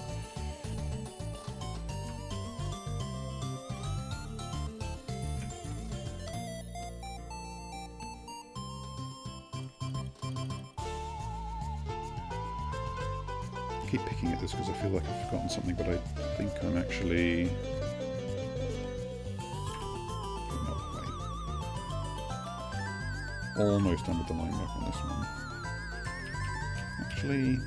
I keep picking at this because I feel like I've forgotten something, but I think I'm actually not quite. Almost under the line work on this one. Actually,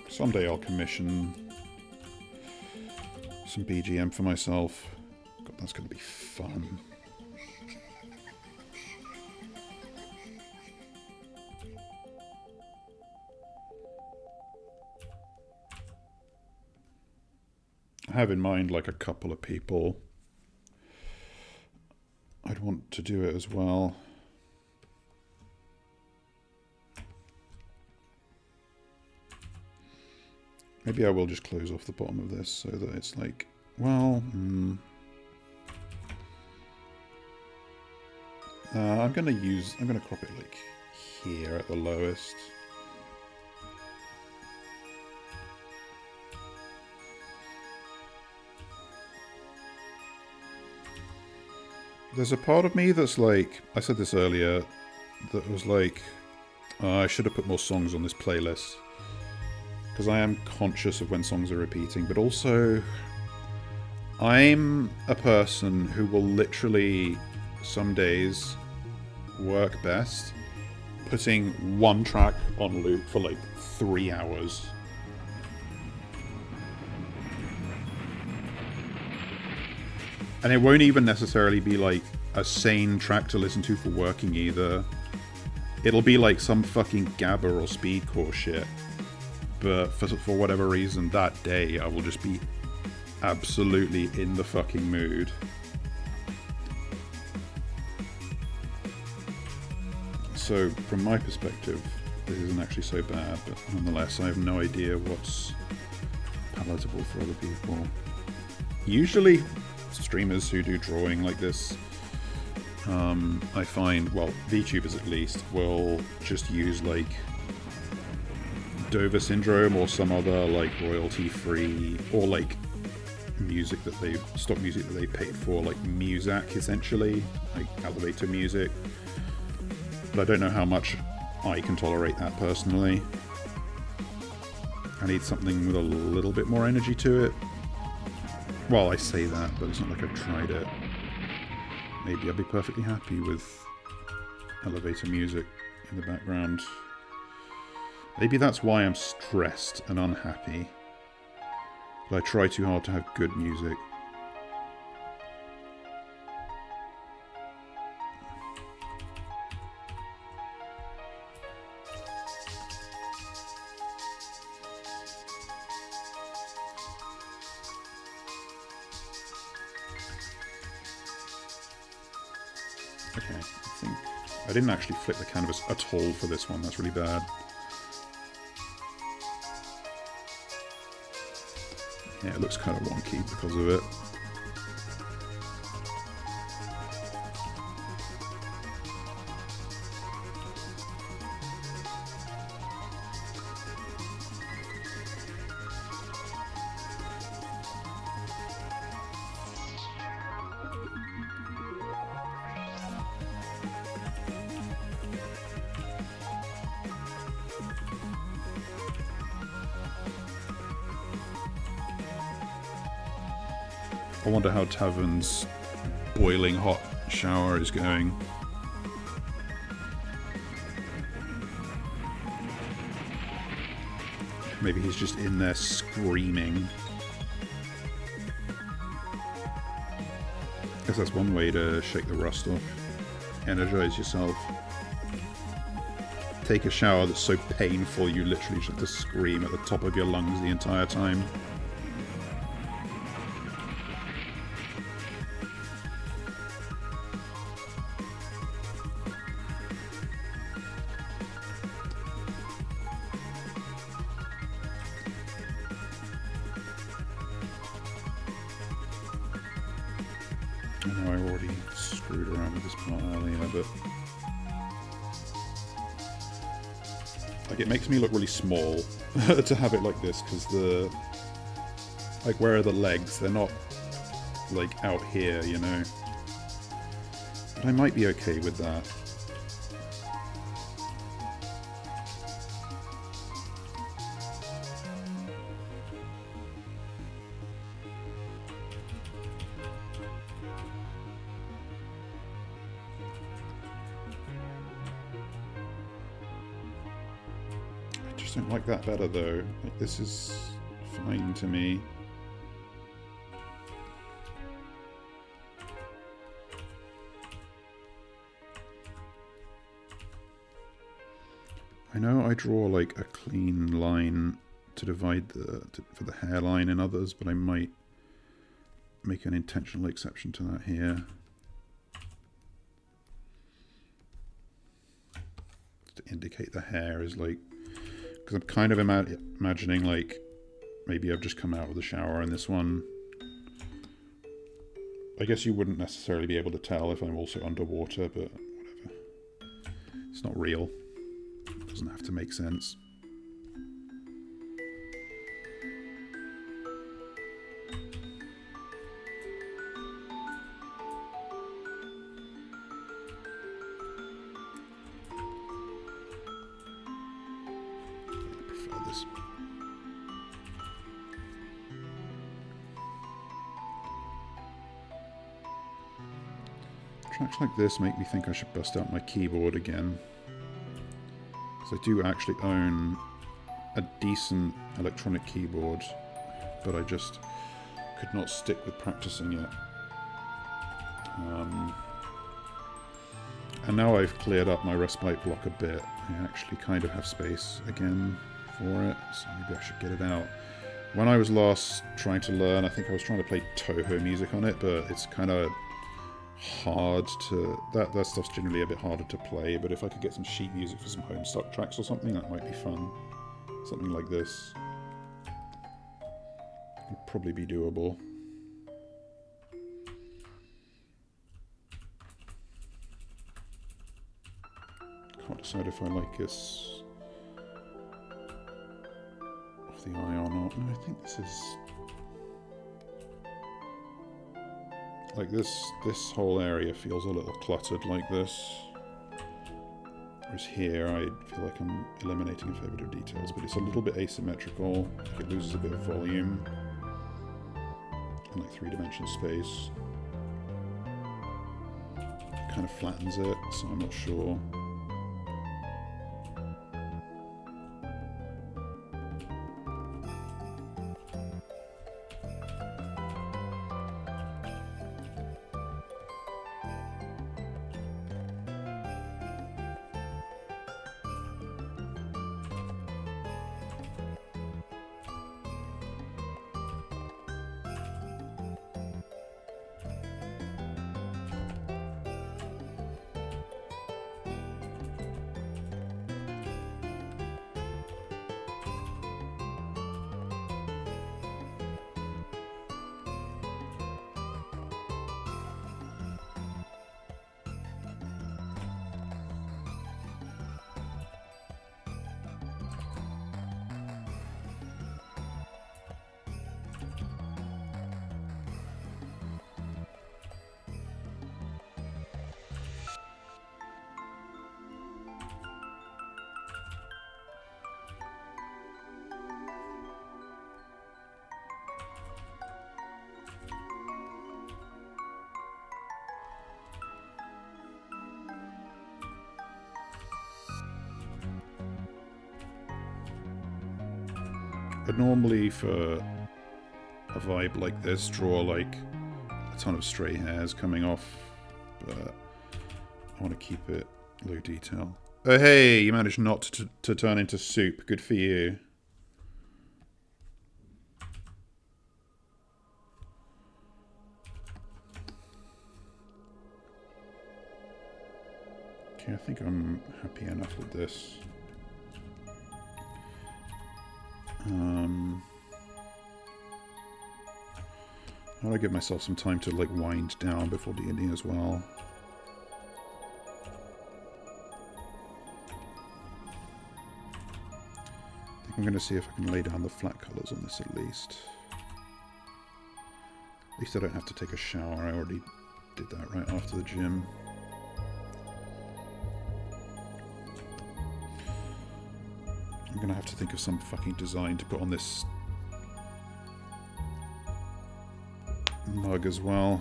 someday I'll commission some BGM for myself. God, that's going to be fun. I have in mind like a couple of people I'd want to do it as well. Maybe I will just close off the bottom of this so that it's like, well, I'm going to crop it like here at the lowest. There's a part of me that's like, I said this earlier, that was like, I should have put more songs on this playlist. because I am conscious of when songs are repeating, but also I'm a person who will literally some days work best putting one track on loop for like 3 hours. And it won't even necessarily be like a sane track to listen to for working either. It'll be like some fucking gabber or speedcore shit. But for whatever reason, that day I will just be absolutely in the fucking mood. So, from my perspective, this isn't actually so bad, but nonetheless, I have no idea what's palatable for other people. Usually, streamers who do drawing like this, I find, well, VTubers at least, will just use like Dover Syndrome or some other like royalty-free, or like music that they, stock music that they paid for, like Muzak essentially, like elevator music. But I don't know how much I can tolerate that personally. I need something with a little bit more energy to it. Well, I say that, but it's not like I've tried it. Maybe I'll be perfectly happy with elevator music in the background. Maybe that's why I'm stressed and unhappy. But I try too hard to have good music. Okay, I think I didn't actually flip the canvas at all for this one. That's really bad. Yeah, it looks kind of wonky because of it. I wonder how Tavern's boiling hot shower is going. Maybe he's just in there screaming. I guess that's one way to shake the rust off. Energize yourself. Take a shower that's so painful you literally just have to scream at the top of your lungs the entire time. I know I already screwed around with this part earlier, but like it makes me look really small to have it like this, because the, like, where are the legs? They're not like out here, you know. But I might be okay with that. I just don't like that better though. Like, this is fine to me. I know I draw like a clean line to divide for the hairline in others, but I might make an intentional exception to that here. To indicate the hair is like, because I'm kind of imagining like maybe I've just come out of the shower in this one. I guess you wouldn't necessarily be able to tell if I'm also underwater, but whatever. It's not real. It doesn't have to make sense. I prefer this. Tracks like this make me think I should bust out my keyboard again. Because I do actually own a decent electronic keyboard, but I just could not stick with practicing it. And now I've cleared up my respite block a bit, I actually kind of have space again for it, so maybe I should get it out. When I was last trying to learn, I think I was trying to play Toho music on it, but it's kind of hard to... That stuff's generally a bit harder to play, but if I could get some sheet music for some Homestuck tracks or something, that might be fun. Something like this would probably be doable. Can't decide if I like this off the eye or not. No, I think this is... Like this whole area feels a little cluttered like this. Whereas here I feel like I'm eliminating a fair bit of details, but it's a little bit asymmetrical. Like it loses a bit of volume and like three-dimensional space. It kind of flattens it, so I'm not sure. I'd normally, for a vibe like this, draw like a ton of stray hairs coming off, but I want to keep it low detail. Oh hey, you managed not to turn into soup. Good for you. Okay, I think I'm happy enough with this. I want to give myself some time to like wind down before D&D as well. I think I'm going to see if I can lay down the flat colours on this at least. At least I don't have to take a shower. I already did that right after the gym. I'm going to have to think of some fucking design to put on this mug as well.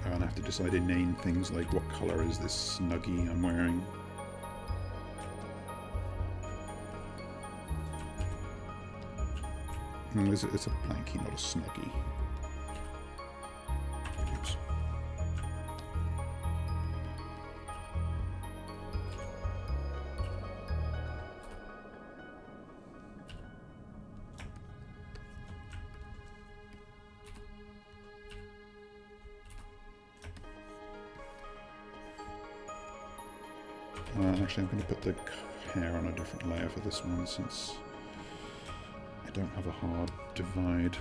Oh, and I have to decide to name things like what colour is this snuggie I'm wearing. It's a blankie, not a snuggie. Oops. Actually, I'm going to put the hair on a different layer for this one since I don't have a hard divide.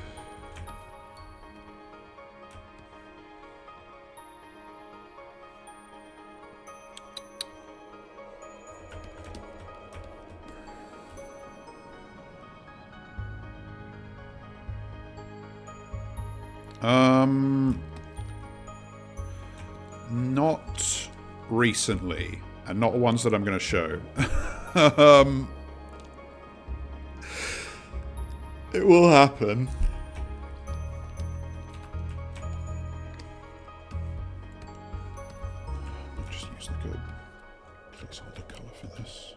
Not recently. and not ones that I'm going to show. um, it will happen. I'll just use like a placeholder color for this.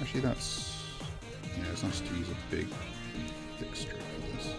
Actually, it's nice to use a big, thick strip for this.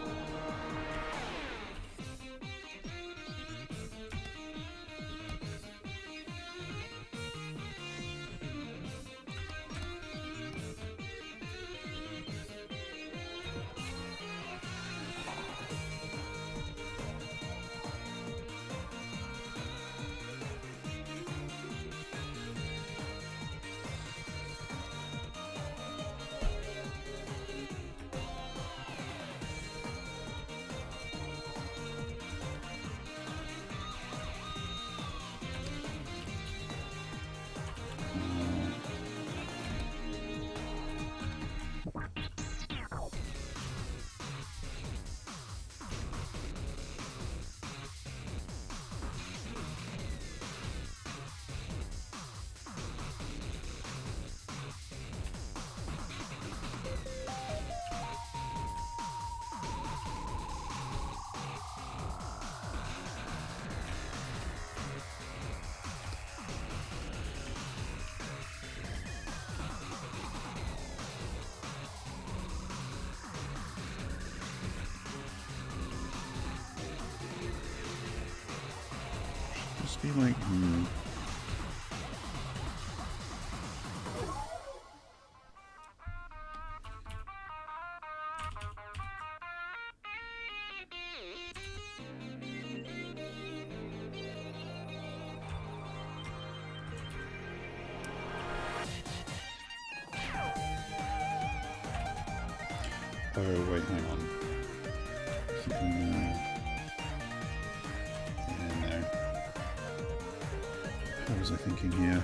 Just be like, Oh, wait, hang on. I think I'm no. What was I thinking here?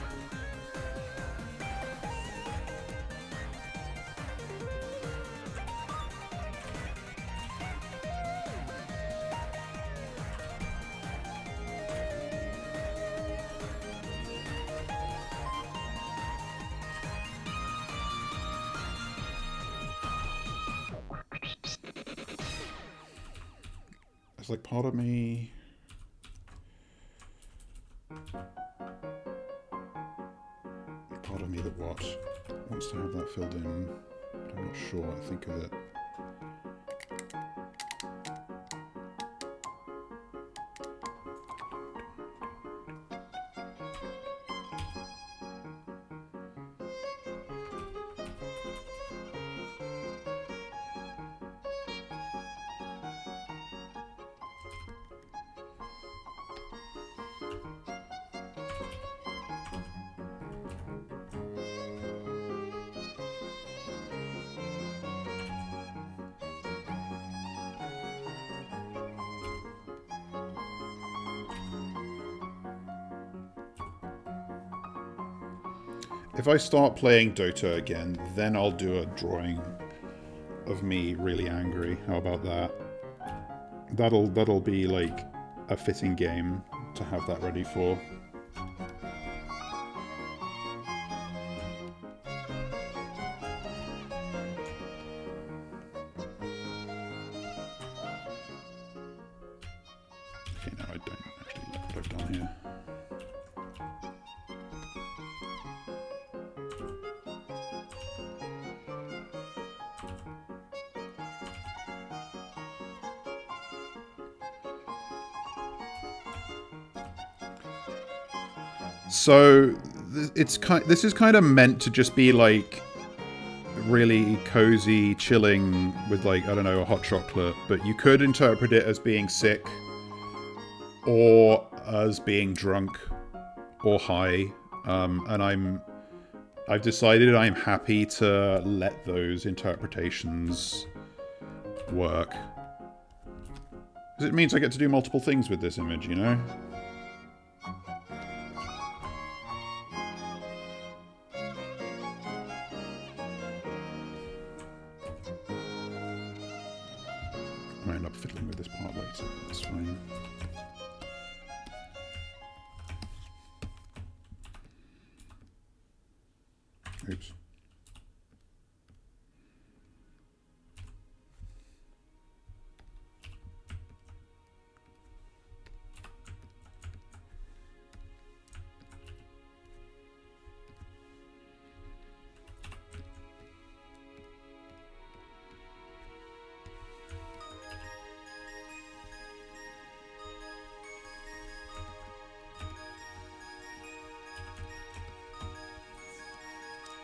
It's like part of me. Part of me that wants to have that filled in, but I'm not sure what I think of it. If I start playing Dota again, then I'll do a drawing of me really angry. How about that? That'll be like a fitting game to have that ready for. Okay, no, I don't actually like what I've done here. So this is kind of meant to just be like really cozy, chilling with like, I don't know, a hot chocolate, but you could interpret it as being sick or as being drunk or high. And I've decided I'm happy to let those interpretations work. Because it means I get to do multiple things with this image, you know? I might end up fiddling with this part later, that's fine. Oops.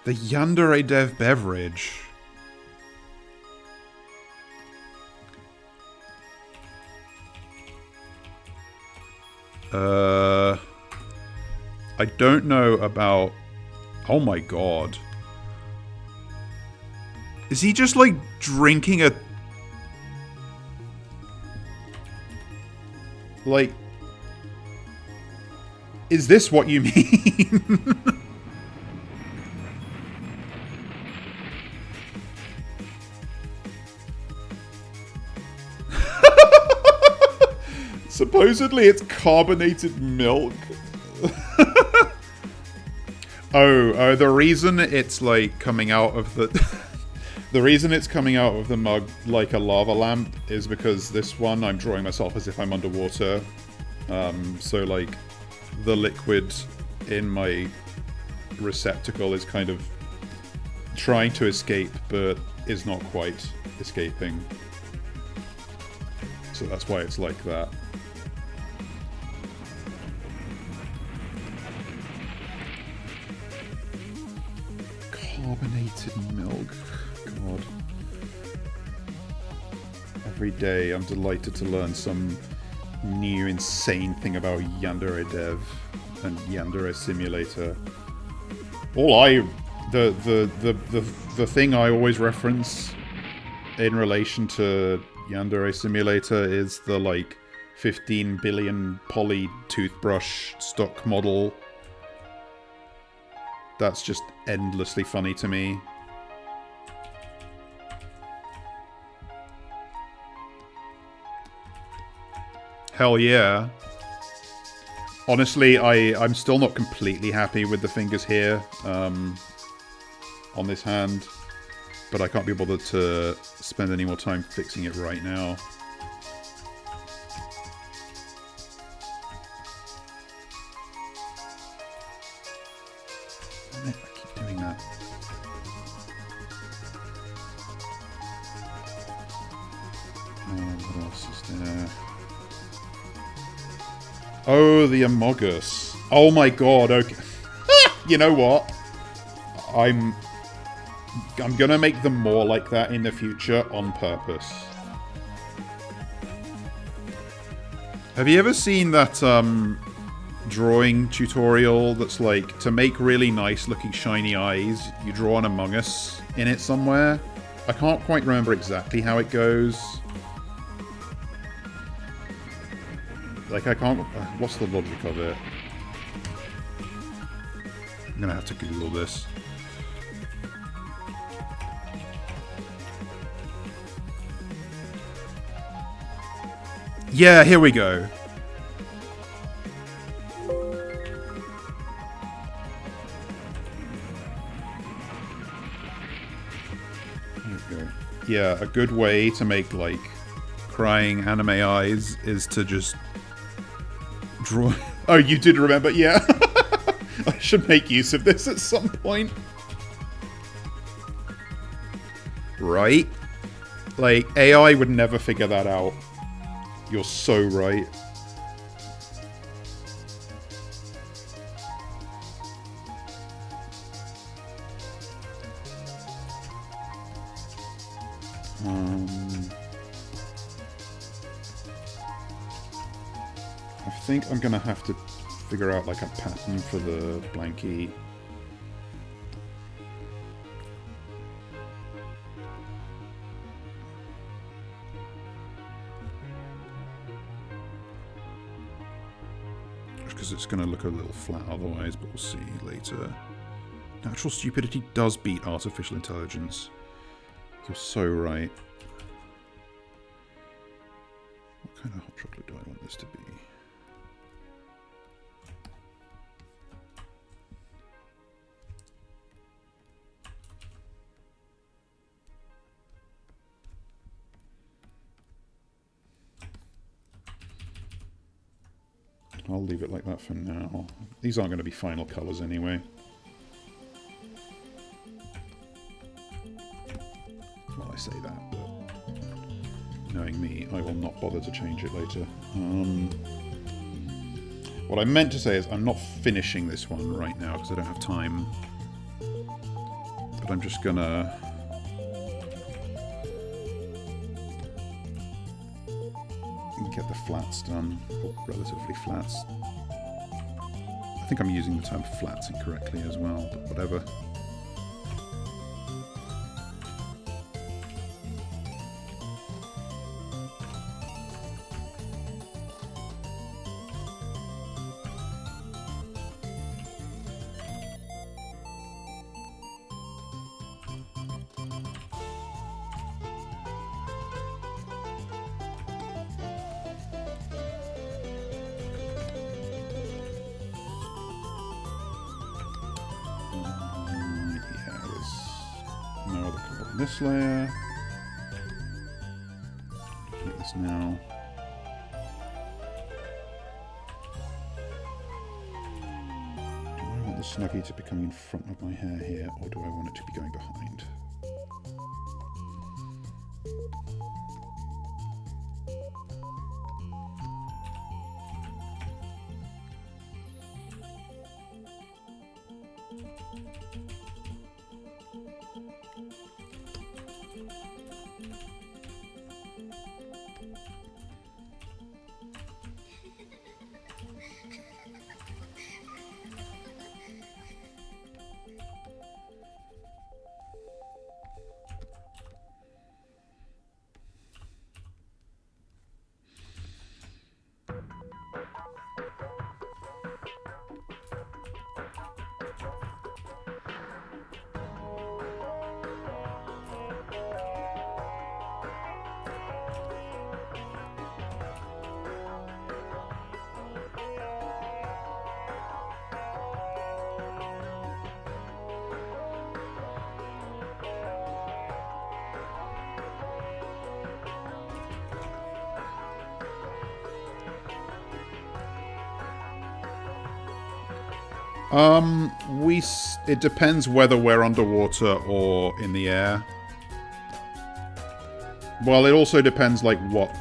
The Yandere Dev beverage. I don't know about... Oh my god. Is he just like drinking a... Like... Is this what you mean? Supposedly it's carbonated milk. Oh, the reason it's like coming out of the... the reason it's coming out of the mug like a lava lamp is because this one I'm drawing myself as if I'm underwater. So like the liquid in my receptacle is kind of trying to escape but is not quite escaping. So that's why it's like that. Carbonated milk. God. Every day I'm delighted to learn some new insane thing about Yandere Dev and Yandere Simulator. The thing I always reference in relation to Yandere Simulator is the like 15 billion poly toothbrush stock model. That's just endlessly funny to me. Hell yeah. Honestly, I'm still not completely happy with the fingers here on this hand, but I can't be bothered to spend any more time fixing it right now. Damn it, I keep doing that. What else is there? Oh, the Amogus. Oh my god, okay. You know what? I'm gonna make them more like that in the future on purpose. Have you ever seen that drawing tutorial that's like, to make really nice looking shiny eyes, you draw an Among Us in it somewhere? I can't quite remember exactly how it goes. Like, I can't... What's the logic of it? I'm gonna have to Google this. Yeah, here we go. Here we go. Yeah, a good way to make, like, crying anime eyes is to just draw... Oh, you did remember? Yeah. I should make use of this at some point. Right? Like, AI would never figure that out. You're so right. I think I'm gonna have to figure out like a pattern for the blankie. Because it's going to look a little flat otherwise, but we'll see later. Natural stupidity does beat artificial intelligence. You're so right. What kind of hot chocolate do I want this to be? I'll leave it like that for now. These aren't going to be final colours anyway. Well, I say that, but knowing me, I will not bother to change it later. What I meant to say is I'm not finishing this one right now because I don't have time. But I'm just gonna... get the flats done, or relatively flats. I think I'm using the term flats incorrectly as well, but whatever. This layer. Looking at this now. Do I want the Snuggie to be coming in front of my hair here, or do I want it to be going behind? It depends whether we're underwater or in the air. Well, it also depends, like, what...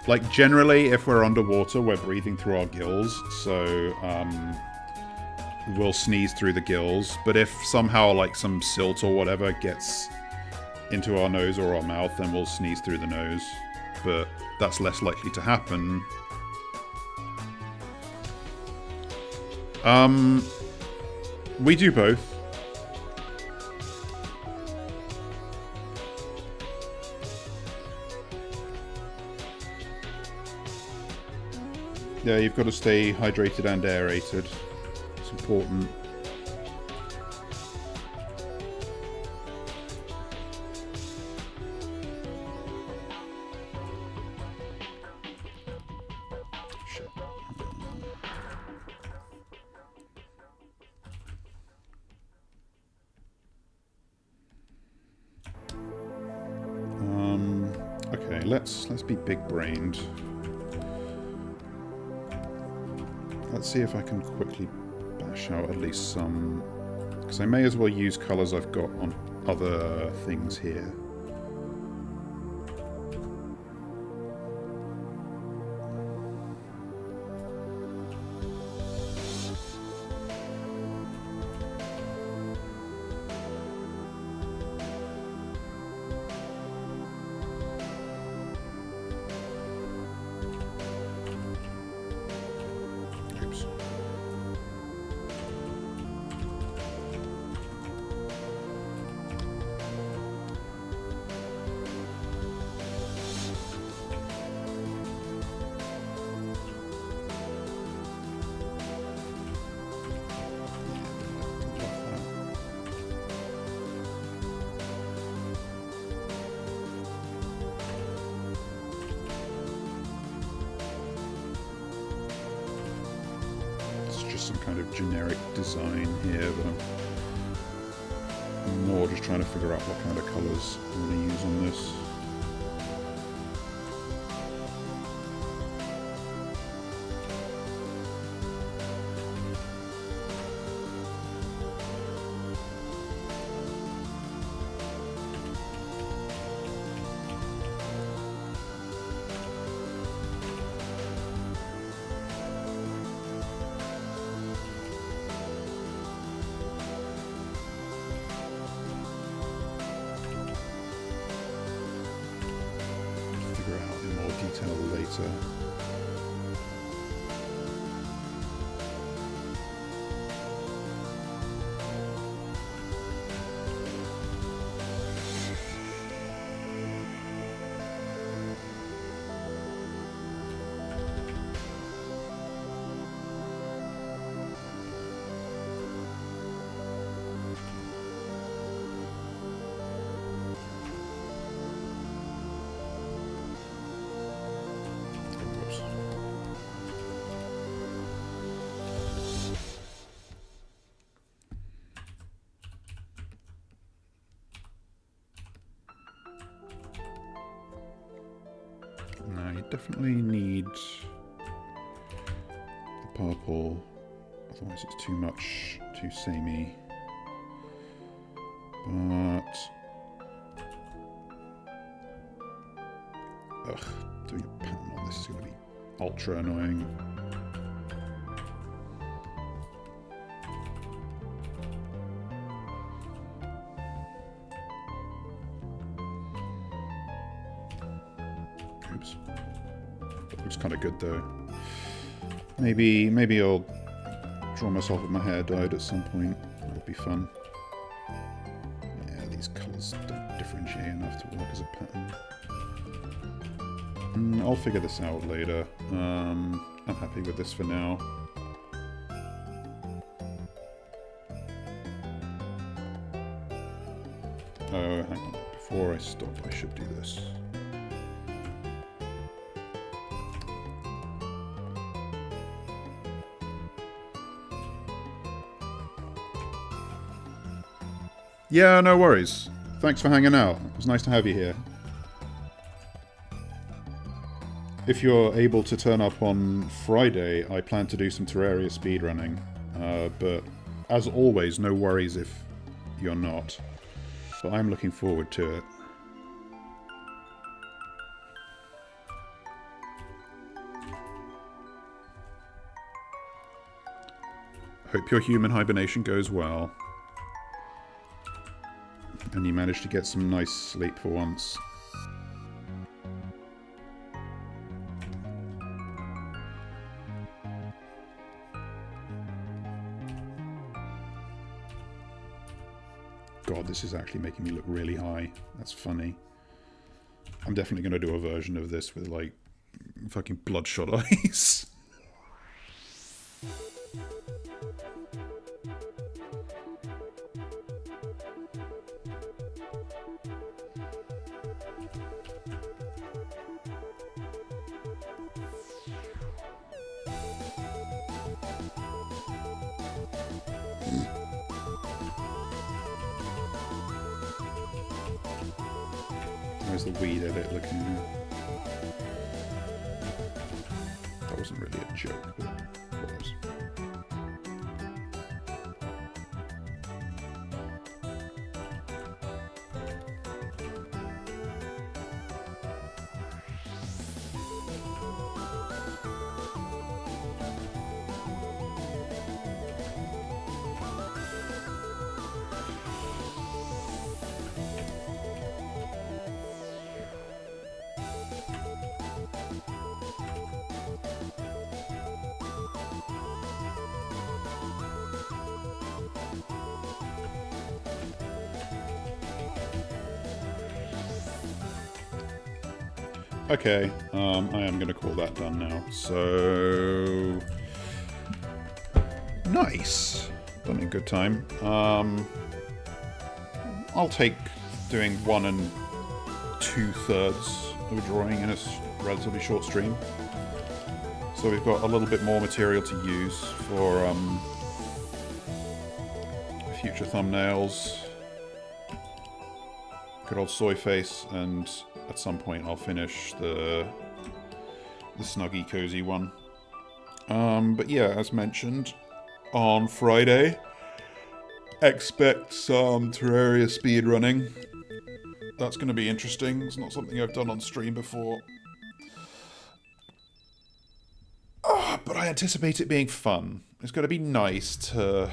Like, generally, if we're underwater, we're breathing through our gills, so, we'll sneeze through the gills. But if somehow, like, some silt or whatever gets into our nose or our mouth, then we'll sneeze through the nose. But that's less likely to happen. We do both. Yeah, you've got to stay hydrated and aerated. It's important. Shit. Okay, let's be big-brained. Let's see if I can quickly bash out at least some, because I may as well use colours I've got on other things here. Oops. Some kind of generic design here, but I'm more just trying to figure out what kind of colours I'm going to use on this. Detail later. Now you definitely need the purple, otherwise it's too much, too samey. But doing a pattern on this is going to be ultra annoying. Oops. That looks kind of good though. Maybe I'll draw myself with my hair dyed at some point. That'll be fun. Yeah, these colours don't differentiate enough to work as a pattern. I'll figure this out later. I'm happy with this for now. Oh, hang on. Before I stop, I should do this. Yeah, no worries. Thanks for hanging out. It was nice to have you here. If you're able to turn up on Friday, I plan to do some Terraria speedrunning. But as always, no worries if you're not. But I'm looking forward to it. Hope your human hibernation goes well. And you managed to get some nice sleep for once. God, this is actually making me look really high. That's funny. I'm definitely going to do a version of this with, like, fucking bloodshot eyes. How's the weed edit looking now? That wasn't really a joke, but it was. Okay, I am going to call that done now. So nice, done in good time. I'll take doing 1 2/3 of a drawing in a relatively short stream. So we've got a little bit more material to use for future thumbnails. Good old soy face, and at some point I'll finish the snuggy cozy one. But yeah, as mentioned, on Friday, expect some Terraria speed running. That's going to be interesting. It's not something I've done on stream before. But I anticipate it being fun. It's going to be nice to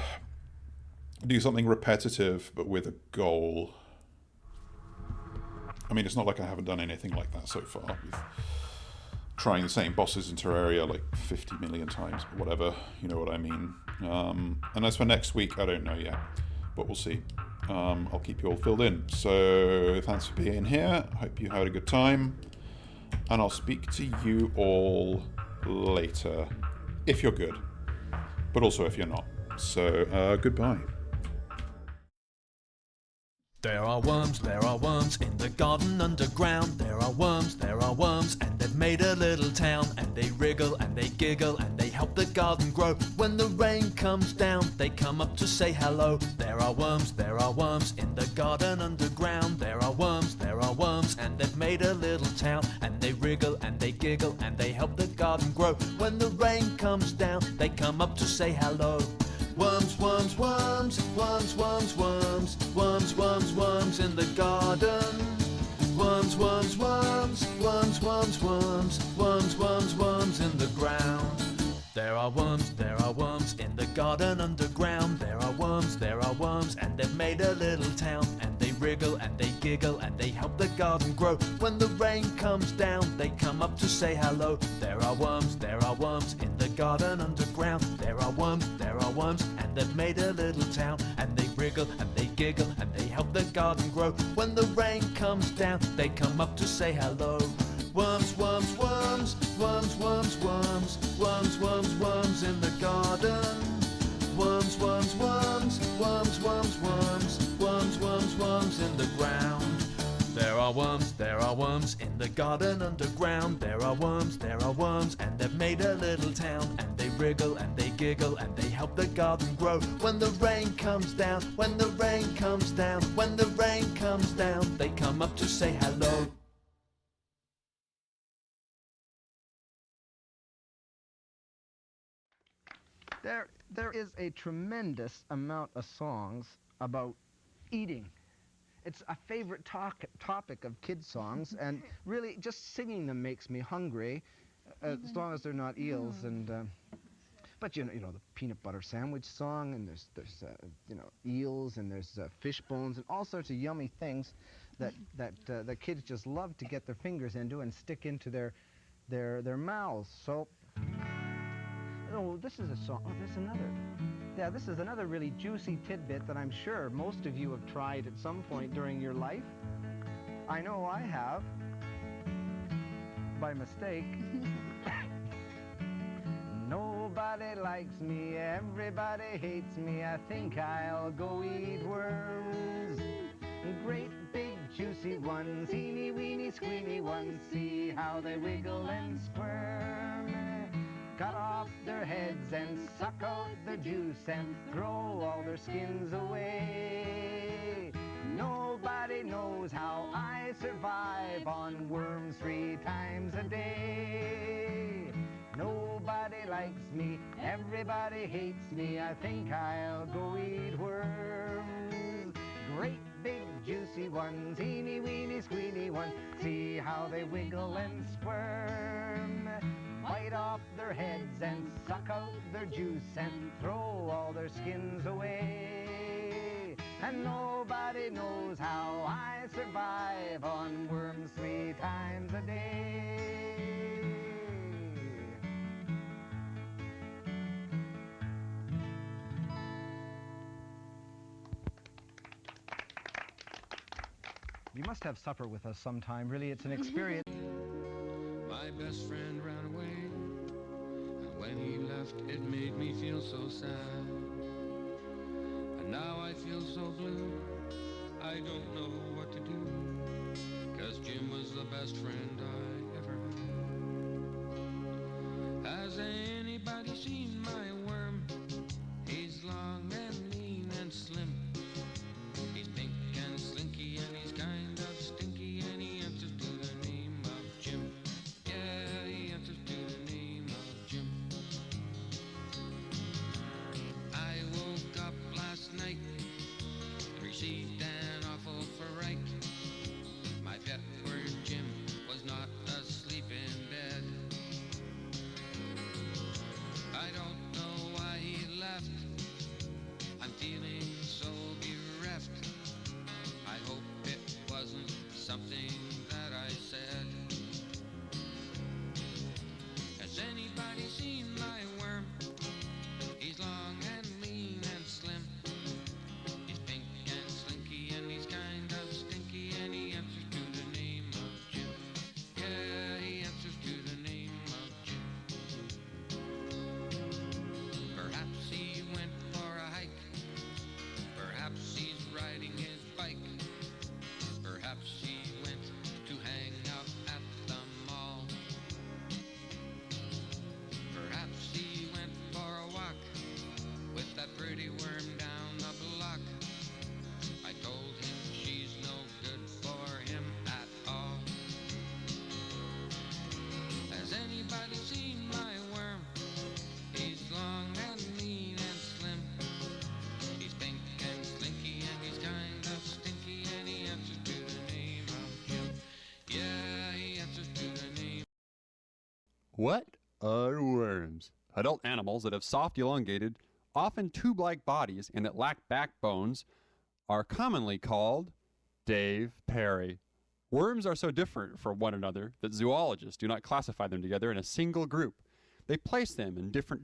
do something repetitive, but with a goal. I mean, it's not like I haven't done anything like that so far, with trying the same bosses in Terraria like 50 million times, but whatever, you know what I mean. And as for next week, I don't know yet, but we'll see. I'll keep you all filled in. So thanks for being here. I hope you had a good time, and I'll speak to you all later, if you're good, but also if you're not. So goodbye. There are worms in the garden underground. There are worms, and they've made a little town. And they wriggle and they giggle and they help the garden grow. When the rain comes down, they come up to say hello. There are worms in the garden underground. There are worms, and they've made a little town. And they wriggle and they giggle and they help the garden grow. When the rain comes down, they come up to say hello. Worms, worms, worms, worms, worms, worms, worms, worms, worms in the garden. Worms, worms, worms, worms, worms, worms, worms, worms, worms in the ground. There are worms in the garden underground. There are worms, and they've made a little town. And they wriggle and they giggle and they help the garden grow. When the rain comes down, they come up to say hello. There are worms in the garden underground. There are worms, and they've made a little town. And they wriggle and they giggle and they help the garden grow. When the rain comes down, they come up to say hello. Worms, worms, worms, worms, worms, worms, worms, worms, worms in the garden. Worms, worms, worms, worms, worms, worms, worms, worms, worms in the ground. There are worms in the garden underground. There are worms, and they've made a little town. And they wriggle and they giggle and they help the garden grow. When the rain comes down, when the rain comes down, when the rain comes down, they come up to say hello. There is a tremendous amount of songs about eating. It's a favorite topic of kids' songs, and really just singing them makes me hungry, as long as they're not eels. And but you know the peanut butter sandwich song, and there's eels, and there's fish bones, and all sorts of yummy things that the kids just love to get their fingers into and stick into their mouths. So. Oh, this is a song. Oh, there's another. Yeah, this is another really juicy tidbit that I'm sure most of you have tried at some point during your life. I know I have. By mistake. Nobody likes me, everybody hates me. I think I'll go eat worms. Great big juicy ones, teeny weeny squeamy ones. See how they wiggle and squirm. Cut off their heads and suck out their juice and throw all their skins away. Nobody knows how I survive on worms 3 times a day. Nobody likes me, everybody hates me. I think I'll go eat worms. Great big juicy ones, teeny weeny squeamy ones. See how they wiggle and squirm. Bite off their heads and suck out their juice and throw all their skins away. And nobody knows how I survive on worms 3 times a day. You must have supper with us sometime. Really, it's an experience. best friend ran away, and when he left it made me feel so sad. And now I feel so blue, I don't know what to do, 'cause Jim was the best friend I ever had. Has anybody seen my worm? He's long and lean and slim. He's pink and slinky and he's kind of stinky, and he answers to the name of Jim. Yeah, he answers to the name of Jim. I woke up last night and received an awful fright. My pet word Jim was not asleep in bed. I don't know why he left. I'm feeling so bereft. I hope it wasn't something that I said. Has anybody seen my worm? He's long and lean and slim. He's pink and slinky and he's kind of stinky, and he answers to the name of Jim. Yeah, he answers to the name of Jim. Perhaps he went for a hike. Perhaps he's riding his bike. Perhaps he went to hang out at the mall. Perhaps he went for a walk with that pretty worm down the block. I told him she's no good for him at all. Has anybody seen my worm? He's long and lean and slim. He's pink and slinky and he's kind of stinky, and he answers to the name of Jim. Yeah, he answers to the name. What are worms? Adult animals that have soft, elongated, often tube-like bodies and that lack backbones are commonly called Dave Perry. Worms are so different from one another that zoologists do not classify them together in a single group. They place them in different